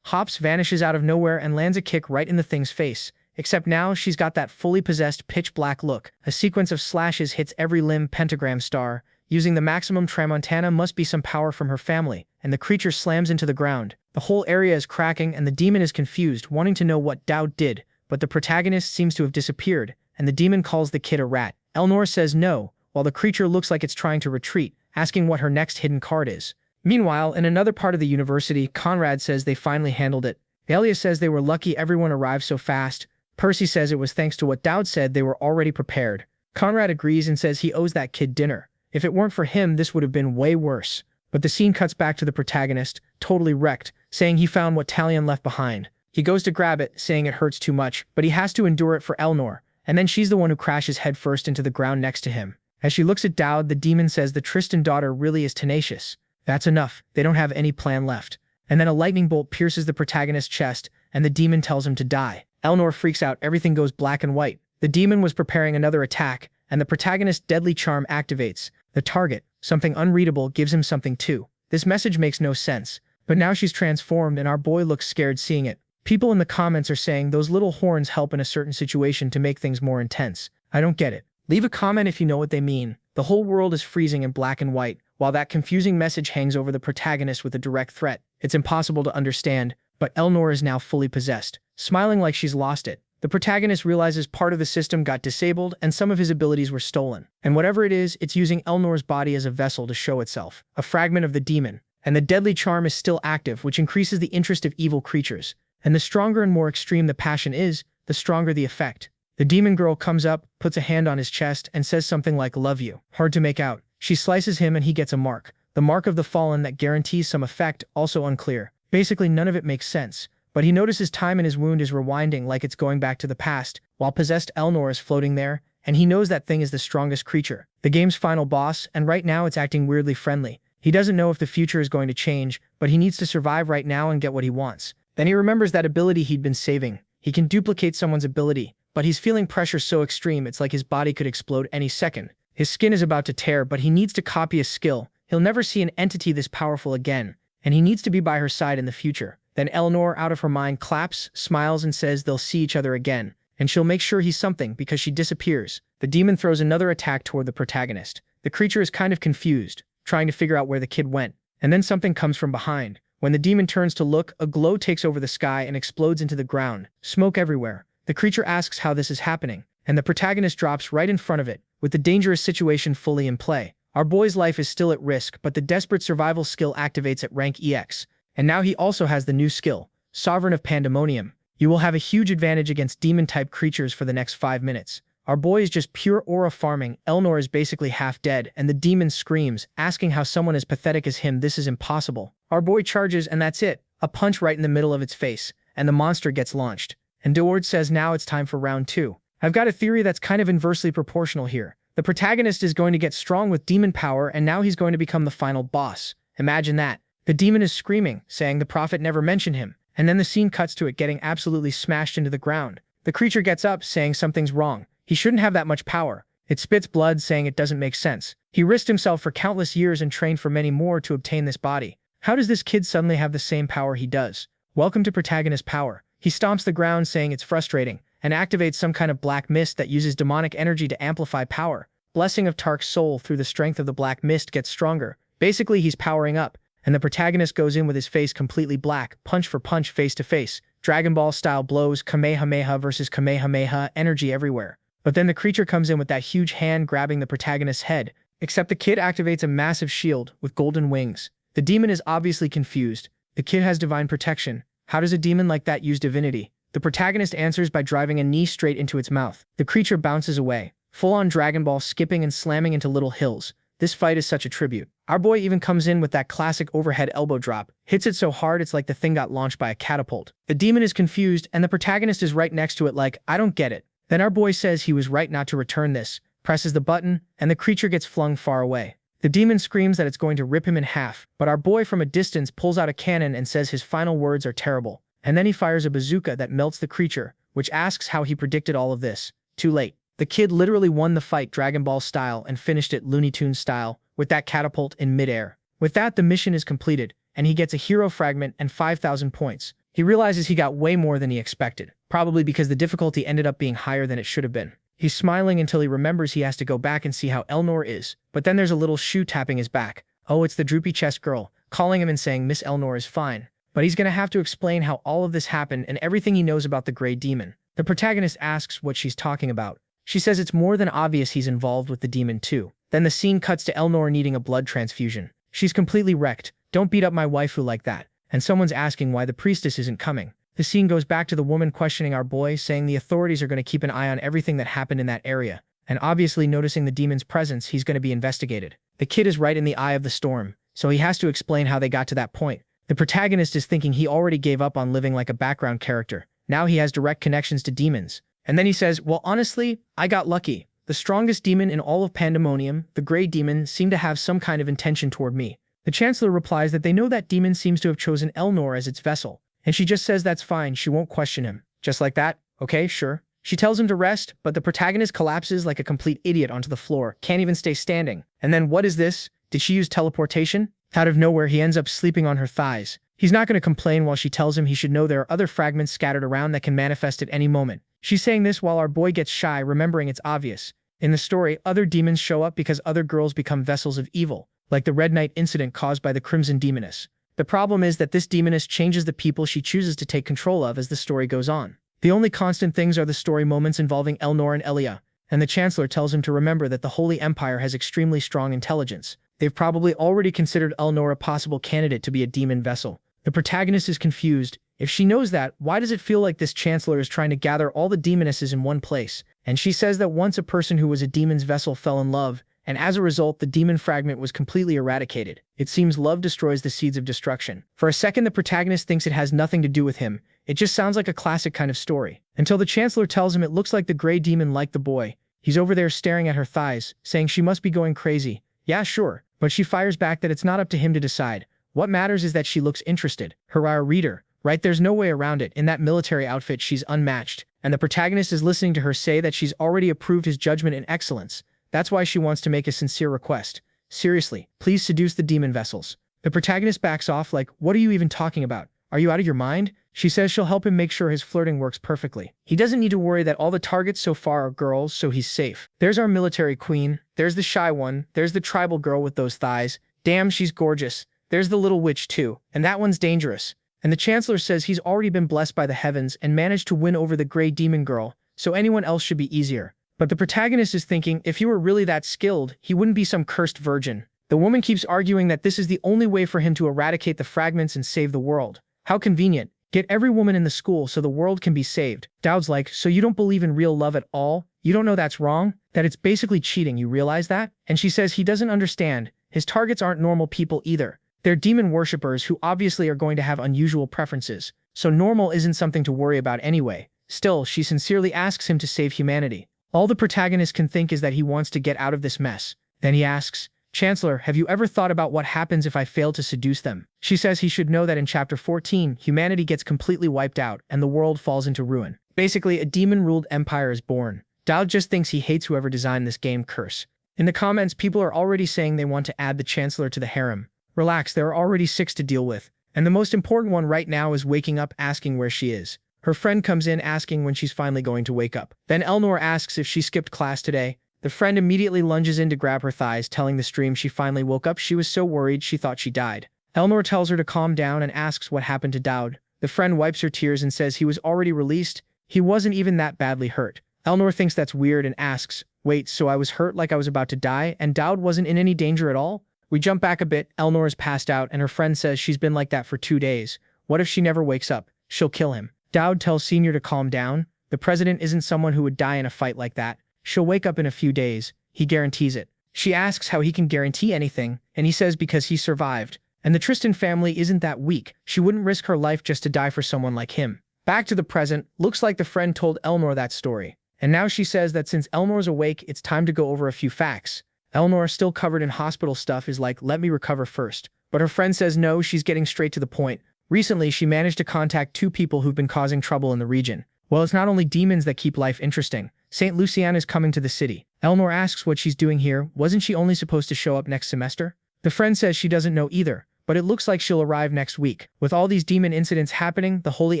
hops, vanishes out of nowhere and lands a kick right in the thing's face. Except now she's got that fully possessed pitch-black look. A sequence of slashes hits every limb, pentagram star. Using the maximum Tramontana must be some power from her family, and the creature slams into the ground. The whole area is cracking and the demon is confused, wanting to know what Dowd did, but the protagonist seems to have disappeared, and the demon calls the kid a rat. Elnor says no, while the creature looks like it's trying to retreat, asking what her next hidden card is. Meanwhile, in another part of the university, Conrad says they finally handled it. Elia says they were lucky everyone arrived so fast. Percy says it was thanks to what Dowd said they were already prepared. Conrad agrees and says he owes that kid dinner. If it weren't for him, this would have been way worse. But the scene cuts back to the protagonist, totally wrecked, saying he found what Talion left behind. He goes to grab it, saying it hurts too much, but he has to endure it for Elnor, and then she's the one who crashes headfirst into the ground next to him. As she looks at Dowd, the demon says the Tristan daughter really is tenacious. That's enough, they don't have any plan left. And then a lightning bolt pierces the protagonist's chest, and the demon tells him to die. Elnor freaks out, everything goes black and white. The demon was preparing another attack, and the protagonist's deadly charm activates. The target, something unreadable, gives him something too. This message makes no sense, but now she's transformed and our boy looks scared seeing it. People in the comments are saying those little horns help in a certain situation to make things more intense. I don't get it. Leave a comment if you know what they mean. The whole world is freezing in black and white, while that confusing message hangs over the protagonist with a direct threat. It's impossible to understand, but Elnor is now fully possessed, smiling like she's lost it. The protagonist realizes part of the system got disabled and some of his abilities were stolen. And whatever it is, it's using Elnor's body as a vessel to show itself, a fragment of the demon. And the deadly charm is still active, which increases the interest of evil creatures. And the stronger and more extreme the passion is, the stronger the effect. The demon girl comes up, puts a hand on his chest, and says something like, love you. Hard to make out. She slices him and he gets a mark. The mark of the fallen that guarantees some effect, also unclear. Basically none of it makes sense. But he notices time in his wound is rewinding like it's going back to the past, while possessed Elnor is floating there, and he knows that thing is the strongest creature. The game's final boss, and right now it's acting weirdly friendly. He doesn't know if the future is going to change, but he needs to survive right now and get what he wants. Then he remembers that ability he'd been saving. He can duplicate someone's ability, but he's feeling pressure so extreme it's like his body could explode any second. His skin is about to tear, but he needs to copy a skill. He'll never see an entity this powerful again, and he needs to be by her side in the future. Then Elnor, out of her mind, claps, smiles, and says they'll see each other again, and she'll make sure he's something because she disappears. The demon throws another attack toward the protagonist. The creature is kind of confused, trying to figure out where the kid went, and then something comes from behind. When the demon turns to look, a glow takes over the sky and explodes into the ground. Smoke everywhere. The creature asks how this is happening, and the protagonist drops right in front of it, with the dangerous situation fully in play. Our boy's life is still at risk, but the desperate survival skill activates at rank EX. And now he also has the new skill, Sovereign of Pandemonium. You will have a huge advantage against demon-type creatures for the next 5 minutes. Our boy is just pure aura farming, Elnor is basically half dead, and the demon screams, asking how someone as pathetic as him this is impossible. Our boy charges and that's it, a punch right in the middle of its face, and the monster gets launched. And Deward says now it's time for round 2. I've got a theory that's kind of inversely proportional here. The protagonist is going to get strong with demon power and now he's going to become the final boss. Imagine that. The demon is screaming, saying the prophet never mentioned him, and then the scene cuts to it getting absolutely smashed into the ground. The creature gets up, saying something's wrong. He shouldn't have that much power. It spits blood, saying it doesn't make sense. He risked himself for countless years and trained for many more to obtain this body. How does this kid suddenly have the same power he does? Welcome to protagonist power. He stomps the ground saying it's frustrating, and activates some kind of black mist that uses demonic energy to amplify power. Blessing of Tark's soul through the strength of the black mist gets stronger. Basically, he's powering up, and the protagonist goes in with his face completely black, punch for punch, face to face. Dragon Ball style blows, Kamehameha versus Kamehameha, energy everywhere. But then the creature comes in with that huge hand grabbing the protagonist's head, except the kid activates a massive shield with golden wings. The demon is obviously confused. The kid has divine protection. How does a demon like that use divinity? The protagonist answers by driving a knee straight into its mouth. The creature bounces away, full-on Dragon Ball skipping and slamming into little hills. This fight is such a tribute. Our boy even comes in with that classic overhead elbow drop, hits it so hard it's like the thing got launched by a catapult. The demon is confused, and the protagonist is right next to it like, I don't get it. Then our boy says he was right not to return this, presses the button, and the creature gets flung far away. The demon screams that it's going to rip him in half, but our boy from a distance pulls out a cannon and says his final words are terrible. And then he fires a bazooka that melts the creature, which asks how he predicted all of this. Too late. The kid literally won the fight Dragon Ball style and finished it Looney Tunes style, with that catapult in midair. With that, the mission is completed, and he gets a hero fragment and 5,000 points. He realizes he got way more than he expected, probably because the difficulty ended up being higher than it should have been. He's smiling until he remembers he has to go back and see how Elnor is, but then there's a little shoe tapping his back. Oh, it's the droopy chest girl, calling him and saying Miss Elnor is fine. But he's gonna have to explain how all of this happened and everything he knows about the Grey Demon. The protagonist asks what she's talking about. She says it's more than obvious he's involved with the demon too. Then the scene cuts to Elnor needing a blood transfusion. She's completely wrecked. Don't beat up my waifu like that. And someone's asking why the priestess isn't coming. The scene goes back to the woman questioning our boy, saying the authorities are going to keep an eye on everything that happened in that area. And obviously noticing the demon's presence, he's going to be investigated. The kid is right in the eye of the storm, so he has to explain how they got to that point. The protagonist is thinking he already gave up on living like a background character. Now he has direct connections to demons. And then he says, well, honestly, I got lucky. The strongest demon in all of Pandemonium, the Grey Demon, seemed to have some kind of intention toward me. The Chancellor replies that they know that demon seems to have chosen Elnor as its vessel. And she just says that's fine, she won't question him. Just like that? Okay, sure. She tells him to rest, but the protagonist collapses like a complete idiot onto the floor, can't even stay standing. And then what is this? Did she use teleportation? Out of nowhere, he ends up sleeping on her thighs. He's not going to complain while she tells him he should know there are other fragments scattered around that can manifest at any moment. She's saying this while our boy gets shy, remembering it's obvious. In the story, other demons show up because other girls become vessels of evil, like the Red Knight incident caused by the Crimson Demoness. The problem is that this demoness changes the people she chooses to take control of as the story goes on. The only constant things are the story moments involving Elnor and Elia, and the Chancellor tells him to remember that the Holy Empire has extremely strong intelligence. They've probably already considered Elnor a possible candidate to be a demon vessel. The protagonist is confused. If she knows that, why does it feel like this Chancellor is trying to gather all the demonesses in one place? And she says that once a person who was a demon's vessel fell in love, and as a result, the demon fragment was completely eradicated. It seems love destroys the seeds of destruction. For a second, the protagonist thinks it has nothing to do with him. It just sounds like a classic kind of story. Until the Chancellor tells him it looks like the Grey Demon liked the boy. He's over there staring at her thighs, saying she must be going crazy. Yeah, sure. But she fires back that it's not up to him to decide. What matters is that she looks interested. Hurrah, reader. Right, there's no way around it. In that military outfit, she's unmatched. And the protagonist is listening to her say that she's already approved his judgment in excellence. That's why she wants to make a sincere request. Seriously, please seduce the demon vessels. The protagonist backs off like, what are you even talking about? Are you out of your mind? She says she'll help him make sure his flirting works perfectly. He doesn't need to worry that all the targets so far are girls, so he's safe. There's our military queen. There's the shy one. There's the tribal girl with those thighs. Damn, she's gorgeous. There's the little witch too. And that one's dangerous. And the Chancellor says he's already been blessed by the heavens and managed to win over the Grey Demon girl, so anyone else should be easier. But the protagonist is thinking, if he were really that skilled, he wouldn't be some cursed virgin. The woman keeps arguing that this is the only way for him to eradicate the fragments and save the world. How convenient. Get every woman in the school so the world can be saved. Dowd's like, so you don't believe in real love at all? You don't know that's wrong? That it's basically cheating, you realize that? And she says he doesn't understand. His targets aren't normal people either. They're demon worshippers who obviously are going to have unusual preferences. So normal isn't something to worry about anyway. Still, she sincerely asks him to save humanity. All the protagonist can think is that he wants to get out of this mess. Then he asks, Chancellor, have you ever thought about what happens if I fail to seduce them? She says he should know that in Chapter 14, humanity gets completely wiped out and the world falls into ruin. Basically, a demon-ruled empire is born. Dowd just thinks he hates whoever designed this game curse. In the comments, people are already saying they want to add the Chancellor to the harem. Relax, there are already 6 to deal with. And the most important one right now is waking up asking where she is. Her friend comes in asking when she's finally going to wake up. Then Elnor asks if she skipped class today. The friend immediately lunges in to grab her thighs, telling the stream she finally woke up. She was so worried she thought she died. Elnor tells her to calm down and asks what happened to Daud. The friend wipes her tears and says he was already released. He wasn't even that badly hurt. Elnor thinks that's weird and asks, wait, so I was hurt like I was about to die and Daud wasn't in any danger at all? We jump back a bit. Elnor is passed out and her friend says she's been like that for 2 days. What if she never wakes up? She'll kill him. Daud tells Senior to calm down. The president isn't someone who would die in a fight like that. She'll wake up in a few days. He guarantees it. She asks how he can guarantee anything, and he says because he survived. And the Tristan family isn't that weak. She wouldn't risk her life just to die for someone like him. Back to the present, looks like the friend told Elnor that story. And now she says that since Elnor's awake, it's time to go over a few facts. Elnor, still covered in hospital stuff, is like, let me recover first. But her friend says no, she's getting straight to the point. Recently, she managed to contact 2 people who've been causing trouble in the region. Well, it's not only demons that keep life interesting. Saint Lucian is coming to the city. Elnor asks what she's doing here. Wasn't she only supposed to show up next semester? The friend says she doesn't know either, but it looks like she'll arrive next week. With all these demon incidents happening, the Holy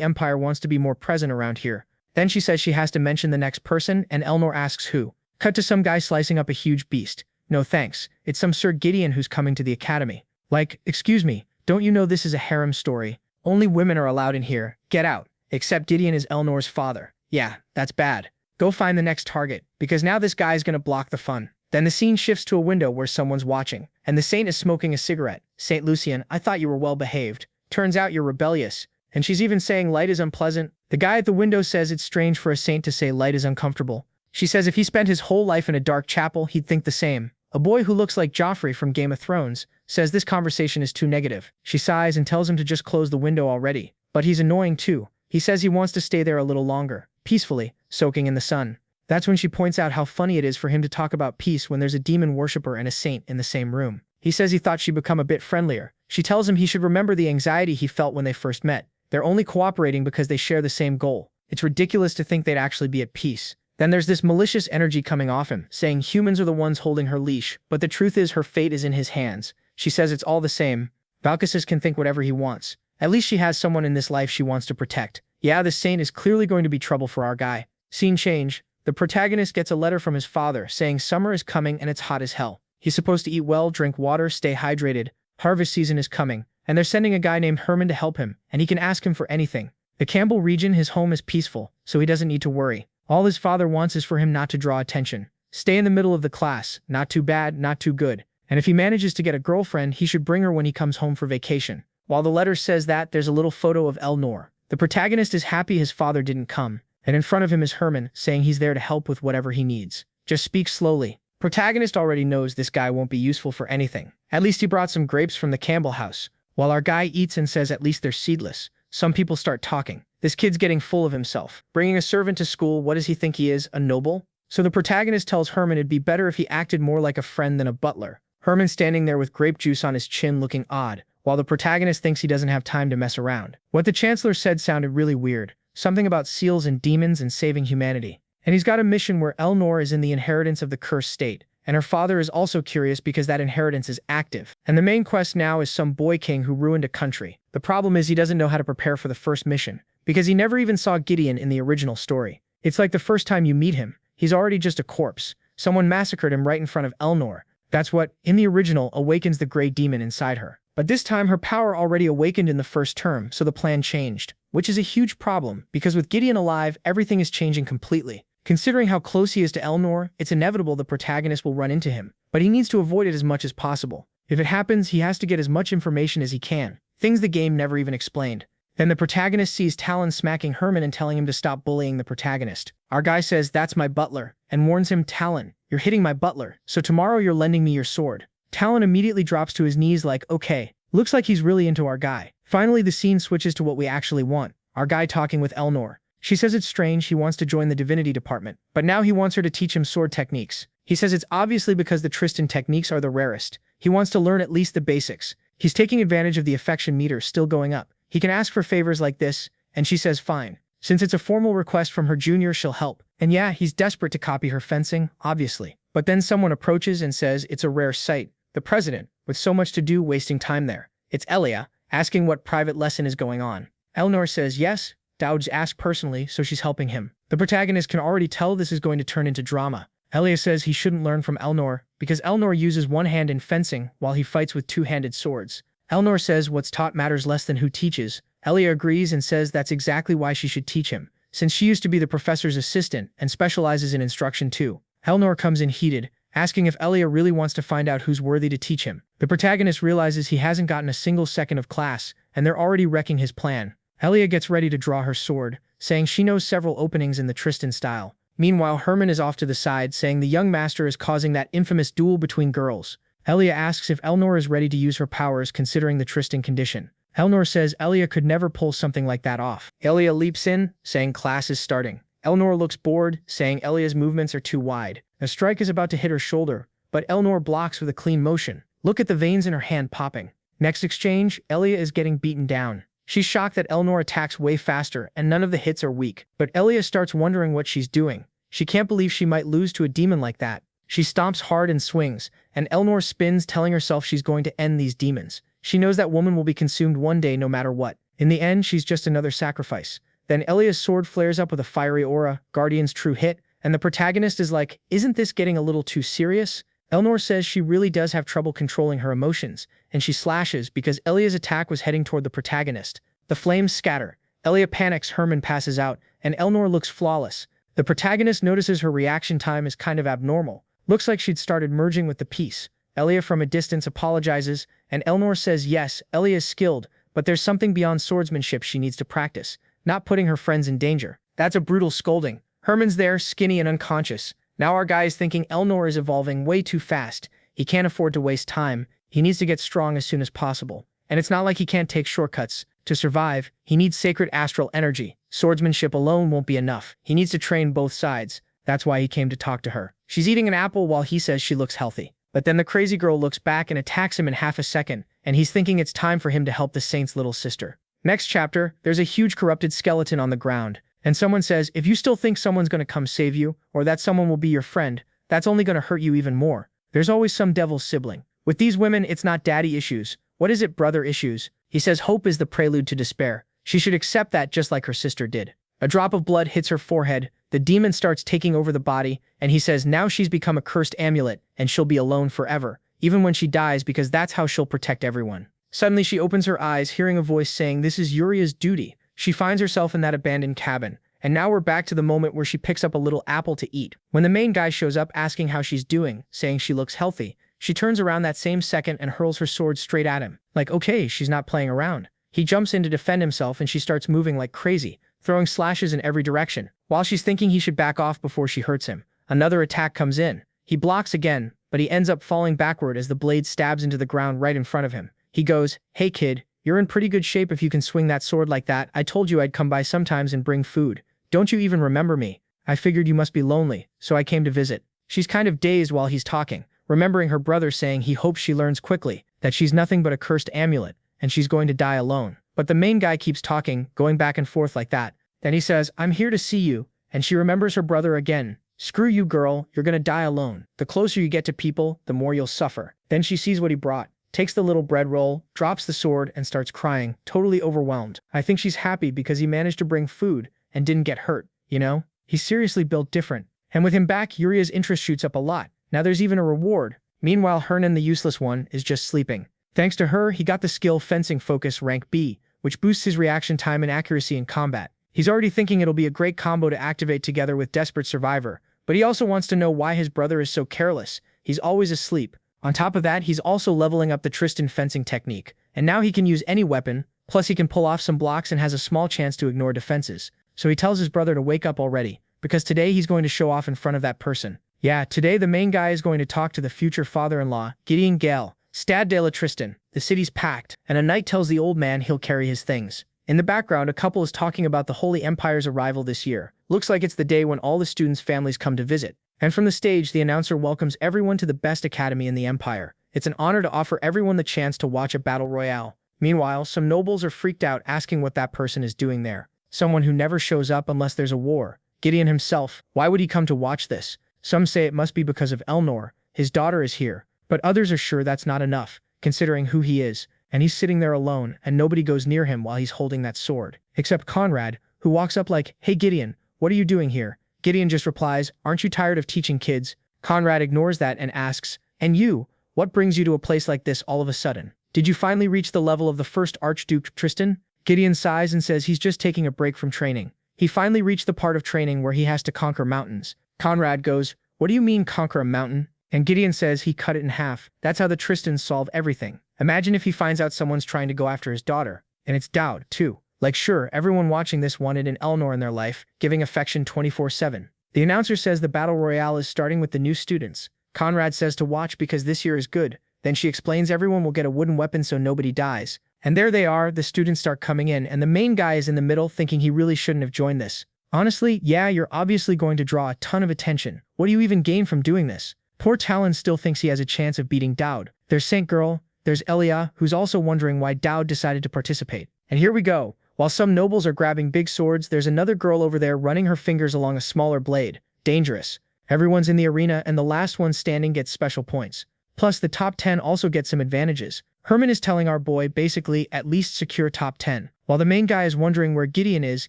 Empire wants to be more present around here. Then she says she has to mention the next person, and Elnor asks who. Cut to some guy slicing up a huge beast. No thanks, it's some Sir Gideon who's coming to the academy. Like, excuse me, don't you know this is a harem story? Only women are allowed in here. Get out. Except Gideon is Elnor's father. Yeah, that's bad. Go find the next target, because now this guy's gonna block the fun. Then the scene shifts to a window where someone's watching, and the saint is smoking a cigarette. Saint Lucian, I thought you were well behaved. Turns out you're rebellious. And she's even saying light is unpleasant. The guy at the window says it's strange for a saint to say light is uncomfortable. She says if he spent his whole life in a dark chapel, he'd think the same. A boy who looks like Joffrey from Game of Thrones says this conversation is too negative. She sighs and tells him to just close the window already. But he's annoying too. He says he wants to stay there a little longer, peacefully, soaking in the sun. That's when she points out how funny it is for him to talk about peace when there's a demon worshipper and a saint in the same room. He says he thought she'd become a bit friendlier. She tells him he should remember the anxiety he felt when they first met. They're only cooperating because they share the same goal. It's ridiculous to think they'd actually be at peace. Then there's this malicious energy coming off him, saying humans are the ones holding her leash, but the truth is her fate is in his hands. She says it's all the same. Valkasis can think whatever he wants. At least she has someone in this life she wants to protect. Yeah, the saint is clearly going to be trouble for our guy. Scene change. The protagonist gets a letter from his father saying summer is coming and it's hot as hell. He's supposed to eat well, drink water, stay hydrated. Harvest season is coming, and they're sending a guy named Herman to help him, and he can ask him for anything. The Campbell region, his home is peaceful, so he doesn't need to worry. All his father wants is for him not to draw attention. Stay in the middle of the class, not too bad, not too good. And if he manages to get a girlfriend, he should bring her when he comes home for vacation. While the letter says that, there's a little photo of Elnor. The protagonist is happy his father didn't come, and in front of him is Herman, saying he's there to help with whatever he needs. Just speak slowly. Protagonist already knows this guy won't be useful for anything. At least he brought some grapes from the Campbell house. While our guy eats and says at least they're seedless, some people start talking. This kid's getting full of himself. Bringing a servant to school, what does he think he is, a noble? So the protagonist tells Herman it'd be better if he acted more like a friend than a butler. Herman standing there with grape juice on his chin looking odd, while the protagonist thinks he doesn't have time to mess around. What the Chancellor said sounded really weird. Something about seals and demons and saving humanity. And he's got a mission where Elnor is in the inheritance of the cursed state. And her father is also curious because that inheritance is active. And the main quest now is some boy king who ruined a country. The problem is he doesn't know how to prepare for the first mission, because he never even saw Gideon in the original story. It's like the first time you meet him, he's already just a corpse. Someone massacred him right in front of Elnor. That's what, in the original, awakens the gray demon inside her. But this time her power already awakened in the first term, so the plan changed. Which is a huge problem, because with Gideon alive, everything is changing completely. Considering how close he is to Elnor, it's inevitable the protagonist will run into him, but he needs to avoid it as much as possible. If it happens, he has to get as much information as he can, things the game never even explained. Then the protagonist sees Talion smacking Herman and telling him to stop bullying the protagonist. Our guy says, that's my butler, and warns him, Talion, you're hitting my butler, so tomorrow you're lending me your sword. Talion immediately drops to his knees like, okay, looks like he's really into our guy. Finally, the scene switches to what we actually want, our guy talking with Elnor. She says it's strange he wants to join the divinity department, but now he wants her to teach him sword techniques. He says it's obviously because the Tristan techniques are the rarest. He wants to learn at least the basics. He's taking advantage of the affection meter still going up. He can ask for favors like this, and she says fine. Since it's a formal request from her junior, she'll help. And yeah, he's desperate to copy her fencing, obviously. But then someone approaches and says it's a rare sight. The president, with so much to do, wasting time there. It's Elia, asking what private lesson is going on. Elnor says yes, Dowd's asked personally, so she's helping him. The protagonist can already tell this is going to turn into drama. Elia says he shouldn't learn from Elnor because Elnor uses one hand in fencing while he fights with two-handed swords. Elnor says what's taught matters less than who teaches. Elia agrees and says that's exactly why she should teach him, since she used to be the professor's assistant and specializes in instruction too. Elnor comes in heated, asking if Elia really wants to find out who's worthy to teach him. The protagonist realizes he hasn't gotten a single second of class, and they're already wrecking his plan. Elia gets ready to draw her sword, saying she knows several openings in the Tristan style. Meanwhile, Herman is off to the side, saying the young master is causing that infamous duel between girls. Elia asks if Elnor is ready to use her powers considering the Tristan condition. Elnor says Elia could never pull something like that off. Elia leaps in, saying class is starting. Elnor looks bored, saying Elia's movements are too wide. A strike is about to hit her shoulder, but Elnor blocks with a clean motion. Look at the veins in her hand popping. Next exchange, Elia is getting beaten down. She's shocked that Elnor attacks way faster and none of the hits are weak, but Elia starts wondering what she's doing. She can't believe she might lose to a demon like that. She stomps hard and swings, and Elnor spins, telling herself she's going to end these demons. She knows that woman will be consumed one day no matter what. In the end, she's just another sacrifice. Then Elia's sword flares up with a fiery aura, Guardian's true hit, and the protagonist is like, isn't this getting a little too serious? Elnor says she really does have trouble controlling her emotions, and she slashes because Elia's attack was heading toward the protagonist. The flames scatter. Elia panics, Herman passes out, and Elnor looks flawless. The protagonist notices her reaction time is kind of abnormal. Looks like she'd started merging with the piece. Elia from a distance apologizes, and Elnor says yes, Elia is skilled, but there's something beyond swordsmanship she needs to practice, not putting her friends in danger. That's a brutal scolding. Herman's there, skinny and unconscious. Now our guy is thinking Elnor is evolving way too fast. He can't afford to waste time. He needs to get strong as soon as possible. And it's not like he can't take shortcuts. To survive, he needs sacred astral energy. Swordsmanship alone won't be enough. He needs to train both sides. That's why he came to talk to her. She's eating an apple while he says she looks healthy. But then the crazy girl looks back and attacks him in half a second, and he's thinking it's time for him to help the saint's little sister. Next chapter, there's a huge corrupted skeleton on the ground, and someone says, if you still think someone's gonna come save you, or that someone will be your friend, that's only gonna hurt you even more. There's always some devil's sibling. With these women, it's not daddy issues. What is it, brother issues? He says hope is the prelude to despair. She should accept that just like her sister did. A drop of blood hits her forehead, the demon starts taking over the body, and he says now she's become a cursed amulet, and she'll be alone forever, even when she dies, because that's how she'll protect everyone. Suddenly she opens her eyes, hearing a voice saying this is Uria's duty. She finds herself in that abandoned cabin, and now we're back to the moment where she picks up a little apple to eat. When the main guy shows up asking how she's doing, saying she looks healthy, she turns around that same second and hurls her sword straight at him. Like, okay, she's not playing around. He jumps in to defend himself and she starts moving like crazy, throwing slashes in every direction. While she's thinking he should back off before she hurts him, another attack comes in. He blocks again, but he ends up falling backward as the blade stabs into the ground right in front of him. He goes, hey kid, you're in pretty good shape if you can swing that sword like that. I told you I'd come by sometimes and bring food. Don't you even remember me? I figured you must be lonely, so I came to visit. She's kind of dazed while he's talking, remembering her brother saying he hopes she learns quickly that she's nothing but a cursed amulet, and she's going to die alone. But the main guy keeps talking, going back and forth like that. Then he says, I'm here to see you, and she remembers her brother again. Screw you, girl, you're gonna die alone. The closer you get to people, the more you'll suffer. Then she sees what he brought, takes the little bread roll, drops the sword, and starts crying, totally overwhelmed. I think she's happy because he managed to bring food and didn't get hurt, you know? He's seriously built different. And with him back, Uria's interest shoots up a lot. Now there's even a reward. Meanwhile, Hernan, the useless one, is just sleeping. Thanks to her, he got the skill Fencing Focus rank B, which boosts his reaction time and accuracy in combat. He's already thinking it'll be a great combo to activate together with Desperate Survivor, but he also wants to know why his brother is so careless. He's always asleep. On top of that, he's also leveling up the Tristan fencing technique, and now he can use any weapon, plus he can pull off some blocks and has a small chance to ignore defenses. So he tells his brother to wake up already, because today he's going to show off in front of that person. Yeah, today the main guy is going to talk to the future father-in-law, Gideon Gale. Stad de la Tristan. The city's packed, and a knight tells the old man he'll carry his things. In the background, a couple is talking about the Holy Empire's arrival this year. Looks like it's the day when all the students' families come to visit. And from the stage, the announcer welcomes everyone to the best academy in the Empire. It's an honor to offer everyone the chance to watch a battle royale. Meanwhile, some nobles are freaked out asking what that person is doing there. Someone who never shows up unless there's a war. Gideon himself, why would he come to watch this? Some say it must be because of Elnor, his daughter is here, but others are sure that's not enough, considering who he is, and he's sitting there alone and nobody goes near him while he's holding that sword. Except Conrad, who walks up like, "Hey Gideon, what are you doing here?" Gideon just replies, "Aren't you tired of teaching kids?" Conrad ignores that and asks, "And you, what brings you to a place like this all of a sudden? Did you finally reach the level of the first Archduke Tristan?" Gideon sighs and says he's just taking a break from training. He finally reached the part of training where he has to conquer mountains. Conrad goes, "What do you mean conquer a mountain?" And Gideon says he cut it in half. That's how the Tristans solve everything. Imagine if he finds out someone's trying to go after his daughter. And it's Dowd, too. Like sure, everyone watching this wanted an Elnor in their life, giving affection 24/7. The announcer says the battle royale is starting with the new students. Conrad says to watch because this year is good. Then she explains everyone will get a wooden weapon so nobody dies. And there they are, the students start coming in, and the main guy is in the middle thinking he really shouldn't have joined this. Honestly, yeah, you're obviously going to draw a ton of attention. What do you even gain from doing this? Poor Talon still thinks he has a chance of beating Dowd. There's Saint Girl, there's Elia, who's also wondering why Dowd decided to participate. And here we go. While some nobles are grabbing big swords, there's another girl over there running her fingers along a smaller blade. Dangerous. Everyone's in the arena, and the last one standing gets special points. Plus, the top 10 also get some advantages. Herman is telling our boy, basically, at least secure top 10. While the main guy is wondering where Gideon is,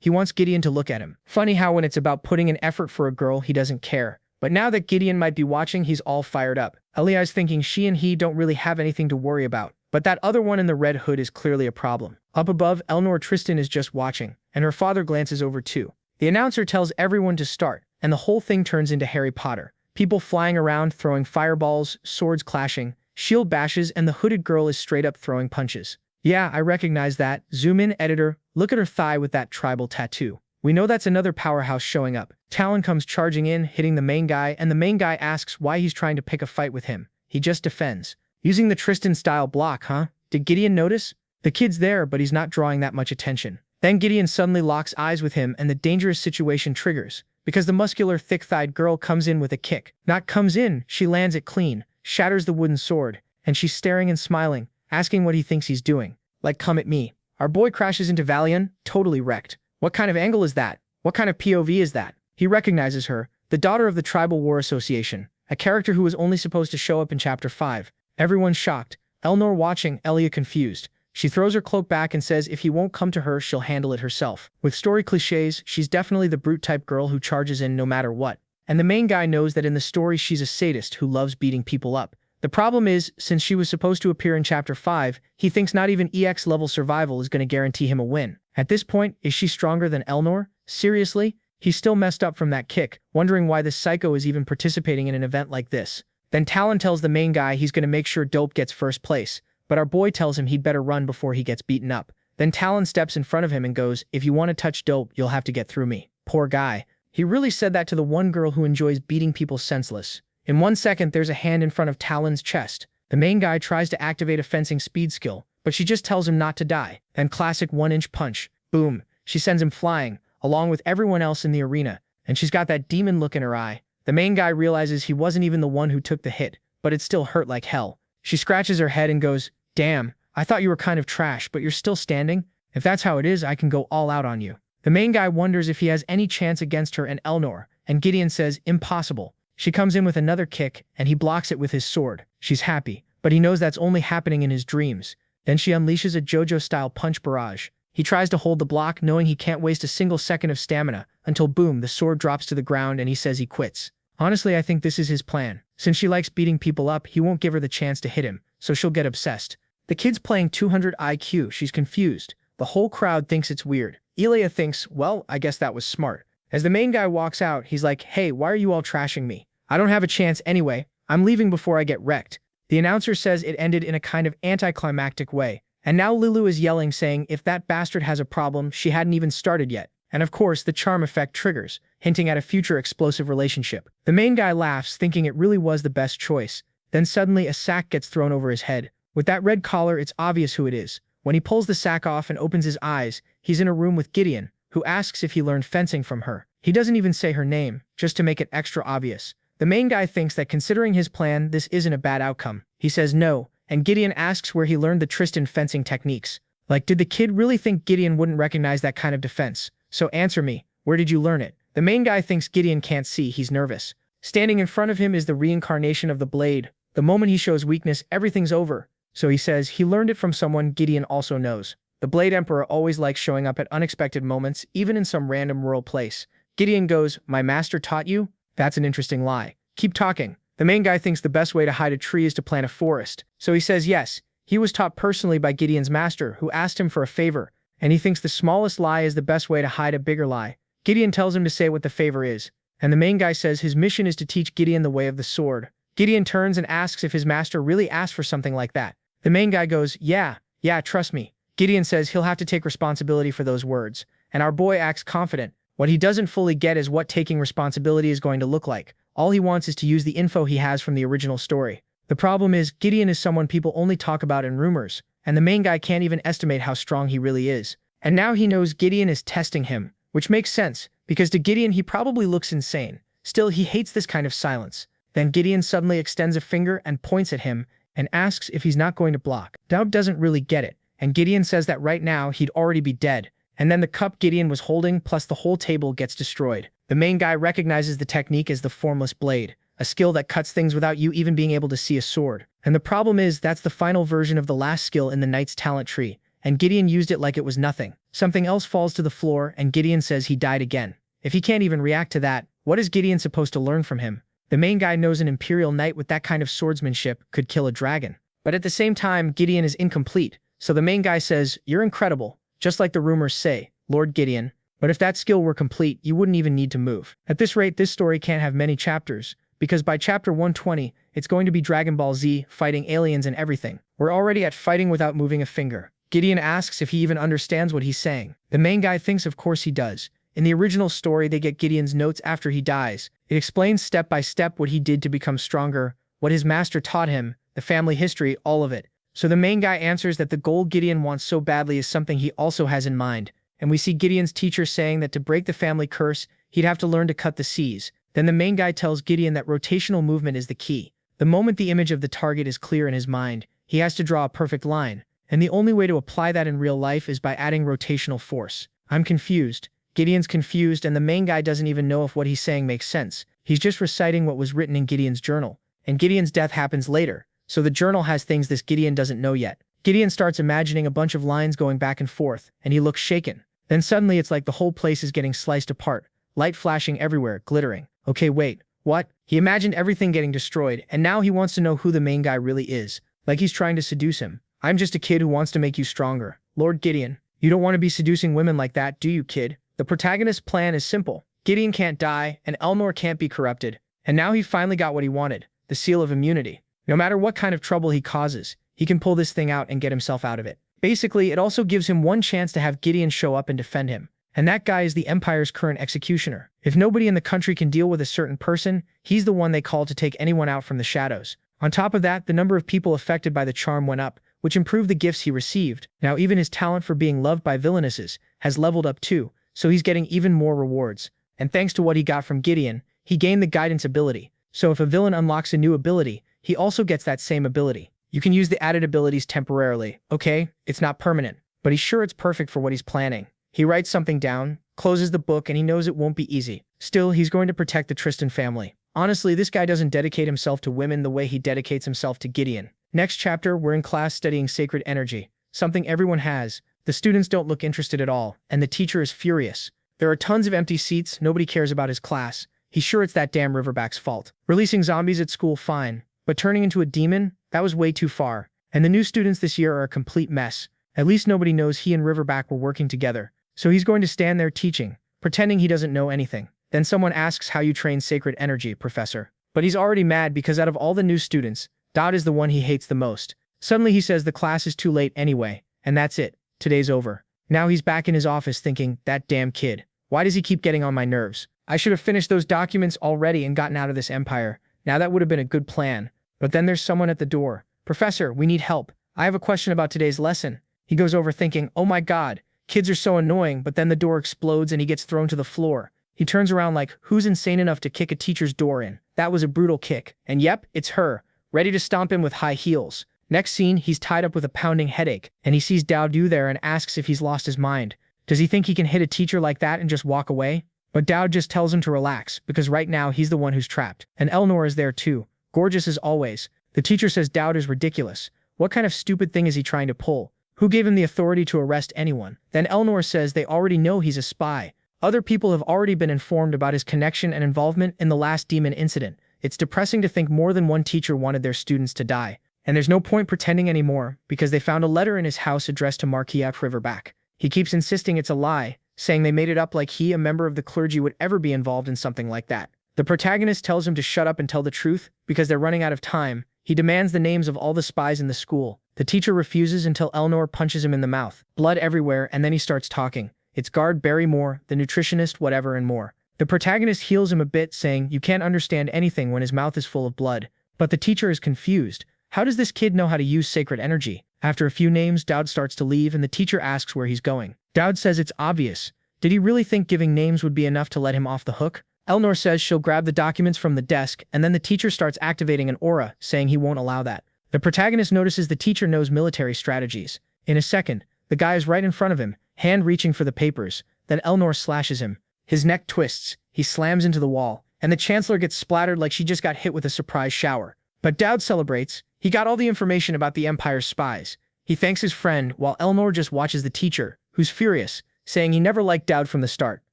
he wants Gideon to look at him. Funny how when it's about putting an effort for a girl, he doesn't care. But now that Gideon might be watching, he's all fired up. Elia's thinking she and he don't really have anything to worry about. But that other one in the red hood is clearly a problem. Up above, Elnor Tristan is just watching, and her father glances over too. The announcer tells everyone to start, and the whole thing turns into Harry Potter. People flying around, throwing fireballs, swords clashing, shield bashes, and the hooded girl is straight up throwing punches. Yeah, I recognize that. Zoom in, editor. Look at her thigh with that tribal tattoo. We know that's another powerhouse showing up. Talon comes charging in, hitting the main guy, and the main guy asks why he's trying to pick a fight with him. He just defends. Using the Tristan-style block, huh? Did Gideon notice? The kid's there, but he's not drawing that much attention. Then Gideon suddenly locks eyes with him and the dangerous situation triggers, because the muscular, thick-thighed girl comes in with a kick. Not comes in, she lands it clean, shatters the wooden sword, and she's staring and smiling, asking what he thinks he's doing. Like, come at me. Our boy crashes into Valion, totally wrecked. What kind of angle is that? What kind of POV is that? He recognizes her, the daughter of the Tribal War Association, a character who was only supposed to show up in Chapter 5. Everyone's shocked. Elnor watching, Elia confused. She throws her cloak back and says if he won't come to her, she'll handle it herself. With story cliches, she's definitely the brute-type girl who charges in no matter what. And the main guy knows that in the story she's a sadist who loves beating people up. The problem is, since she was supposed to appear in Chapter 5, he thinks not even EX-level survival is going to guarantee him a win. At this point, is she stronger than Elnor? Seriously? He's still messed up from that kick, wondering why this psycho is even participating in an event like this. Then Talon tells the main guy he's going to make sure Dope gets first place, but our boy tells him he'd better run before he gets beaten up. Then Talon steps in front of him and goes, "If you want to touch Dope, you'll have to get through me." Poor guy. He really said that to the one girl who enjoys beating people senseless. In 1 second, there's a hand in front of Talon's chest. The main guy tries to activate a fencing speed skill, but she just tells him not to die. Then classic 1-inch punch. Boom. She sends him flying, along with everyone else in the arena, and she's got that demon look in her eye. The main guy realizes he wasn't even the one who took the hit, but it still hurt like hell. She scratches her head and goes, "Damn, I thought you were kind of trash, but you're still standing? If that's how it is, I can go all out on you." The main guy wonders if he has any chance against her and Elnor, and Gideon says, "Impossible." She comes in with another kick, and he blocks it with his sword. She's happy, but he knows that's only happening in his dreams. Then she unleashes a JoJo-style punch barrage. He tries to hold the block, knowing he can't waste a single second of stamina, until boom, the sword drops to the ground and he says he quits. Honestly, I think this is his plan. Since she likes beating people up, he won't give her the chance to hit him, so she'll get obsessed. The kid's playing 200 IQ, she's confused. The whole crowd thinks it's weird. Elia thinks, well, I guess that was smart. As the main guy walks out, he's like, "Hey, why are you all trashing me? I don't have a chance anyway. I'm leaving before I get wrecked." The announcer says it ended in a kind of anticlimactic way. And now Lulu is yelling, saying if that bastard has a problem, she hadn't even started yet. And of course, the charm effect triggers, hinting at a future explosive relationship. The main guy laughs, thinking it really was the best choice. Then suddenly a sack gets thrown over his head. With that red collar, it's obvious who it is. When he pulls the sack off and opens his eyes, he's in a room with Gideon, who asks if he learned fencing from her. He doesn't even say her name, just to make it extra obvious. The main guy thinks that considering his plan, this isn't a bad outcome. He says no, and Gideon asks where he learned the Tristan fencing techniques. Like, did the kid really think Gideon wouldn't recognize that kind of defense? So answer me, where did you learn it? The main guy thinks Gideon can't see, he's nervous. Standing in front of him is the reincarnation of the blade. The moment he shows weakness, everything's over. So he says he learned it from someone Gideon also knows. The Blade Emperor always likes showing up at unexpected moments, even in some random rural place. Gideon goes, "My master taught you?" That's an interesting lie. Keep talking. The main guy thinks the best way to hide a tree is to plant a forest. So he says yes, he was taught personally by Gideon's master, who asked him for a favor, and he thinks the smallest lie is the best way to hide a bigger lie. Gideon tells him to say what the favor is, and the main guy says his mission is to teach Gideon the way of the sword. Gideon turns and asks if his master really asked for something like that. The main guy goes, yeah, trust me. Gideon says he'll have to take responsibility for those words, and our boy acts confident. What he doesn't fully get is what taking responsibility is going to look like. All he wants is to use the info he has from the original story. The problem is, Gideon is someone people only talk about in rumors, and the main guy can't even estimate how strong he really is. And now he knows Gideon is testing him, which makes sense, because to Gideon he probably looks insane. Still, he hates this kind of silence. Then Gideon suddenly extends a finger and points at him, and asks if he's not going to block. Daub doesn't really get it, and Gideon says that right now he'd already be dead. And then the cup Gideon was holding plus the whole table gets destroyed. The main guy recognizes the technique as the formless blade, a skill that cuts things without you even being able to see a sword. And the problem is that's the final version of the last skill in the knight's talent tree, and Gideon used it like it was nothing. Something else falls to the floor and Gideon says he died again. If he can't even react to that, what is Gideon supposed to learn from him? The main guy knows an imperial knight with that kind of swordsmanship could kill a dragon. But at the same time, Gideon is incomplete, so the main guy says, "You're incredible, just like the rumors say, Lord Gideon. But if that skill were complete, you wouldn't even need to move." At this rate, this story can't have many chapters, because by chapter 120, it's going to be Dragon Ball Z, fighting aliens and everything. We're already at fighting without moving a finger. Gideon asks if he even understands what he's saying. The main guy thinks of course he does. In the original story, they get Gideon's notes after he dies. It explains step by step what he did to become stronger, what his master taught him, the family history, all of it. So the main guy answers that the goal Gideon wants so badly is something he also has in mind. And we see Gideon's teacher saying that to break the family curse, he'd have to learn to cut the seas. Then the main guy tells Gideon that rotational movement is the key. The moment the image of the target is clear in his mind, he has to draw a perfect line. And the only way to apply that in real life is by adding rotational force. I'm confused. Gideon's confused, and the main guy doesn't even know if what he's saying makes sense. He's just reciting what was written in Gideon's journal. And Gideon's death happens later, so the journal has things this Gideon doesn't know yet. Gideon starts imagining a bunch of lines going back and forth, and he looks shaken. Then suddenly it's like the whole place is getting sliced apart, light flashing everywhere, glittering. Okay, wait, what? He imagined everything getting destroyed, and now he wants to know who the main guy really is. Like he's trying to seduce him. "I'm just a kid who wants to make you stronger. Lord Gideon, you don't want to be seducing women like that, do you, kid?" The protagonist's plan is simple. Gideon can't die, and Elnor can't be corrupted. And now he finally got what he wanted, the seal of immunity. No matter what kind of trouble he causes, he can pull this thing out and get himself out of it. Basically, it also gives him one chance to have Gideon show up and defend him. And that guy is the Empire's current executioner. If nobody in the country can deal with a certain person, he's the one they call to take anyone out from the shadows. On top of that, the number of people affected by the charm went up, which improved the gifts he received. Now even his talent for being loved by villainesses has leveled up too, so he's getting even more rewards. And thanks to what he got from Gideon, he gained the guidance ability. So if a villain unlocks a new ability, he also gets that same ability. You can use the added abilities temporarily. Okay, it's not permanent, but he's sure it's perfect for what he's planning. He writes something down, closes the book, and he knows it won't be easy. Still, he's going to protect the Tristan family. Honestly, this guy doesn't dedicate himself to women the way he dedicates himself to Gideon. Next chapter, we're in class studying sacred energy, something everyone has. The students don't look interested at all, and the teacher is furious. There are tons of empty seats, nobody cares about his class. He's sure it's that damn Riverback's fault. Releasing zombies at school, fine. But turning into a demon? That was way too far. And the new students this year are a complete mess. At least nobody knows he and Riverback were working together. So he's going to stand there teaching, pretending he doesn't know anything. Then someone asks how you train sacred energy, professor. But he's already mad because out of all the new students, Dot is the one he hates the most. Suddenly he says the class is too late anyway, and that's it. Today's over. Now he's back in his office thinking, that damn kid. Why does he keep getting on my nerves? I should have finished those documents already and gotten out of this empire. Now that would have been a good plan. But then there's someone at the door. Professor, we need help. I have a question about today's lesson. He goes over thinking, oh my god, kids are so annoying, but then the door explodes and he gets thrown to the floor. He turns around like, who's insane enough to kick a teacher's door in? That was a brutal kick. And yep, it's her, ready to stomp him with high heels. Next scene, he's tied up with a pounding headache, and he sees Dao Du there and asks if he's lost his mind. Does he think he can hit a teacher like that and just walk away? But Dowd just tells him to relax, because right now he's the one who's trapped. And Elnor is there too, gorgeous as always. The teacher says Dowd is ridiculous. What kind of stupid thing is he trying to pull? Who gave him the authority to arrest anyone? Then Elnor says they already know he's a spy. Other people have already been informed about his connection and involvement in the last demon incident. It's depressing to think more than one teacher wanted their students to die. And there's no point pretending anymore, because they found a letter in his house addressed to Marquia Riverback. He keeps insisting it's a lie, saying they made it up like he, a member of the clergy, would ever be involved in something like that. The protagonist tells him to shut up and tell the truth, because they're running out of time. He demands the names of all the spies in the school. The teacher refuses until Elnor punches him in the mouth. Blood everywhere, and then he starts talking. It's guard Barrymore, the nutritionist, whatever and more. The protagonist heals him a bit, saying you can't understand anything when his mouth is full of blood. But the teacher is confused. How does this kid know how to use sacred energy? After a few names, Dowd starts to leave and the teacher asks where he's going. Dowd says it's obvious. Did he really think giving names would be enough to let him off the hook? Elnor says she'll grab the documents from the desk, and then the teacher starts activating an aura, saying he won't allow that. The protagonist notices the teacher knows military strategies. In a second, the guy is right in front of him, hand reaching for the papers. Then Elnor slashes him. His neck twists, he slams into the wall, and the chancellor gets splattered like she just got hit with a surprise shower. But Dowd celebrates. He got all the information about the Empire's spies. He thanks his friend, while Elnor just watches the teacher, who's furious, saying he never liked Dowd from the start.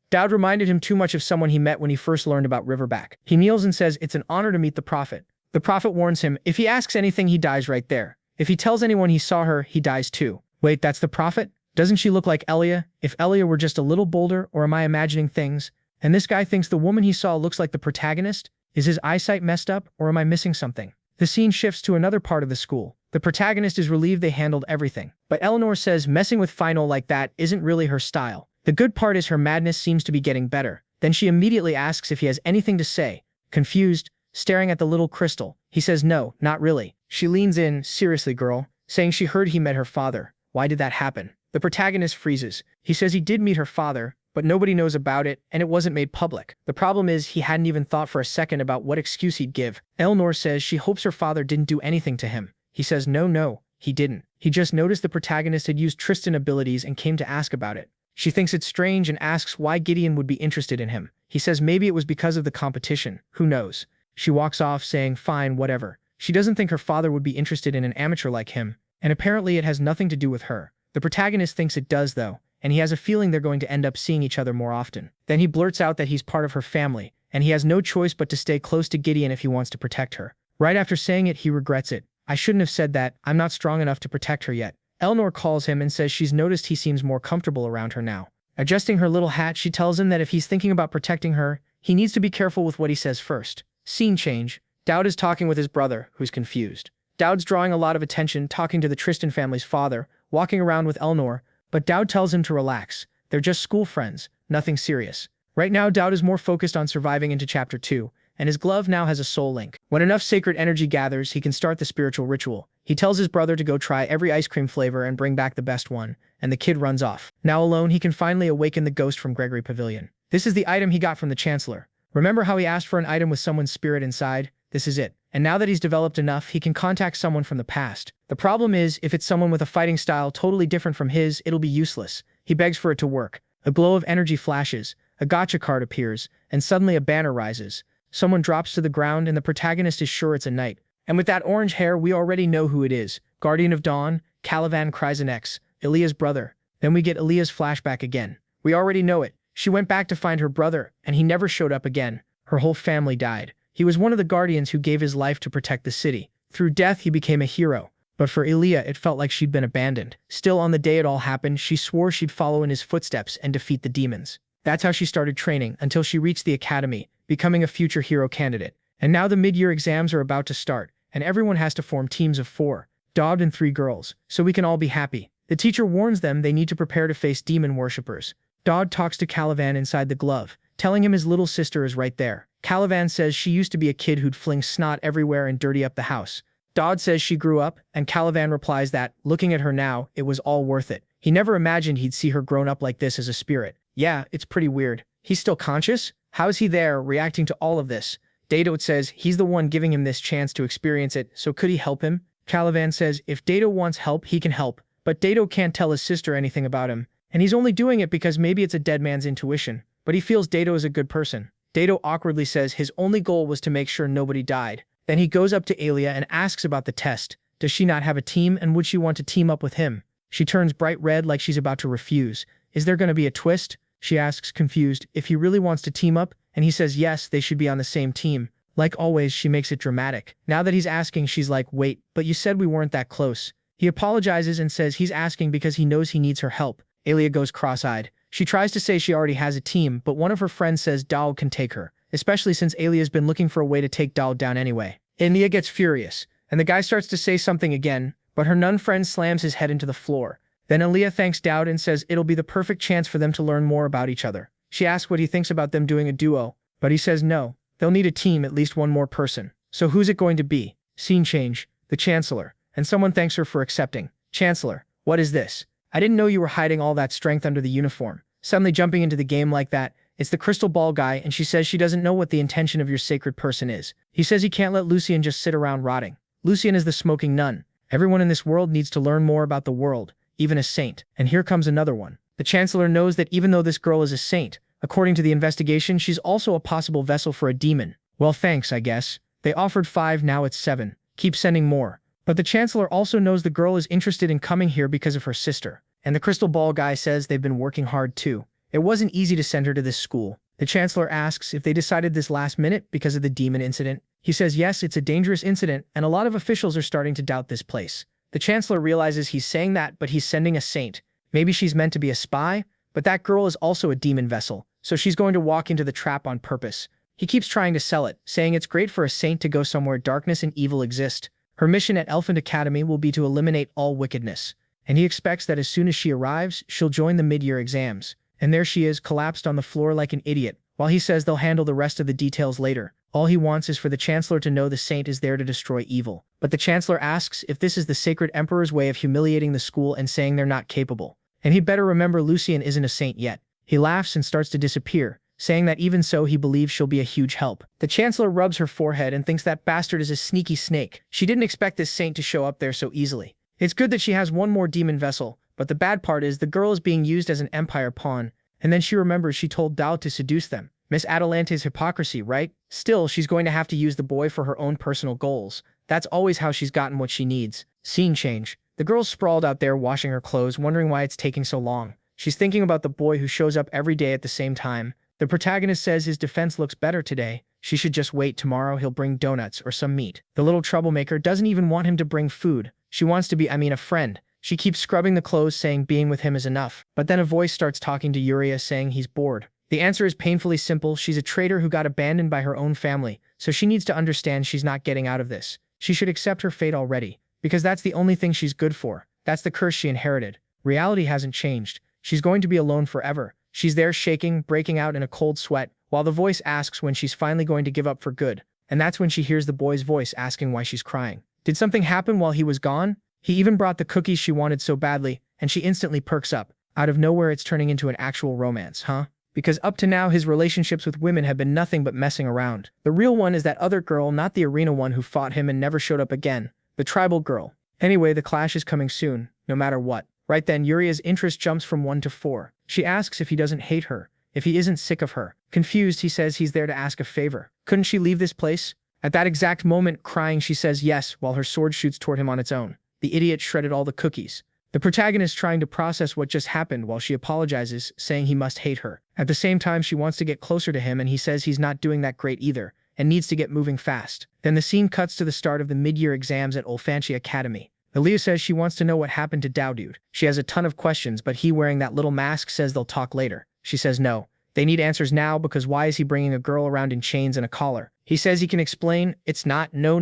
Dowd reminded him too much of someone he met when he first learned about Riverback. He kneels and says it's an honor to meet the prophet. The prophet warns him, if he asks anything he dies right there. If he tells anyone he saw her, he dies too. Wait, that's the prophet? Doesn't she look like Elia? If Elia were just a little bolder, or am I imagining things? And this guy thinks the woman he saw looks like the protagonist? Is his eyesight messed up, or am I missing something? The scene shifts to another part of the school. The protagonist is relieved they handled everything. But Elnor says messing with Final like that isn't really her style. The good part is her madness seems to be getting better. Then she immediately asks if he has anything to say. Confused, staring at the little crystal, he says no, not really. She leans in, seriously girl, saying she heard he met her father. Why did that happen? The protagonist freezes. He says he did meet her father, but nobody knows about it, and it wasn't made public. The problem is he hadn't even thought for a second about what excuse he'd give. Elnor says she hopes her father didn't do anything to him. He says no, he didn't. He just noticed the protagonist had used Tristan abilities and came to ask about it. She thinks it's strange and asks why Gideon would be interested in him. He says maybe it was because of the competition. Who knows? She walks off saying fine, whatever. She doesn't think her father would be interested in an amateur like him, and apparently it has nothing to do with her. The protagonist thinks it does though, and he has a feeling they're going to end up seeing each other more often. Then he blurts out that he's part of her family, and he has no choice but to stay close to Gideon if he wants to protect her. Right after saying it, he regrets it. I shouldn't have said that, I'm not strong enough to protect her yet. Elnor calls him and says she's noticed he seems more comfortable around her now. Adjusting her little hat, she tells him that if he's thinking about protecting her, he needs to be careful with what he says first. Scene change. Dowd is talking with his brother, who's confused. Dowd's drawing a lot of attention, talking to the Tristan family's father, walking around with Elnor, but Dowd tells him to relax. They're just school friends, nothing serious. Right now, Dowd is more focused on surviving into Chapter 2, and his glove now has a soul link. When enough sacred energy gathers, he can start the spiritual ritual. He tells his brother to go try every ice cream flavor and bring back the best one, and the kid runs off. Now alone, he can finally awaken the ghost from Gregory Pavilion. This is the item he got from the Chancellor. Remember how he asked for an item with someone's spirit inside? This is it. And now that he's developed enough, he can contact someone from the past. The problem is, if it's someone with a fighting style totally different from his, it'll be useless. He begs for it to work. A glow of energy flashes, a gacha card appears, and suddenly a banner rises. Someone drops to the ground and the protagonist is sure it's a knight. And with that orange hair, we already know who it is. Guardian of Dawn, Calivan Kryzenex, Elia's brother. Then we get Elia's flashback again. We already know it. She went back to find her brother, and he never showed up again. Her whole family died. He was one of the guardians who gave his life to protect the city. Through death, he became a hero. But for Elia, it felt like she'd been abandoned. Still, on the day it all happened, she swore she'd follow in his footsteps and defeat the demons. That's how she started training, until she reached the academy, becoming a future hero candidate. And now the mid-year exams are about to start, and everyone has to form teams of 4, Dowd and 3 girls, so we can all be happy. The teacher warns them they need to prepare to face demon worshippers. Dowd talks to Calivan inside the glove, telling him his little sister is right there. Calivan says she used to be a kid who'd fling snot everywhere and dirty up the house. Dowd says she grew up, and Calivan replies that, looking at her now, it was all worth it. He never imagined he'd see her grown up like this as a spirit. Yeah, it's pretty weird. He's still conscious? How is he there, reacting to all of this? Dato says he's the one giving him this chance to experience it, so could he help him? Calivan says if Dato wants help, he can help, but Dato can't tell his sister anything about him, and he's only doing it because maybe it's a dead man's intuition. but he feels Dato is a good person. Dato awkwardly says his only goal was to make sure nobody died. Then he goes up to Elia and asks about the test. Does she not have a team, and would she want to team up with him? She turns bright red like she's about to refuse. Is there going to be a twist? She asks, confused, if he really wants to team up, and he says yes, they should be on the same team. Like always, she makes it dramatic. Now that he's asking, she's like, wait, but you said we weren't that close. He apologizes and says he's asking because he knows he needs her help. Elia goes cross-eyed. She tries to say she already has a team, but one of her friends says Dao can take her, especially since Elia's been looking for a way to take Dao down anyway. Elia gets furious, and the guy starts to say something again, but her nun friend slams his head into the floor. Then Elia thanks Dowd and says it'll be the perfect chance for them to learn more about each other. She asks what he thinks about them doing a duo, but he says no. They'll need a team, at least one more person. So who's it going to be? Scene change. The Chancellor. And someone thanks her for accepting. Chancellor, what is this? I didn't know you were hiding all that strength under the uniform. Suddenly jumping into the game like that. It's the crystal ball guy, and she says she doesn't know what the intention of your sacred person is. He says he can't let Lucien just sit around rotting. Lucien is the smoking nun. Everyone in this world needs to learn more about the world, even a saint. And here comes another one. The Chancellor knows that even though this girl is a saint, according to the investigation, she's also a possible vessel for a demon. Well, thanks, I guess. They offered 5, now it's 7. Keep sending more. But the Chancellor also knows the girl is interested in coming here because of her sister. And the crystal ball guy says they've been working hard too. It wasn't easy to send her to this school. The Chancellor asks if they decided this last minute because of the demon incident. He says yes, it's a dangerous incident, and a lot of officials are starting to doubt this place. The Chancellor realizes he's saying that, but he's sending a saint. Maybe she's meant to be a spy, but that girl is also a demon vessel, so she's going to walk into the trap on purpose. He keeps trying to sell it, saying it's great for a saint to go somewhere darkness and evil exist. Her mission at Elephant Academy will be to eliminate all wickedness, and he expects that as soon as she arrives, she'll join the mid-year exams. And there she is, collapsed on the floor like an idiot, while he says they'll handle the rest of the details later. All he wants is for the Chancellor to know the saint is there to destroy evil. But the Chancellor asks if this is the Sacred Emperor's way of humiliating the school and saying they're not capable. And he'd better remember Lucien isn't a saint yet. He laughs and starts to disappear, saying that even so he believes she'll be a huge help. The Chancellor rubs her forehead and thinks that bastard is a sneaky snake. She didn't expect this saint to show up there so easily. It's good that she has one more demon vessel, but the bad part is the girl is being used as an empire pawn, and then she remembers she told Dao to seduce them. Miss Atalante's hypocrisy, right? Still, she's going to have to use the boy for her own personal goals. That's always how she's gotten what she needs. Scene change. The girl's sprawled out there washing her clothes, wondering why it's taking so long. She's thinking about the boy who shows up every day at the same time. The protagonist says his defense looks better today. She should just wait, tomorrow he'll bring donuts or some meat. The little troublemaker doesn't even want him to bring food. She wants to be, a friend. She keeps scrubbing the clothes, saying being with him is enough. But then a voice starts talking to Yuria, saying he's bored. The answer is painfully simple. She's a traitor who got abandoned by her own family, so she needs to understand she's not getting out of this. She should accept her fate already, because that's the only thing she's good for. That's the curse she inherited. Reality hasn't changed. She's going to be alone forever. She's there shaking, breaking out in a cold sweat, while the voice asks when she's finally going to give up for good. And that's when she hears the boy's voice asking why she's crying. Did something happen while he was gone? He even brought the cookies she wanted so badly, and she instantly perks up. Out of nowhere, it's turning into an actual romance, huh? Because up to now, his relationships with women have been nothing but messing around. The real one is that other girl, not the arena one who fought him and never showed up again. The tribal girl. Anyway, the clash is coming soon, no matter what. Right then, Yuria's interest jumps from 1 to 4. She asks if he doesn't hate her, if he isn't sick of her. Confused, he says he's there to ask a favor. Couldn't she leave this place? At that exact moment, crying, she says yes, while her sword shoots toward him on its own. The idiot shredded all the cookies. The protagonist trying to process what just happened while she apologizes, saying he must hate her. At the same time, she wants to get closer to him and he says he's not doing that great either, and needs to get moving fast. Then the scene cuts to the start of the mid-year exams at Olfantia Academy. Elia says she wants to know what happened to Dowdude. She has a ton of questions, but he wearing that little mask says they'll talk later. She says no. They need answers now because why is he bringing a girl around in chains and a collar? He says he can explain. It's not, no,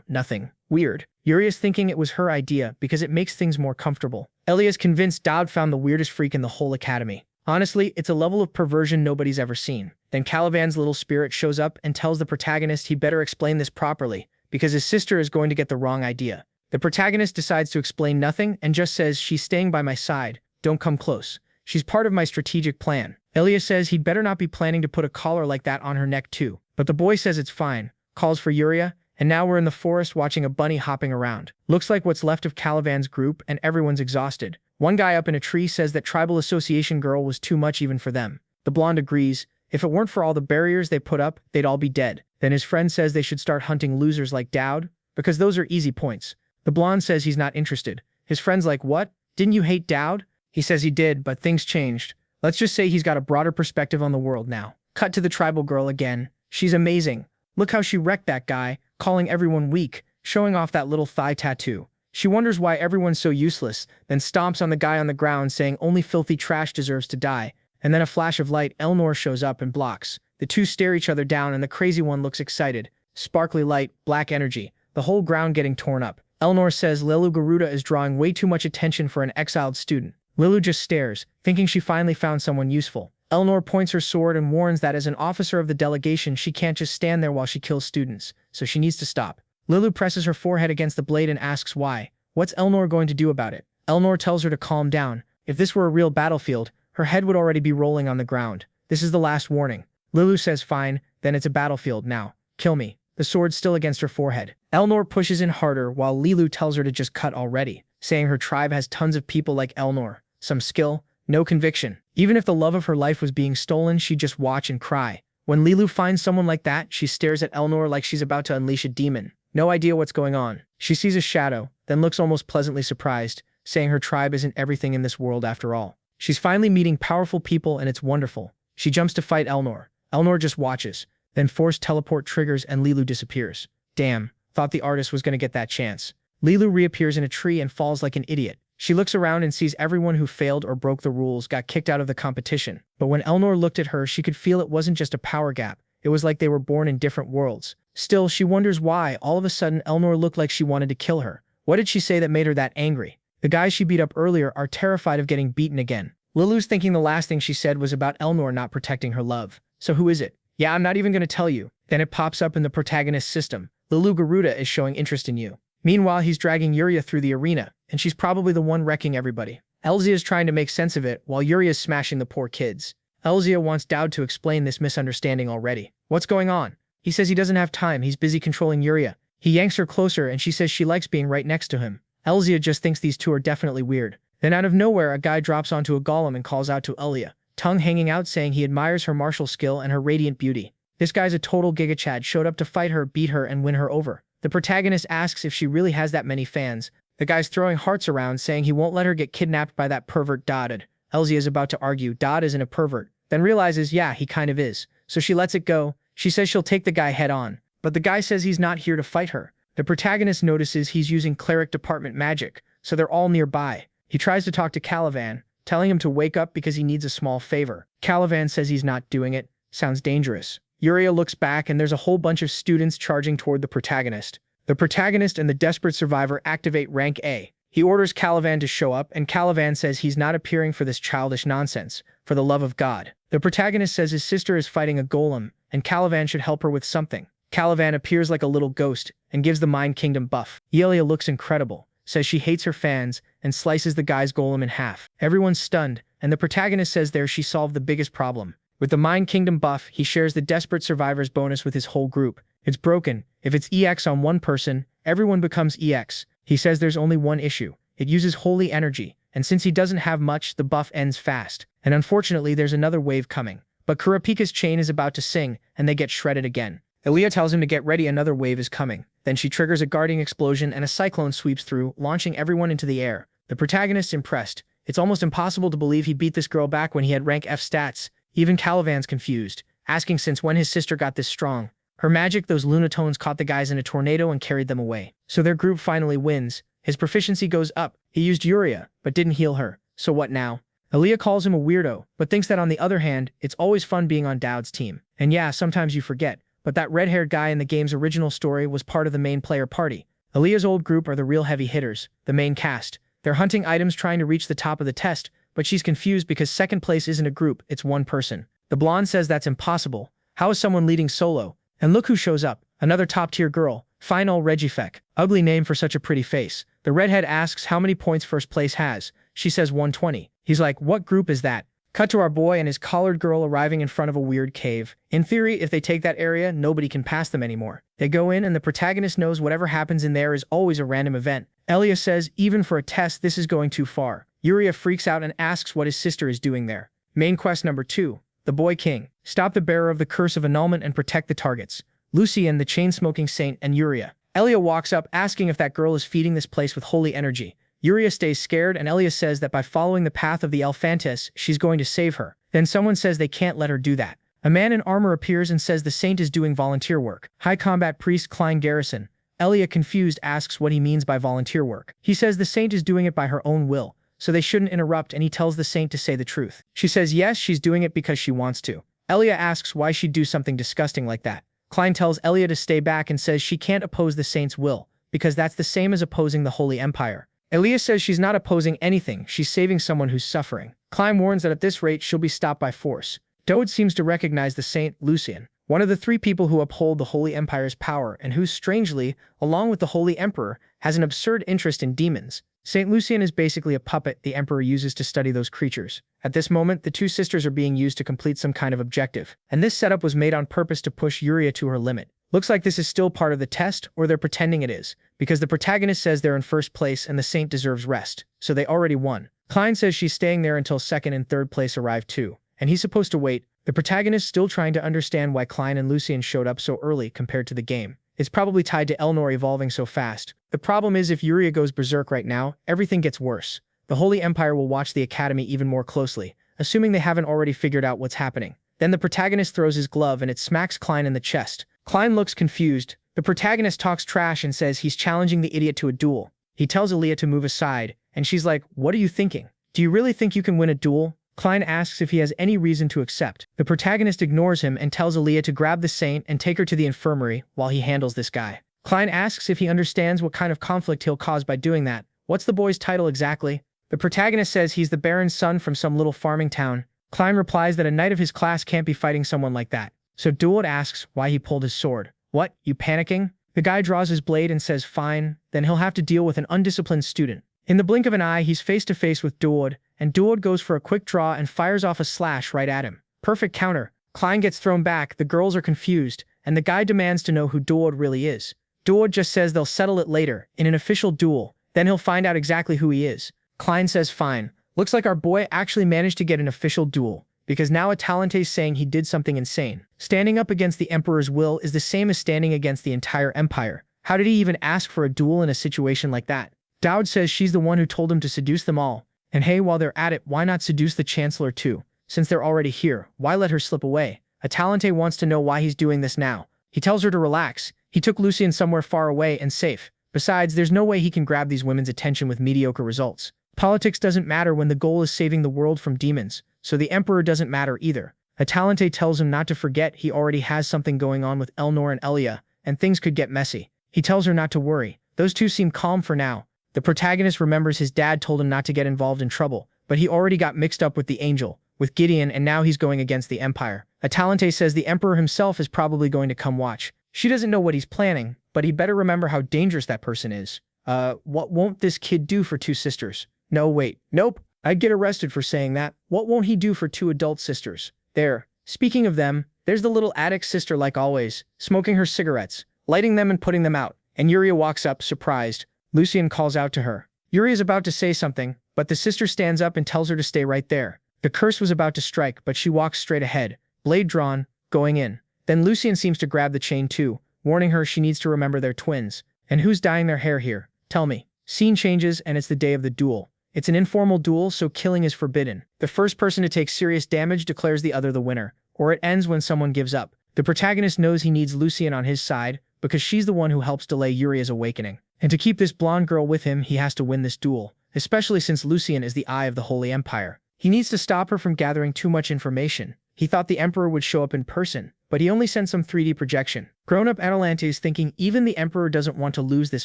nothing. Weird. Yuria's thinking it was her idea because it makes things more comfortable. Elia's convinced Dowd found the weirdest freak in the whole academy. Honestly, it's a level of perversion nobody's ever seen. Then Calivan's little spirit shows up and tells the protagonist he better explain this properly because his sister is going to get the wrong idea. The protagonist decides to explain nothing and just says she's staying by my side, don't come close. She's part of my strategic plan. Elia says he'd better not be planning to put a collar like that on her neck too. But the boy says it's fine, calls for Yuria, and now we're in the forest watching a bunny hopping around. Looks like what's left of Calivan's group and everyone's exhausted. One guy up in a tree says that tribal association girl was too much even for them. The blonde agrees. If it weren't for all the barriers they put up, they'd all be dead. Then his friend says they should start hunting losers like Dowd, because those are easy points. The blonde says he's not interested. His friend's like, what? Didn't you hate Dowd? He says he did, but things changed. Let's just say he's got a broader perspective on the world now. Cut to the tribal girl again. She's amazing. Look how she wrecked that guy, calling everyone weak, showing off that little thigh tattoo. She wonders why everyone's so useless, then stomps on the guy on the ground saying only filthy trash deserves to die. And then a flash of light, Elnor shows up and blocks. The two stare each other down and the crazy one looks excited. Sparkly light, black energy, the whole ground getting torn up. Elnor says Lilu Garuda is drawing way too much attention for an exiled student. Lilu just stares, thinking she finally found someone useful. Elnor points her sword and warns that as an officer of the delegation she can't just stand there while she kills students, so she needs to stop. Lilu presses her forehead against the blade and asks why. What's Elnor going to do about it? Elnor tells her to calm down. If this were a real battlefield, her head would already be rolling on the ground. This is the last warning. Lilu says fine, then it's a battlefield now. Kill me. The sword's still against her forehead. Elnor pushes in harder while Lilu tells her to just cut already, saying her tribe has tons of people like Elnor. Some skill, no conviction. Even if the love of her life was being stolen, she'd just watch and cry. When Lilu finds someone like that, she stares at Elnor like she's about to unleash a demon. No idea what's going on. She sees a shadow, then looks almost pleasantly surprised, saying her tribe isn't everything in this world after all. She's finally meeting powerful people and it's wonderful. She jumps to fight Elnor. Elnor just watches. Then forced teleport triggers and Lilu disappears. Damn, thought the artist was going to get that chance. Lilu reappears in a tree and falls like an idiot. She looks around and sees everyone who failed or broke the rules got kicked out of the competition. But when Elnor looked at her, she could feel it wasn't just a power gap. It was like they were born in different worlds. Still, she wonders why all of a sudden Elnor looked like she wanted to kill her. What did she say that made her that angry? The guys she beat up earlier are terrified of getting beaten again. Lilu's thinking the last thing she said was about Elnor not protecting her love. So who is it? Yeah, I'm not even going to tell you. Then it pops up in the protagonist's system. Lilu Garuda is showing interest in you. Meanwhile, he's dragging Yuria through the arena, and she's probably the one wrecking everybody. Elzia is trying to make sense of it, while Yuria's smashing the poor kids. Elzia wants Dowd to explain this misunderstanding already. What's going on? He says he doesn't have time, he's busy controlling Yuria. He yanks her closer and she says she likes being right next to him. Elzia just thinks these two are definitely weird. Then out of nowhere, a guy drops onto a golem and calls out to Elia, tongue hanging out saying he admires her martial skill and her radiant beauty. This guy's a total gigachad, showed up to fight her, beat her, and win her over. The protagonist asks if she really has that many fans. The guy's throwing hearts around, saying he won't let her get kidnapped by that pervert Dowd. Elzia is about to argue Dowd isn't a pervert, then realizes, yeah, he kind of is. So she lets it go. She says she'll take the guy head on. But the guy says he's not here to fight her. The protagonist notices he's using cleric department magic, so they're all nearby. He tries to talk to Calivan, telling him to wake up because he needs a small favor. Calivan says he's not doing it. Sounds dangerous. Yuria looks back and there's a whole bunch of students charging toward the protagonist. The protagonist and the desperate survivor activate rank A. He orders Calivan to show up, and Calivan says he's not appearing for this childish nonsense, for the love of God. The protagonist says his sister is fighting a golem, and Calivan should help her with something. Calivan appears like a little ghost and gives the Mind Kingdom buff. Elia looks incredible, says she hates her fans, and slices the guy's golem in half. Everyone's stunned, and the protagonist says there she solved the biggest problem. With the Mind Kingdom buff, he shares the Desperate Survivors bonus with his whole group. It's broken. If it's EX on one person, everyone becomes EX. He says there's only one issue. It uses holy energy, and since he doesn't have much, the buff ends fast. And unfortunately, there's another wave coming. But Kurapika's chain is about to sing, and they get shredded again. Elia tells him to get ready, another wave is coming. Then she triggers a guarding explosion and a cyclone sweeps through, launching everyone into the air. The protagonist's impressed. It's almost impossible to believe he beat this girl back when he had rank F stats. Even Calivan's confused, asking since when his sister got this strong. Her magic, those lunatones, caught the guys in a tornado and carried them away. So their group finally wins. His proficiency goes up. He used Yuria, but didn't heal her. So what now? Elia calls him a weirdo, but thinks that on the other hand, it's always fun being on Dowd's team. And yeah, sometimes you forget, but that red-haired guy in the game's original story was part of the main player party. Elia's old group are the real heavy hitters, the main cast. They're hunting items trying to reach the top of the test, but she's confused because second place isn't a group, it's one person. The blonde says that's impossible. How is someone leading solo? And look who shows up, another top-tier girl, fine old Regifek. Ugly name for such a pretty face. The redhead asks how many points first place has. She says 120. He's like, what group is that? Cut to our boy and his collared girl arriving in front of a weird cave. In theory, if they take that area, nobody can pass them anymore. They go in and the protagonist knows whatever happens in there is always a random event. Elia says, even for a test, this is going too far. Yuria freaks out and asks what his sister is doing there. Main quest number 2. the boy king. Stop the bearer of the curse of annulment and protect the targets. Lucien, the chain-smoking saint, and Yuria. Elia walks up asking if that girl is feeding this place with holy energy. Yuria stays scared and Elia says that by following the path of the Elefantes, she's going to save her. Then someone says they can't let her do that. A man in armor appears and says the saint is doing volunteer work. High combat priest Klein Garrison. Elia, confused, asks what he means by volunteer work. He says the saint is doing it by her own will, so they shouldn't interrupt, and he tells the saint to say the truth. She says yes, she's doing it because she wants to. Elia asks why she'd do something disgusting like that. Klein tells Elia to stay back and says she can't oppose the saint's will, because that's the same as opposing the Holy Empire. Elia says she's not opposing anything, she's saving someone who's suffering. Klein warns that at this rate she'll be stopped by force. Dode seems to recognize the saint, Lucien, one of the 3 people who uphold the Holy Empire's power and who, strangely, along with the Holy Emperor, has an absurd interest in demons. Saint Lucien is basically a puppet the Emperor uses to study those creatures. At this moment, the 2 sisters are being used to complete some kind of objective, and this setup was made on purpose to push Yuria to her limit. Looks like this is still part of the test, or they're pretending it is, because the protagonist says they're in first place and the saint deserves rest, so they already won. Klein says she's staying there until 2nd and 3rd place arrive too, and he's supposed to wait. The protagonist still trying to understand why Klein and Lucien showed up so early compared to the game. It's probably tied to Elnor evolving so fast. The problem is if Yuria goes berserk right now, everything gets worse. The Holy Empire will watch the Academy even more closely, assuming they haven't already figured out what's happening. Then the protagonist throws his glove and it smacks Klein in the chest. Klein looks confused. The protagonist talks trash and says he's challenging the idiot to a duel. He tells Elia to move aside, and she's like, "What are you thinking? Do you really think you can win a duel?" Klein asks if he has any reason to accept. The protagonist ignores him and tells Elia to grab the saint and take her to the infirmary while he handles this guy. Klein asks if he understands what kind of conflict he'll cause by doing that. What's the boy's title exactly? The protagonist says he's the Baron's son from some little farming town. Klein replies that a knight of his class can't be fighting someone like that. So Duel asks why he pulled his sword. "What, you panicking?" The guy draws his blade and says fine, then he'll have to deal with an undisciplined student. In the blink of an eye, he's face to face with Duod, and Duod goes for a quick draw and fires off a slash right at him. Perfect counter. Klein gets thrown back, the girls are confused, and the guy demands to know who Duod really is. Duod just says they'll settle it later, in an official duel, then he'll find out exactly who he is. Klein says fine. Looks like our boy actually managed to get an official duel, because now Atalante's saying he did something insane. Standing up against the Emperor's will is the same as standing against the entire Empire. How did he even ask for a duel in a situation like that? Dowd says she's the one who told him to seduce them all. And hey, while they're at it, why not seduce the Chancellor too? Since they're already here, why let her slip away? Atalante wants to know why he's doing this now. He tells her to relax. He took Lucien somewhere far away and safe. Besides, there's no way he can grab these women's attention with mediocre results. Politics doesn't matter when the goal is saving the world from demons, so the Emperor doesn't matter either. Atalante tells him not to forget he already has something going on with Elnor and Elia, and things could get messy. He tells her not to worry. Those two seem calm for now. The protagonist remembers his dad told him not to get involved in trouble, but he already got mixed up with the Angel, with Gideon, and now he's going against the Empire. Atalante says the Emperor himself is probably going to come watch. She doesn't know what he's planning, but he better remember how dangerous that person is. What won't this kid do for 2 sisters? No, wait. Nope. I'd get arrested for saying that. What won't he do for 2 adult sisters? There. Speaking of them, there's the little addict sister like always, smoking her cigarettes, lighting them and putting them out. And Yuria walks up, surprised. Lucien calls out to her. Yuri is about to say something, but the sister stands up and tells her to stay right there. The curse was about to strike, but she walks straight ahead, blade drawn, going in. Then Lucien seems to grab the chain too, warning her she needs to remember they're twins. And who's dyeing their hair here? Tell me. Scene changes and it's the day of the duel. It's an informal duel, so killing is forbidden. The first person to take serious damage declares the other the winner, or it ends when someone gives up. The protagonist knows he needs Lucien on his side, because she's the one who helps delay Yuri's awakening. And to keep this blonde girl with him, he has to win this duel, especially since Lucien is the eye of the Holy Empire. He needs to stop her from gathering too much information. He thought the Emperor would show up in person, but he only sent some 3D projection. Grown-up Atalante is thinking even the Emperor doesn't want to lose this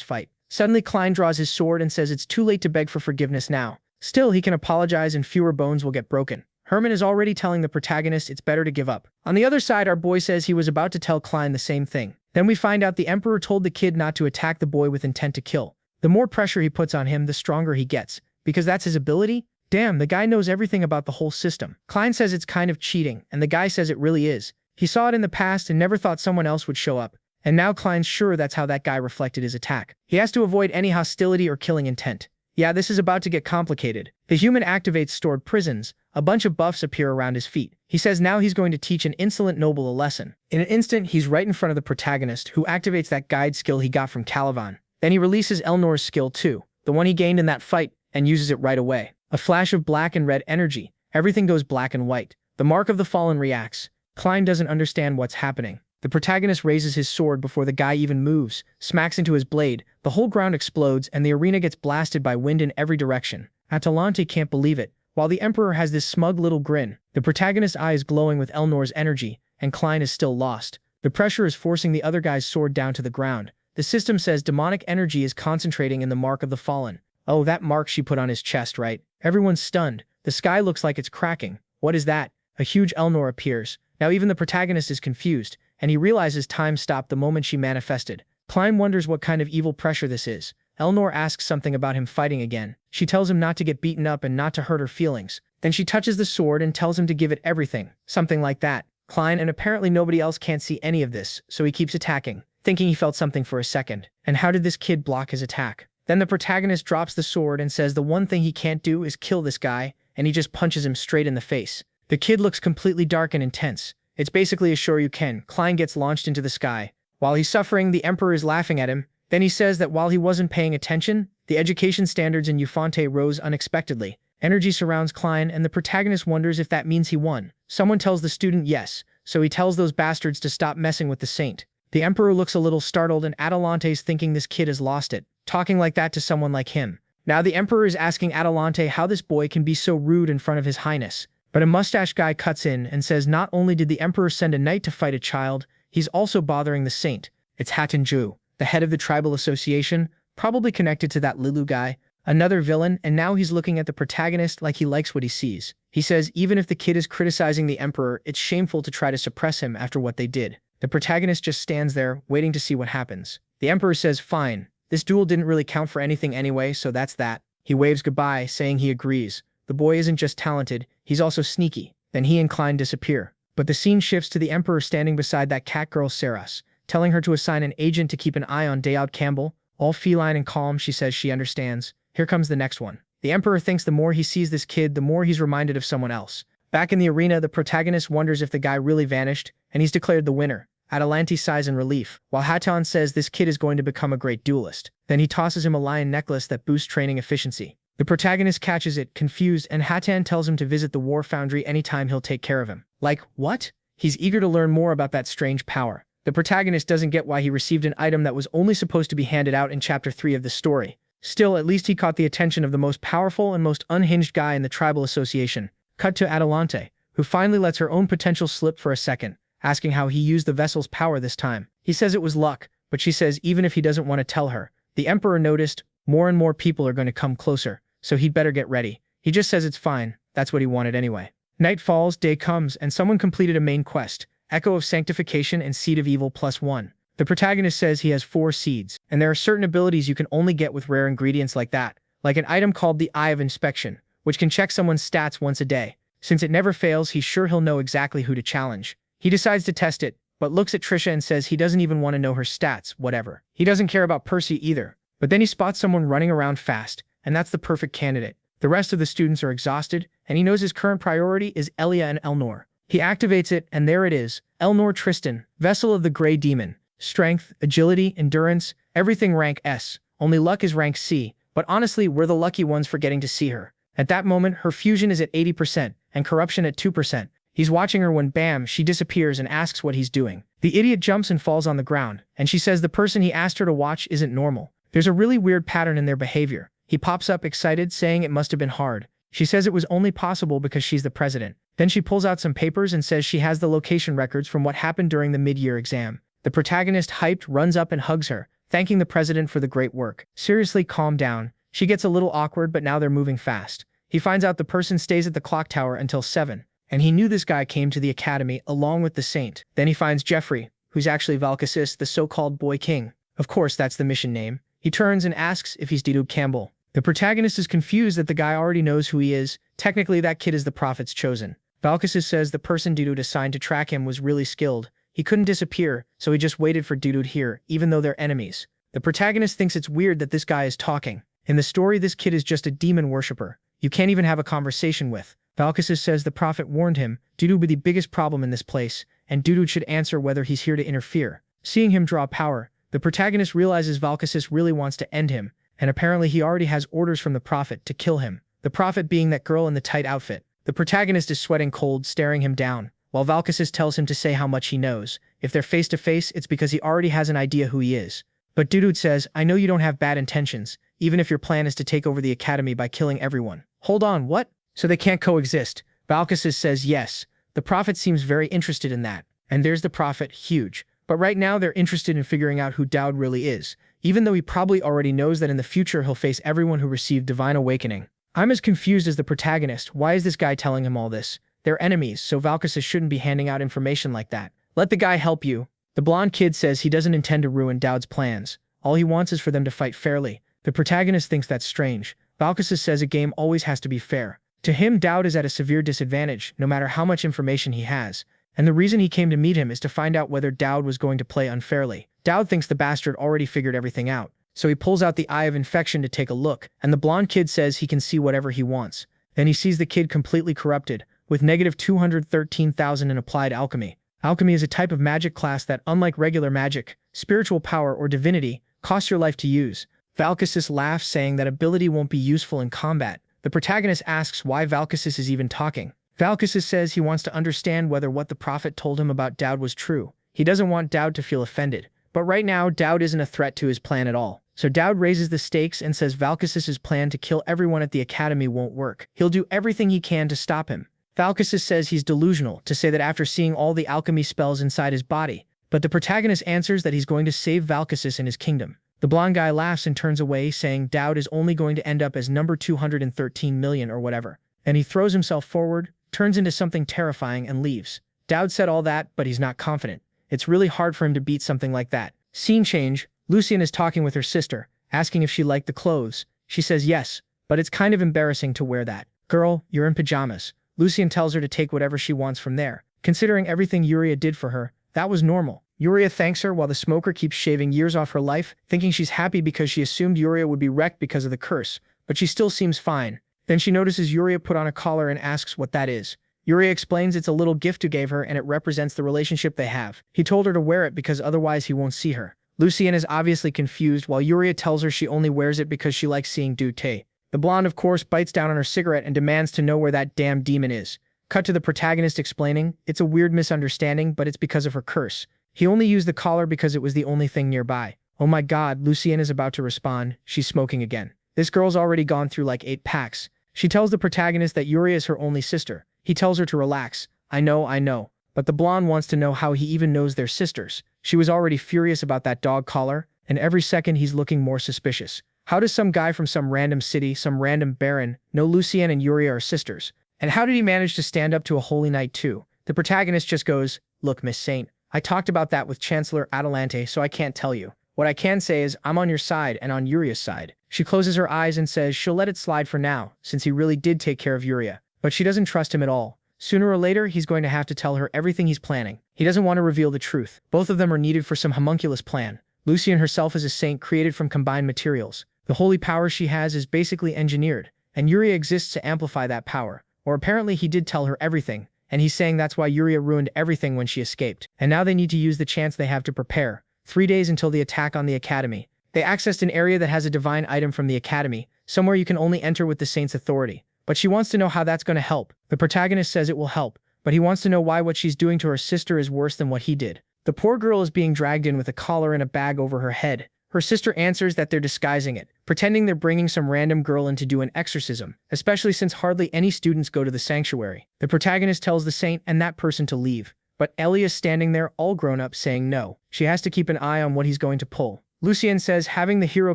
fight. Suddenly Klein draws his sword and says it's too late to beg for forgiveness now. Still, he can apologize and fewer bones will get broken. Herman is already telling the protagonist it's better to give up. On the other side, our boy says he was about to tell Klein the same thing. Then we find out the Emperor told the kid not to attack the boy with intent to kill. The more pressure he puts on him, the stronger he gets. Because that's his ability? Damn, the guy knows everything about the whole system. Klein says it's kind of cheating, and the guy says it really is. He saw it in the past and never thought someone else would show up. And now Klein's sure that's how that guy reflected his attack. He has to avoid any hostility or killing intent. Yeah, this is about to get complicated. The human activates stored prisons. A bunch of buffs appear around his feet. He says now he's going to teach an insolent noble a lesson. In an instant, he's right in front of the protagonist, who activates that guide skill he got from Caliban. Then he releases Elnor's skill too, the one he gained in that fight, and uses it right away. A flash of black and red energy. Everything goes black and white. The mark of the fallen reacts. Klein doesn't understand what's happening. The protagonist raises his sword before the guy even moves, smacks into his blade, the whole ground explodes, and the arena gets blasted by wind in every direction. Atalante can't believe it, while the Emperor has this smug little grin. The protagonist's eye is glowing with Elnor's energy, and Klein is still lost. The pressure is forcing the other guy's sword down to the ground. The system says demonic energy is concentrating in the mark of the fallen. Oh, that mark she put on his chest, right? Everyone's stunned. The sky looks like it's cracking. What is that? A huge Elnor appears. Now even the protagonist is confused, and he realizes time stopped the moment she manifested. Klein wonders what kind of evil pressure this is. Elnor asks something about him fighting again. She tells him not to get beaten up and not to hurt her feelings. Then she touches the sword and tells him to give it everything. Something like that. Klein and apparently nobody else can't see any of this, so he keeps attacking, thinking he felt something for a second. And how did this kid block his attack? Then the protagonist drops the sword and says the one thing he can't do is kill this guy, and he just punches him straight in the face. The kid looks completely dark and intense. It's basically a sure you can. Klein gets launched into the sky. While he's suffering, the Emperor is laughing at him. Then he says that while he wasn't paying attention, the education standards in Ufante rose unexpectedly. Energy surrounds Klein, and the protagonist wonders if that means he won. Someone tells the student yes, so he tells those bastards to stop messing with the saint. The Emperor looks a little startled, and Atalante's thinking this kid has lost it, talking like that to someone like him. Now the Emperor is asking Atalante how this boy can be so rude in front of his highness. But a mustache guy cuts in and says not only did the Emperor send a knight to fight a child, he's also bothering the saint. It's Hatenju, the head of the tribal association, probably connected to that Lilu guy, another villain, and now he's looking at the protagonist like he likes what he sees. He says even if the kid is criticizing the Emperor, it's shameful to try to suppress him after what they did. The protagonist just stands there, waiting to see what happens. The Emperor says fine, this duel didn't really count for anything anyway, so that's that. He waves goodbye, saying he agrees. The boy isn't just talented, he's also sneaky. Then he and Klein disappear. But the scene shifts to the Emperor standing beside that cat girl Saras, telling her to assign an agent to keep an eye on Dayod Campbell. All feline and calm, she says she understands. Here comes the next one. The Emperor thinks the more he sees this kid, the more he's reminded of someone else. Back in the arena, the protagonist wonders if the guy really vanished, and he's declared the winner. Atalante sighs in relief, while Hatan says this kid is going to become a great duelist. Then he tosses him a lion necklace that boosts training efficiency. The protagonist catches it, confused, and Hatan tells him to visit the War Foundry anytime he'll take care of him. Like, what? He's eager to learn more about that strange power. The protagonist doesn't get why he received an item that was only supposed to be handed out in Chapter 3 of the story. Still, at least he caught the attention of the most powerful and most unhinged guy in the tribal association. Cut to Atalante, who finally lets her own potential slip for a second, asking how he used the vessel's power this time. He says it was luck, but she says even if he doesn't want to tell her. The Emperor noticed more and more people are going to come closer, so he'd better get ready. He just says it's fine, that's what he wanted anyway. Night falls, day comes, and someone completed a main quest, Echo of Sanctification and Seed of Evil +1. The protagonist says he has 4 seeds, and there are certain abilities you can only get with rare ingredients like that, like an item called the Eye of Inspection, which can check someone's stats once a day. Since it never fails, he's sure he'll know exactly who to challenge. He decides to test it, but looks at Trisha and says he doesn't even want to know her stats, whatever. He doesn't care about Percy either. But then he spots someone running around fast, and that's the perfect candidate. The rest of the students are exhausted, and he knows his current priority is Elia and Elnor. He activates it, and there it is. Elnor Tristan, Vessel of the Grey Demon. Strength, agility, endurance, everything rank S. Only luck is rank C, but honestly, we're the lucky ones for getting to see her. At that moment, her fusion is at 80%, and corruption at 2%. He's watching her when bam, she disappears and asks what he's doing. The idiot jumps and falls on the ground, and she says the person he asked her to watch isn't normal. There's a really weird pattern in their behavior. He pops up excited, saying it must have been hard. She says it was only possible because she's the president. Then she pulls out some papers and says she has the location records from what happened during the mid-year exam. The protagonist, hyped, runs up and hugs her, thanking the president for the great work. Seriously, calm down. She gets a little awkward, but now they're moving fast. He finds out the person stays at the clock tower until 7, and he knew this guy came to the academy along with the saint. Then he finds Jeffrey, who's actually Valkasis, the so-called boy king. Of course, that's the mission name. He turns and asks if he's Didub Campbell. The protagonist is confused that the guy already knows who he is. Technically, that kid is the prophet's chosen. Valkasis says the person Didud assigned to track him was really skilled. He couldn't disappear, so he just waited for Didud here, even though they're enemies. The protagonist thinks it's weird that this guy is talking. In the story, this kid is just a demon worshiper. You can't even have a conversation with. Valkissus says the prophet warned him, Dudu would be the biggest problem in this place, and Dudu should answer whether he's here to interfere. Seeing him draw power, the protagonist realizes Valkissus really wants to end him, and apparently he already has orders from the prophet to kill him. The prophet being that girl in the tight outfit. The protagonist is sweating cold, staring him down, while Valkissus tells him to say how much he knows. If they're face to face, it's because he already has an idea who he is. But Dudu says, I know you don't have bad intentions, even if your plan is to take over the academy by killing everyone. Hold on, what? So they can't coexist? Valkissus says yes. The prophet seems very interested in that. And there's the prophet, huge. But right now they're interested in figuring out who Dowd really is, even though he probably already knows that in the future he'll face everyone who received divine awakening. I'm as confused as the protagonist. Why is this guy telling him all this? They're enemies, so Valkissus shouldn't be handing out information like that. Let the guy help you. The blonde kid says he doesn't intend to ruin Dowd's plans. All he wants is for them to fight fairly. The protagonist thinks that's strange. Valkissus says a game always has to be fair. To him, Dowd is at a severe disadvantage, no matter how much information he has. And the reason he came to meet him is to find out whether Dowd was going to play unfairly. Dowd thinks the bastard already figured everything out, so he pulls out the Eye of Infection to take a look, and the blonde kid says he can see whatever he wants. Then he sees the kid completely corrupted, with negative 213,000 in applied alchemy. Alchemy is a type of magic class that, unlike regular magic, spiritual power, or divinity, costs your life to use. Valkissus laughs, saying that ability won't be useful in combat. The protagonist asks why Valkissus is even talking. Valkissus says he wants to understand whether what the prophet told him about Dowd was true. He doesn't want Dowd to feel offended. But right now, Dowd isn't a threat to his plan at all. So Dowd raises the stakes and says Valkissus's plan to kill everyone at the academy won't work. He'll do everything he can to stop him. Valkissus says he's delusional to say that after seeing all the alchemy spells inside his body. But the protagonist answers that he's going to save Valkissus and his kingdom. The blonde guy laughs and turns away, saying Dowd is only going to end up as number 213 million or whatever. And he throws himself forward, turns into something terrifying, and leaves. Dowd said all that, but he's not confident. It's really hard for him to beat something like that. Scene change. Lucien is talking with her sister, asking if she liked the clothes. She says yes, but it's kind of embarrassing to wear that. Girl, you're in pajamas. Lucien tells her to take whatever she wants from there. Considering everything Yuria did for her, that was normal. Yuria thanks her while the smoker keeps shaving years off her life, thinking she's happy because she assumed Yuria would be wrecked because of the curse, but she still seems fine. Then she notices Yuria put on a collar and asks what that is. Yuria explains it's a little gift he gave her and it represents the relationship they have. He told her to wear it because otherwise he won't see her. Lucien is obviously confused while Yuria tells her she only wears it because she likes seeing Dute. The blonde, of course, bites down on her cigarette and demands to know where that damn demon is. Cut to the protagonist explaining, it's a weird misunderstanding, but it's because of her curse. He only used the collar because it was the only thing nearby. Oh my god, Lucien is about to respond. She's smoking again. This girl's already gone through like 8 packs. She tells the protagonist that Yuria is her only sister. He tells her to relax. I know. But the blonde wants to know how he even knows they're sisters. She was already furious about that dog collar, and every second he's looking more suspicious. How does some guy from some random city, some random baron, know Lucien and Yuria are sisters? And how did he manage to stand up to a holy knight too? The protagonist just goes, look, Miss Saint, I talked about that with Chancellor Adelante, so I can't tell you. What I can say is I'm on your side and on Yuria's side. She closes her eyes and says she'll let it slide for now, since he really did take care of Yuria. But she doesn't trust him at all. Sooner or later, he's going to have to tell her everything he's planning. He doesn't want to reveal the truth. Both of them are needed for some homunculus plan. Lucien herself is a saint created from combined materials. The holy power she has is basically engineered, and Yuria exists to amplify that power. Or apparently he did tell her everything, and he's saying that's why Yuria ruined everything when she escaped. And now they need to use the chance they have to prepare. 3 days until the attack on the academy. They accessed an area that has a divine item from the academy, somewhere you can only enter with the saint's authority. But she wants to know how that's going to help. The protagonist says it will help, but he wants to know why what she's doing to her sister is worse than what he did. The poor girl is being dragged in with a collar and a bag over her head. Her sister answers that they're disguising it, pretending they're bringing some random girl in to do an exorcism, especially since hardly any students go to the sanctuary. The protagonist tells the saint and that person to leave, but Ellie is standing there all grown up saying no. She has to keep an eye on what he's going to pull. Lucien says having the hero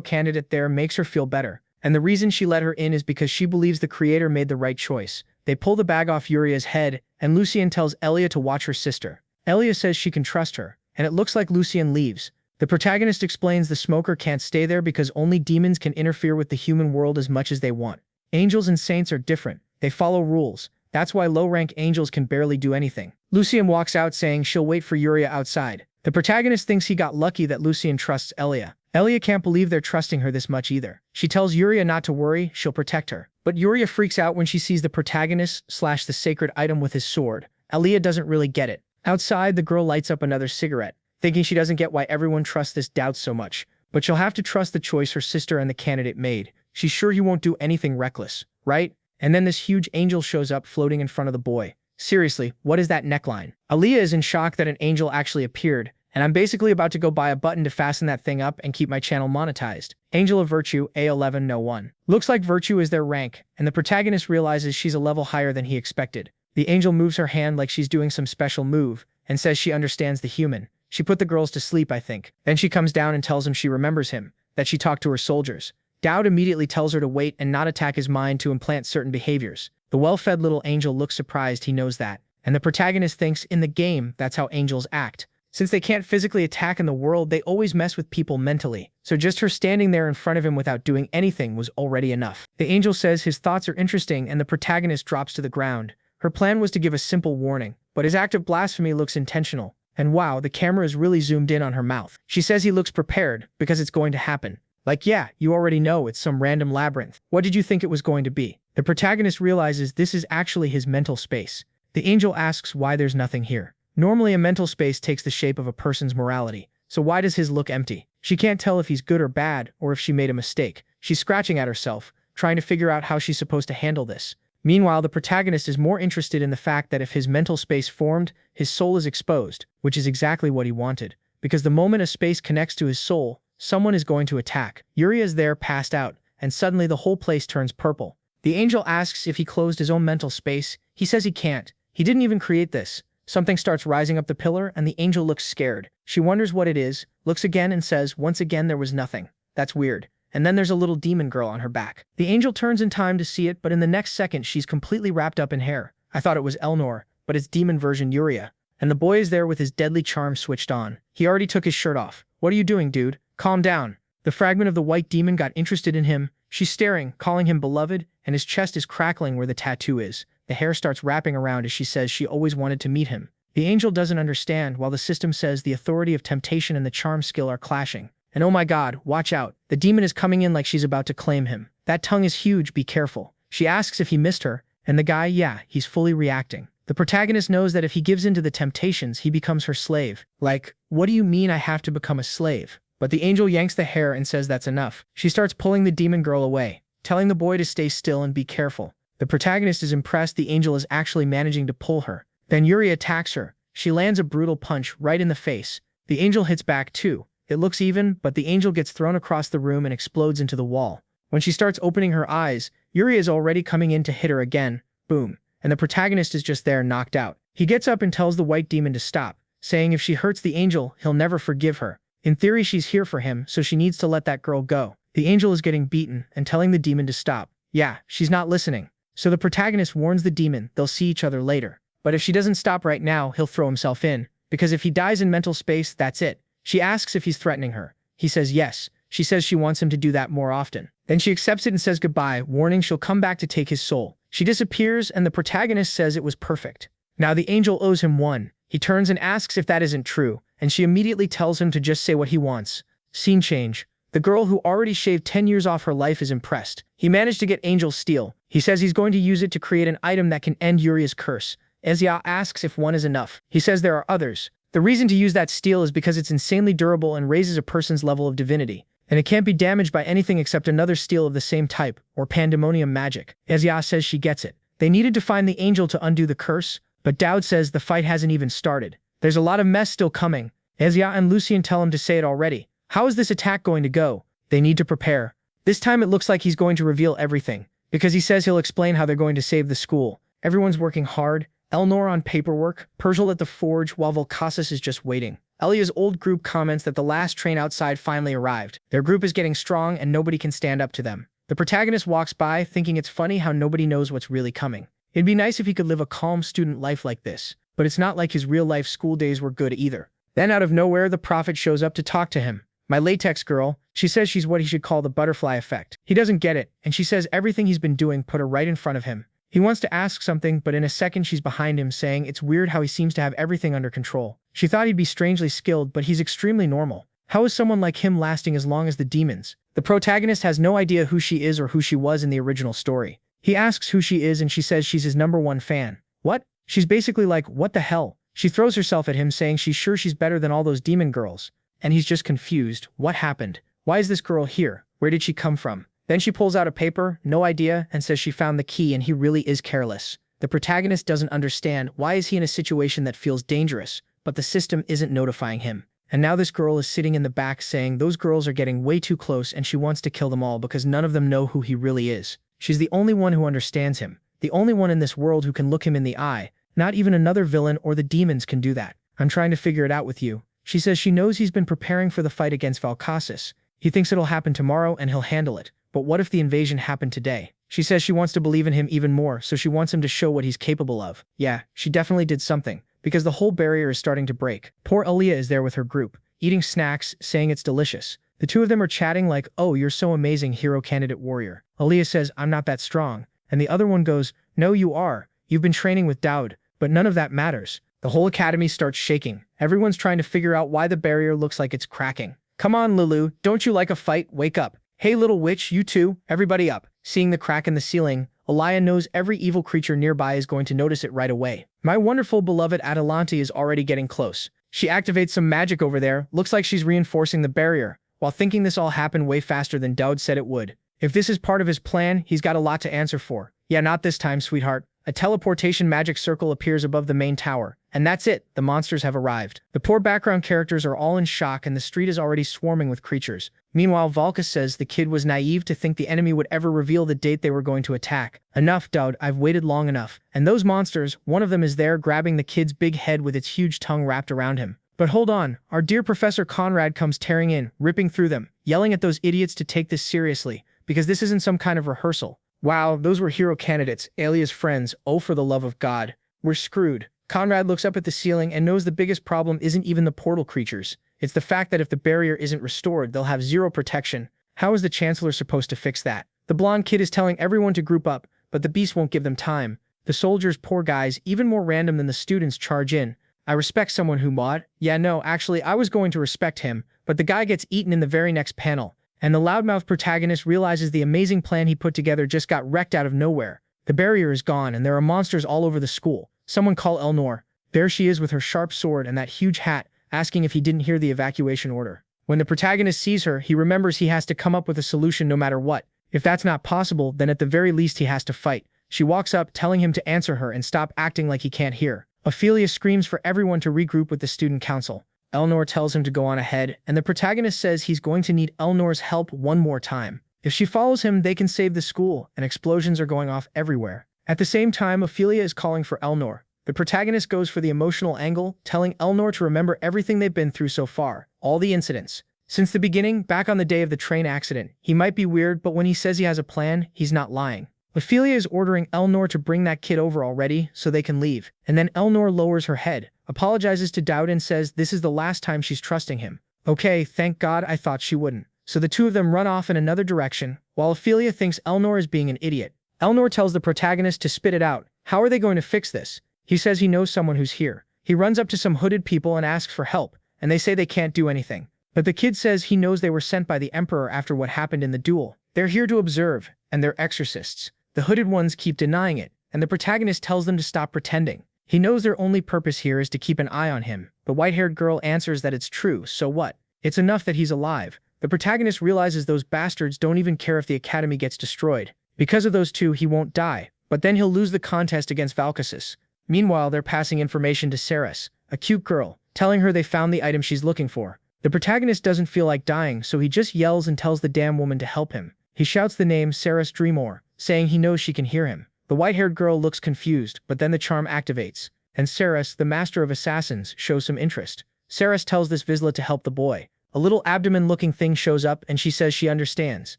candidate there makes her feel better, and the reason she let her in is because she believes the creator made the right choice. They pull the bag off Yuria's head, and Lucien tells Elia to watch her sister. Elia says she can trust her, and it looks like Lucien leaves. The protagonist explains the smoker can't stay there because only demons can interfere with the human world as much as they want. Angels and saints are different. They follow rules. That's why low-rank angels can barely do anything. Lucien walks out saying she'll wait for Yuria outside. The protagonist thinks he got lucky that Lucien trusts Elia. Elia can't believe they're trusting her this much either. She tells Yuria not to worry, she'll protect her. But Yuria freaks out when she sees the protagonist slash the sacred item with his sword. Elia doesn't really get it. Outside, the girl lights up another cigarette, thinking she doesn't get why everyone trusts this doubt so much. But she'll have to trust the choice her sister and the candidate made. She's sure he won't do anything reckless, right? And then this huge angel shows up floating in front of the boy. Seriously, what is that neckline? Elia is in shock that an angel actually appeared, and I'm basically about to go buy a button to fasten that thing up and keep my channel monetized. Angel of Virtue, A1101. Looks like Virtue is their rank, and the protagonist realizes she's a level higher than he expected. The angel moves her hand like she's doing some special move, and says she understands the human. She put the girls to sleep, I think. Then she comes down and tells him she remembers him, that she talked to her soldiers. Dowd immediately tells her to wait and not attack his mind to implant certain behaviors. The well-fed little angel looks surprised he knows that, and the protagonist thinks in the game that's how angels act. Since they can't physically attack in the world, they always mess with people mentally. So just her standing there in front of him without doing anything was already enough. The angel says his thoughts are interesting and the protagonist drops to the ground. Her plan was to give a simple warning, but his act of blasphemy looks intentional. And wow, the camera is really zoomed in on her mouth. She says he looks prepared because it's going to happen. Like, yeah, you already know it's some random labyrinth. What did you think it was going to be? The protagonist realizes this is actually his mental space. The angel asks why there's nothing here. Normally a mental space takes the shape of a person's morality, so why does his look empty? She can't tell if he's good or bad, or if she made a mistake. She's scratching at herself, trying to figure out how she's supposed to handle this. Meanwhile, the protagonist is more interested in the fact that if his mental space formed, his soul is exposed, which is exactly what he wanted. Because the moment a space connects to his soul, someone is going to attack. Yuria is there, passed out, and suddenly the whole place turns purple. The angel asks if he closed his own mental space. He says he can't. He didn't even create this. Something starts rising up the pillar, and the angel looks scared. She wonders what it is, looks again and says, once again there was nothing. That's weird. And then there's a little demon girl on her back. The angel turns in time to see it, but in the next second she's completely wrapped up in hair. I thought it was Elnor, but it's demon version Yuria. And the boy is there with his deadly charm switched on. He already took his shirt off. What are you doing, dude? Calm down. The fragment of the white demon got interested in him. She's staring, calling him beloved, and his chest is crackling where the tattoo is. The hair starts wrapping around as she says she always wanted to meet him. The angel doesn't understand, while the system says the authority of temptation and the charm skill are clashing. And oh my god, watch out. The demon is coming in like she's about to claim him. That tongue is huge, be careful. She asks if he missed her, and the guy, yeah, he's fully reacting. The protagonist knows that if he gives in to the temptations, he becomes her slave. Like, what do you mean I have to become a slave? But the angel yanks the hair and says that's enough. She starts pulling the demon girl away, telling the boy to stay still and be careful. The protagonist is impressed the angel is actually managing to pull her. Then Yuri attacks her. She lands a brutal punch right in the face. The angel hits back too. It looks even, but the angel gets thrown across the room and explodes into the wall. When she starts opening her eyes, Yuri is already coming in to hit her again. Boom. And the protagonist is just there, knocked out. He gets up and tells the white demon to stop, saying if she hurts the angel, he'll never forgive her. In theory, she's here for him, so she needs to let that girl go. The angel is getting beaten and telling the demon to stop. Yeah, she's not listening. So the protagonist warns the demon they'll see each other later. But if she doesn't stop right now, he'll throw himself in. Because if he dies in mental space, that's it. She asks if he's threatening her. He says yes. She says she wants him to do that more often. Then she accepts it and says goodbye, warning she'll come back to take his soul. She disappears and the protagonist says it was perfect. Now the angel owes him one. He turns and asks if that isn't true, and she immediately tells him to just say what he wants. Scene change. The girl who already shaved 10 years off her life is impressed. He managed to get Angel's steel. He says he's going to use it to create an item that can end Yuria's curse. Elia asks if one is enough. He says there are others. The reason to use that steel is because it's insanely durable and raises a person's level of divinity, and it can't be damaged by anything except another steel of the same type, or pandemonium magic. Elia says she gets it. They needed to find the angel to undo the curse, but Dowd says the fight hasn't even started. There's a lot of mess still coming. Elia and Lucien tell him to say it already. How is this attack going to go? They need to prepare. This time it looks like he's going to reveal everything, because he says he'll explain how they're going to save the school. Everyone's working hard. Elnor on paperwork, Persial at the forge, while Volcasus is just waiting. Elia's old group comments that the last train outside finally arrived. Their group is getting strong and nobody can stand up to them. The protagonist walks by, thinking it's funny how nobody knows what's really coming. It'd be nice if he could live a calm student life like this, but it's not like his real-life school days were good either. Then out of nowhere, the prophet shows up to talk to him. My latex girl, she says she's what he should call the butterfly effect. He doesn't get it, and she says everything he's been doing put her right in front of him. He wants to ask something, but in a second she's behind him saying it's weird how he seems to have everything under control. She thought he'd be strangely skilled, but he's extremely normal. How is someone like him lasting as long as the demons? The protagonist has no idea who she is or who she was in the original story. He asks who she is and she says she's his #1 fan. What? She's basically like, what the hell? She throws herself at him saying she's sure she's better than all those demon girls. And he's just confused. What happened? Why is this girl here? Where did she come from? Then she pulls out a paper, no idea, and says she found the key and he really is careless. The protagonist doesn't understand why is he in a situation that feels dangerous, but the system isn't notifying him. And now this girl is sitting in the back saying those girls are getting way too close and she wants to kill them all because none of them know who he really is. She's the only one who understands him, the only one in this world who can look him in the eye. Not even another villain or the demons can do that. I'm trying to figure it out with you. She says she knows he's been preparing for the fight against Valkasis. He thinks it'll happen tomorrow and he'll handle it. But what if the invasion happened today? She says she wants to believe in him even more, so she wants him to show what he's capable of. Yeah, she definitely did something, because the whole barrier is starting to break. Poor Elia is there with her group, eating snacks, saying it's delicious. The two of them are chatting like, oh, you're so amazing, hero candidate warrior. Elia says, I'm not that strong. And the other one goes, no, you are. You've been training with Daud, but none of that matters. The whole academy starts shaking. Everyone's trying to figure out why the barrier looks like it's cracking. Come on, Lulu, don't you like a fight? Wake up. Hey, little witch, you too, everybody up. Seeing the crack in the ceiling, Elia knows every evil creature nearby is going to notice it right away. My wonderful beloved Atalante is already getting close. She activates some magic over there, looks like she's reinforcing the barrier, while thinking this all happened way faster than Daud said it would. If this is part of his plan, he's got a lot to answer for. Yeah, not this time, sweetheart. A teleportation magic circle appears above the main tower. And that's it, the monsters have arrived. The poor background characters are all in shock and the street is already swarming with creatures. Meanwhile, Valka says the kid was naive to think the enemy would ever reveal the date they were going to attack. Enough, Daud, I've waited long enough. And those monsters, one of them is there grabbing the kid's big head with its huge tongue wrapped around him. But hold on, our dear Professor Conrad comes tearing in, ripping through them, yelling at those idiots to take this seriously, because this isn't some kind of rehearsal. Wow, those were hero candidates, Elia's friends, oh for the love of God. We're screwed. Conrad looks up at the ceiling and knows the biggest problem isn't even the portal creatures. It's the fact that if the barrier isn't restored, they'll have zero protection. How is the Chancellor supposed to fix that? The blonde kid is telling everyone to group up, but the beast won't give them time. The soldiers, poor guys, even more random than the students, charge in. I respect someone who mod. Yeah, no, actually, I was going to respect him, but the guy gets eaten in the very next panel. And the loudmouth protagonist realizes the amazing plan he put together just got wrecked out of nowhere. The barrier is gone and there are monsters all over the school. Someone call Elnor. There she is with her sharp sword and that huge hat, asking if he didn't hear the evacuation order. When the protagonist sees her, he remembers he has to come up with a solution no matter what. If that's not possible, then at the very least he has to fight. She walks up, telling him to answer her and stop acting like he can't hear. Ophelia screams for everyone to regroup with the student council. Elnor tells him to go on ahead, and the protagonist says he's going to need Elnor's help one more time. If she follows him, they can save the school, and explosions are going off everywhere. At the same time, Ophelia is calling for Elnor. The protagonist goes for the emotional angle, telling Elnor to remember everything they've been through so far, all the incidents. Since the beginning, back on the day of the train accident, he might be weird, but when he says he has a plan, he's not lying. Ophelia is ordering Elnor to bring that kid over already so they can leave, and then Elnor lowers her head, apologizes to Daud and says this is the last time she's trusting him. Okay, thank God, I thought she wouldn't. So the two of them run off in another direction, while Ophelia thinks Elnor is being an idiot. Elnor tells the protagonist to spit it out. How are they going to fix this? He says he knows someone who's here. He runs up to some hooded people and asks for help, and they say they can't do anything. But the kid says he knows they were sent by the Emperor after what happened in the duel. They're here to observe, and they're exorcists. The hooded ones keep denying it, and the protagonist tells them to stop pretending. He knows their only purpose here is to keep an eye on him. The white-haired girl answers that it's true, so what? It's enough that he's alive. The protagonist realizes those bastards don't even care if the academy gets destroyed. Because of those two, he won't die, but then he'll lose the contest against Valkasis. Meanwhile, they're passing information to Ceres, a cute girl, telling her they found the item she's looking for. The protagonist doesn't feel like dying, so he just yells and tells the damn woman to help him. He shouts the name Ceres Dreamore, saying he knows she can hear him. The white-haired girl looks confused, but then the charm activates, and Ceres, the master of assassins, shows some interest. Ceres tells this Vizsla to help the boy. A little abdomen-looking thing shows up, and she says she understands.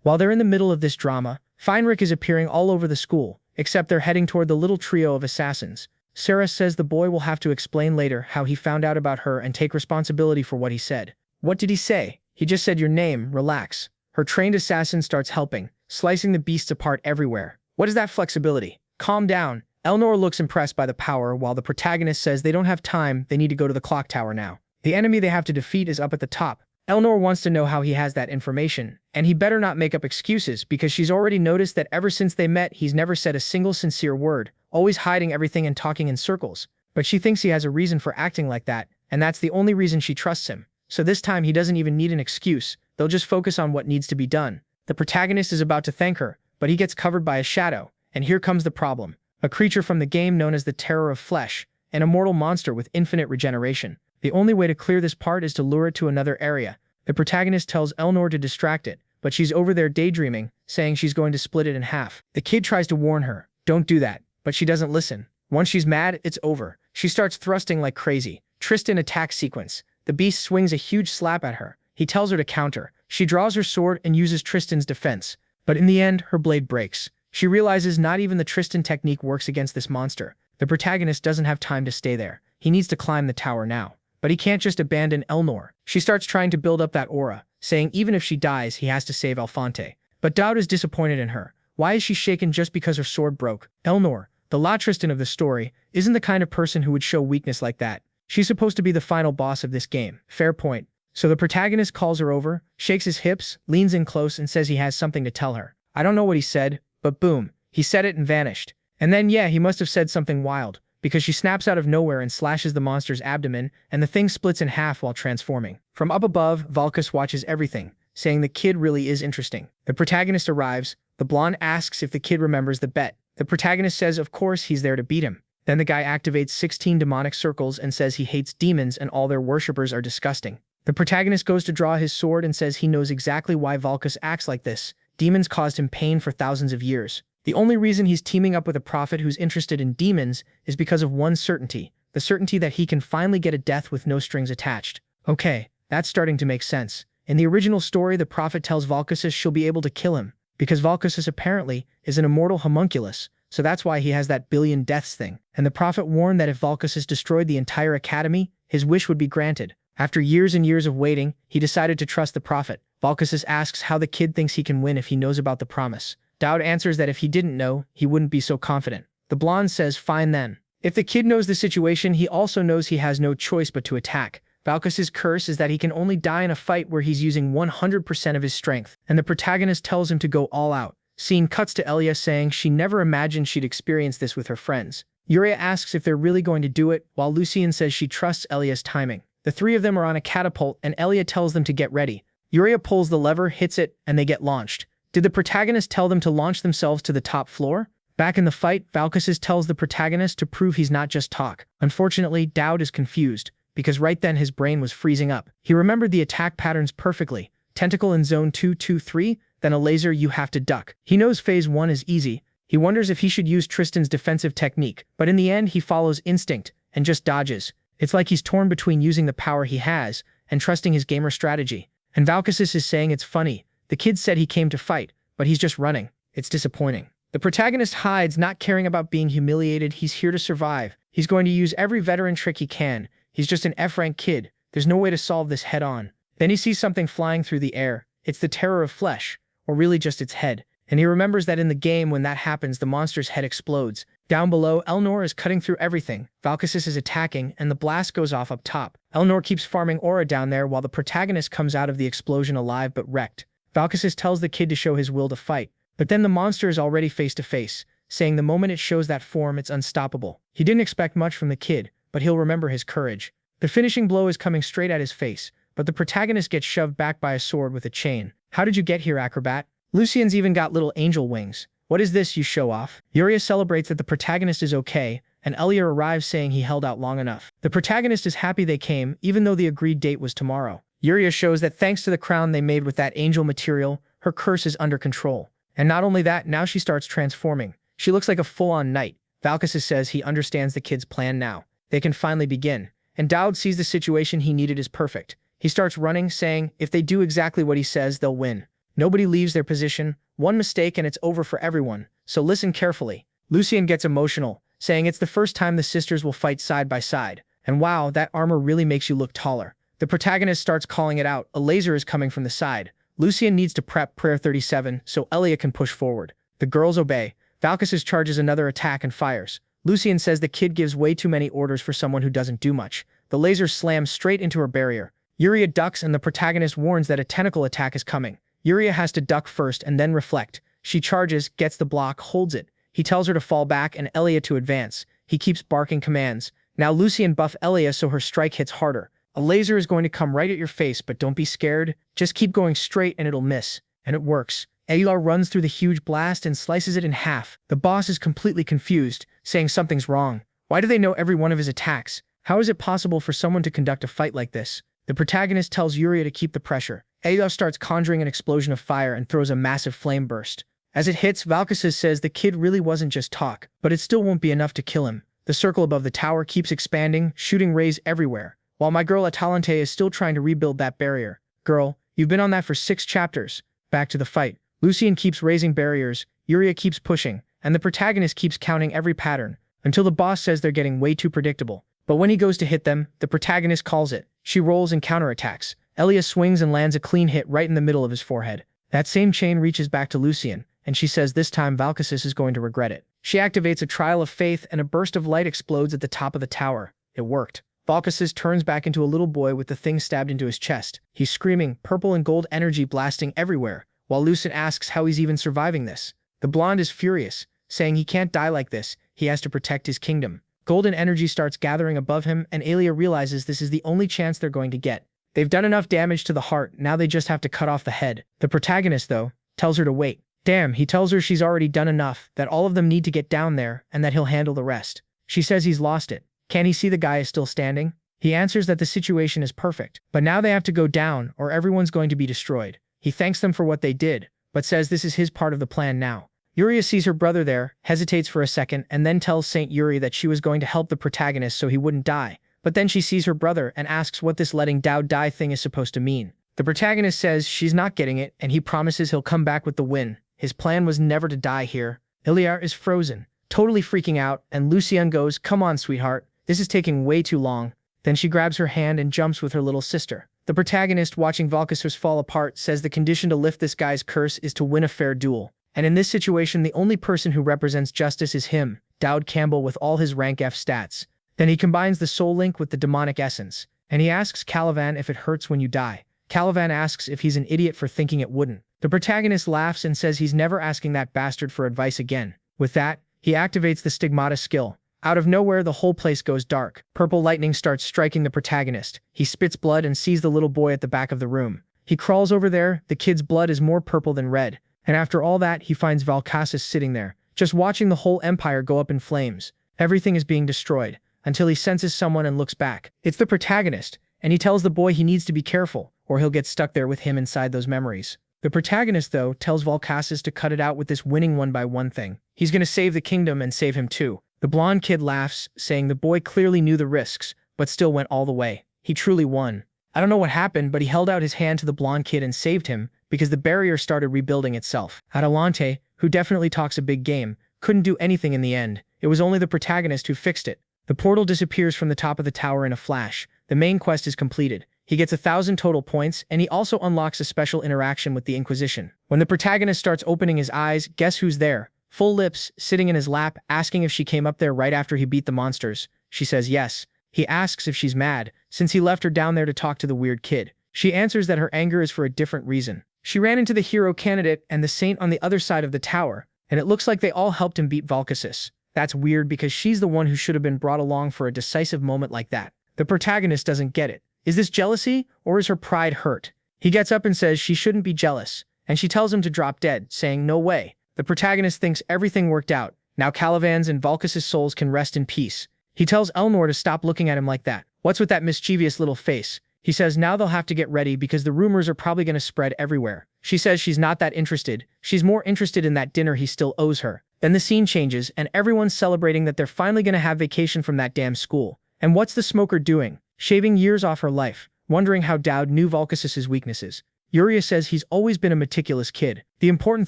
While they're in the middle of this drama, Feinrich is appearing all over the school, except they're heading toward the little trio of assassins. Ceres says the boy will have to explain later how he found out about her and take responsibility for what he said. What did he say? He just said your name, relax. Her trained assassin starts helping, slicing the beasts apart everywhere. What is that flexibility? Calm down. Elnor looks impressed by the power, while the protagonist says they don't have time, they need to go to the clock tower now. The enemy they have to defeat is up at the top, Elnor wants to know how he has that information, and he better not make up excuses because she's already noticed that ever since they met he's never said a single sincere word, always hiding everything and talking in circles. But she thinks he has a reason for acting like that, and that's the only reason she trusts him. So this time he doesn't even need an excuse, they'll just focus on what needs to be done. The protagonist is about to thank her, but he gets covered by a shadow, and here comes the problem. A creature from the game known as the Terror of Flesh, an immortal monster with infinite regeneration. The only way to clear this part is to lure it to another area. The protagonist tells Elnor to distract it, but she's over there daydreaming, saying she's going to split it in half. The kid tries to warn her, don't do that, but she doesn't listen. Once she's mad, it's over. She starts thrusting like crazy. Tristan attacks sequence. The beast swings a huge slap at her. He tells her to counter. She draws her sword and uses Tristan's defense. But in the end, her blade breaks. She realizes not even the Tristan technique works against this monster. The protagonist doesn't have time to stay there. He needs to climb the tower now. But he can't just abandon Elnor. She starts trying to build up that aura, saying even if she dies, he has to save Alphonte. But Dowd is disappointed in her. Why is she shaken just because her sword broke? Elnor, the La Tristan of the story, isn't the kind of person who would show weakness like that. She's supposed to be the final boss of this game. Fair point. So the protagonist calls her over, shakes his hips, leans in close and says he has something to tell her. I don't know what he said, but boom, he said it and vanished. And then yeah, he must have said something wild, because she snaps out of nowhere and slashes the monster's abdomen, and the thing splits in half while transforming. From up above, Valkus watches everything, saying the kid really is interesting. The protagonist arrives. The blonde asks if the kid remembers the bet. The protagonist says of course he's there to beat him. Then the guy activates 16 demonic circles and says he hates demons and all their worshippers are disgusting. The protagonist goes to draw his sword and says he knows exactly why Valkus acts like this. Demons caused him pain for thousands of years. The only reason he's teaming up with a prophet who's interested in demons is because of one certainty, the certainty that he can finally get a death with no strings attached. Okay, that's starting to make sense. In the original story, the prophet tells Valkusus she'll be able to kill him, because Valkusus apparently is an immortal homunculus, so that's why he has that billion deaths thing. And the prophet warned that if Valkusus destroyed the entire academy, his wish would be granted. After years and years of waiting, he decided to trust the prophet. Valkusus asks how the kid thinks he can win if he knows about the promise. Dowd answers that if he didn't know, he wouldn't be so confident. The blonde says fine then. If the kid knows the situation, he also knows he has no choice but to attack. Valkus's curse is that he can only die in a fight where he's using 100% of his strength, and the protagonist tells him to go all out. Scene cuts to Elia saying she never imagined she'd experience this with her friends. Yuria asks if they're really going to do it, while Lucian says she trusts Elia's timing. The three of them are on a catapult, and Elia tells them to get ready. Yuria pulls the lever, hits it, and they get launched. Did the protagonist tell them to launch themselves to the top floor? Back in the fight, Valkusus tells the protagonist to prove he's not just talk. Unfortunately, Dowd is confused, because right then his brain was freezing up. He remembered the attack patterns perfectly. Tentacle in zone 223, then a laser you have to duck. He knows phase 1 is easy. He wonders if he should use Tristan's defensive technique, but in the end he follows instinct and just dodges. It's like he's torn between using the power he has and trusting his gamer strategy. And Valkusus is saying it's funny. The kid said he came to fight, but he's just running. It's disappointing. The protagonist hides, not caring about being humiliated. He's here to survive. He's going to use every veteran trick he can. He's just an F-rank kid. There's no way to solve this head on. Then he sees something flying through the air. It's the Terror of Flesh, or really just its head. And he remembers that in the game when that happens, the monster's head explodes. Down below, Elnor is cutting through everything. Valkusus is attacking, and the blast goes off up top. Elnor keeps farming aura down there while the protagonist comes out of the explosion alive but wrecked. Valkusus tells the kid to show his will to fight, but then the monster is already face to face, saying the moment it shows that form, it's unstoppable. He didn't expect much from the kid, but he'll remember his courage. The finishing blow is coming straight at his face, but the protagonist gets shoved back by a sword with a chain. How did you get here, acrobat? Lucian's even got little angel wings. What is this, you show off? Yuria celebrates that the protagonist is okay, and Elia arrives saying he held out long enough. The protagonist is happy they came, even though the agreed date was tomorrow. Yuria shows that thanks to the crown they made with that angel material, her curse is under control. And not only that, now she starts transforming. She looks like a full-on knight. Valkusus says he understands the kid's plan now. They can finally begin. And Dowd sees the situation he needed is perfect. He starts running, saying if they do exactly what he says, they'll win. Nobody leaves their position. One mistake and it's over for everyone. So listen carefully. Lucian gets emotional, saying it's the first time the sisters will fight side by side. And wow, that armor really makes you look taller. The protagonist starts calling it out. A laser is coming from the side. Lucian needs to prep prayer 37 so Elia can push forward. The girls obey. Valkusus charges another attack and fires. Lucian says the kid gives way too many orders for someone who doesn't do much. The laser slams straight into her barrier. Yuria ducks and the protagonist warns that a tentacle attack is coming. Yuria has to duck first and then reflect. She charges, gets the block, holds it. He tells her to fall back and Elia to advance. He keeps barking commands. Now Lucian buff Elia so her strike hits harder. A laser is going to come right at your face, but don't be scared. Just keep going straight and it'll miss. And it works. Elia runs through the huge blast and slices it in half. The boss is completely confused, saying something's wrong. Why do they know every one of his attacks? How is it possible for someone to conduct a fight like this? The protagonist tells Yuria to keep the pressure. Elia starts conjuring an explosion of fire and throws a massive flame burst. As it hits, Valkisses says the kid really wasn't just talk, but it still won't be enough to kill him. The circle above the tower keeps expanding, shooting rays everywhere, while my girl Atalante is still trying to rebuild that barrier. Girl, you've been on that for 6 chapters. Back to the fight. Lucian keeps raising barriers, Yuria keeps pushing, and the protagonist keeps counting every pattern, until the boss says they're getting way too predictable. But when he goes to hit them, the protagonist calls it. She rolls and counterattacks. Elia swings and lands a clean hit right in the middle of his forehead. That same chain reaches back to Lucian, and she says this time Valkisses is going to regret it. She activates a trial of faith and a burst of light explodes at the top of the tower. It worked. Valkisses turns back into a little boy with the thing stabbed into his chest. He's screaming, purple and gold energy blasting everywhere, while Lucian asks how he's even surviving this. The blonde is furious, saying he can't die like this, he has to protect his kingdom. Golden energy starts gathering above him, and Elia realizes this is the only chance they're going to get. They've done enough damage to the heart, now they just have to cut off the head. The protagonist, though, tells her to wait. Damn, he tells her she's already done enough, that all of them need to get down there, and that he'll handle the rest. She says he's lost it. Can he see the guy is still standing? He answers that the situation is perfect, but now they have to go down, or everyone's going to be destroyed. He thanks them for what they did, but says this is his part of the plan now. Yuria sees her brother there, hesitates for a second, and then tells Saint Yuri that she was going to help the protagonist so he wouldn't die. But then she sees her brother and asks what this letting Dao die thing is supposed to mean. The protagonist says she's not getting it, and he promises he'll come back with the win. His plan was never to die here. Elia is frozen, totally freaking out, and Lucian goes, "Come on, sweetheart, this is taking way too long." Then she grabs her hand and jumps with her little sister. The protagonist, watching Valkisses fall apart, says the condition to lift this guy's curse is to win a fair duel. And in this situation, the only person who represents justice is him, Dowd Campbell, with all his rank F stats. Then he combines the soul link with the demonic essence, and he asks Calivan if it hurts when you die. Calivan asks if he's an idiot for thinking it wouldn't. The protagonist laughs and says he's never asking that bastard for advice again. With that, he activates the stigmata skill. Out of nowhere, the whole place goes dark. Purple lightning starts striking the protagonist. He spits blood and sees the little boy at the back of the room. He crawls over there. The kid's blood is more purple than red. And after all that, he finds Valkisses sitting there, just watching the whole empire go up in flames. Everything is being destroyed, until he senses someone and looks back. It's the protagonist, and he tells the boy he needs to be careful, or he'll get stuck there with him inside those memories. The protagonist, though, tells Valkisses to cut it out with this winning one by one thing. He's gonna save the kingdom and save him too. The blonde kid laughs, saying the boy clearly knew the risks, but still went all the way. He truly won. I don't know what happened, but he held out his hand to the blonde kid and saved him, because the barrier started rebuilding itself. Atalante, who definitely talks a big game, couldn't do anything in the end. It was only the protagonist who fixed it. The portal disappears from the top of the tower in a flash. The main quest is completed. He gets 1,000 total points, and he also unlocks a special interaction with the Inquisition. When the protagonist starts opening his eyes, guess who's there? Full lips, sitting in his lap, asking if she came up there right after he beat the monsters. She says yes. He asks if she's mad, since he left her down there to talk to the weird kid. She answers that her anger is for a different reason. She ran into the hero candidate and the saint on the other side of the tower, and it looks like they all helped him beat Valkisses. That's weird because she's the one who should have been brought along for a decisive moment like that. The protagonist doesn't get it. Is this jealousy, or is her pride hurt? He gets up and says she shouldn't be jealous, and she tells him to drop dead, saying no way. The protagonist thinks everything worked out. Now Calivan's and Valkisses' souls can rest in peace. He tells Elnor to stop looking at him like that. What's with that mischievous little face? He says now they'll have to get ready because the rumors are probably going to spread everywhere. She says she's not that interested. She's more interested in that dinner he still owes her. Then the scene changes, and everyone's celebrating that they're finally going to have vacation from that damn school. And what's the smoker doing? Shaving years off her life, wondering how Dowd knew Valkisses' weaknesses. Yuria says he's always been a meticulous kid. The important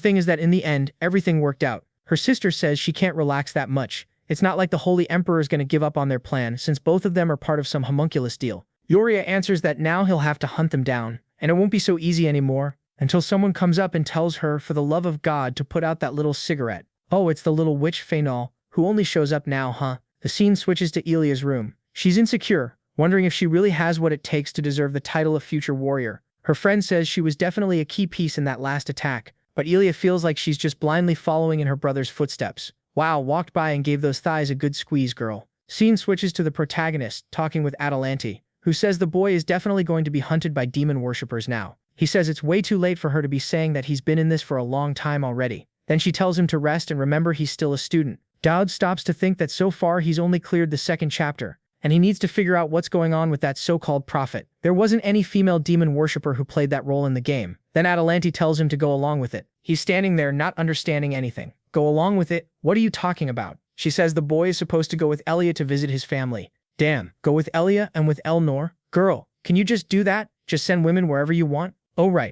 thing is that in the end, everything worked out. Her sister says she can't relax that much. It's not like the Holy Emperor is going to give up on their plan since both of them are part of some homunculus deal. Yuria answers that now he'll have to hunt them down, and it won't be so easy anymore, until someone comes up and tells her for the love of God to put out that little cigarette. Oh, it's the little witch Phenol, who only shows up now, huh? The scene switches to Elia's room. She's insecure, wondering if she really has what it takes to deserve the title of future warrior. Her friend says she was definitely a key piece in that last attack, but Elia feels like she's just blindly following in her brother's footsteps. Wow, walked by and gave those thighs a good squeeze, girl. Scene switches to the protagonist, talking with Atalante, who says the boy is definitely going to be hunted by demon worshippers now. He says it's way too late for her to be saying that he's been in this for a long time already. Then she tells him to rest and remember he's still a student. Dowd stops to think that so far he's only cleared the second chapter, and he needs to figure out what's going on with that so-called prophet. There wasn't any female demon worshipper who played that role in the game. Then Atalante tells him to go along with it. He's standing there not understanding anything. Go along with it? What are you talking about? She says the boy is supposed to go with Elia to visit his family. Damn, go with Elia and with Elnor? Girl, can you just do that? Just send women wherever you want? Oh right,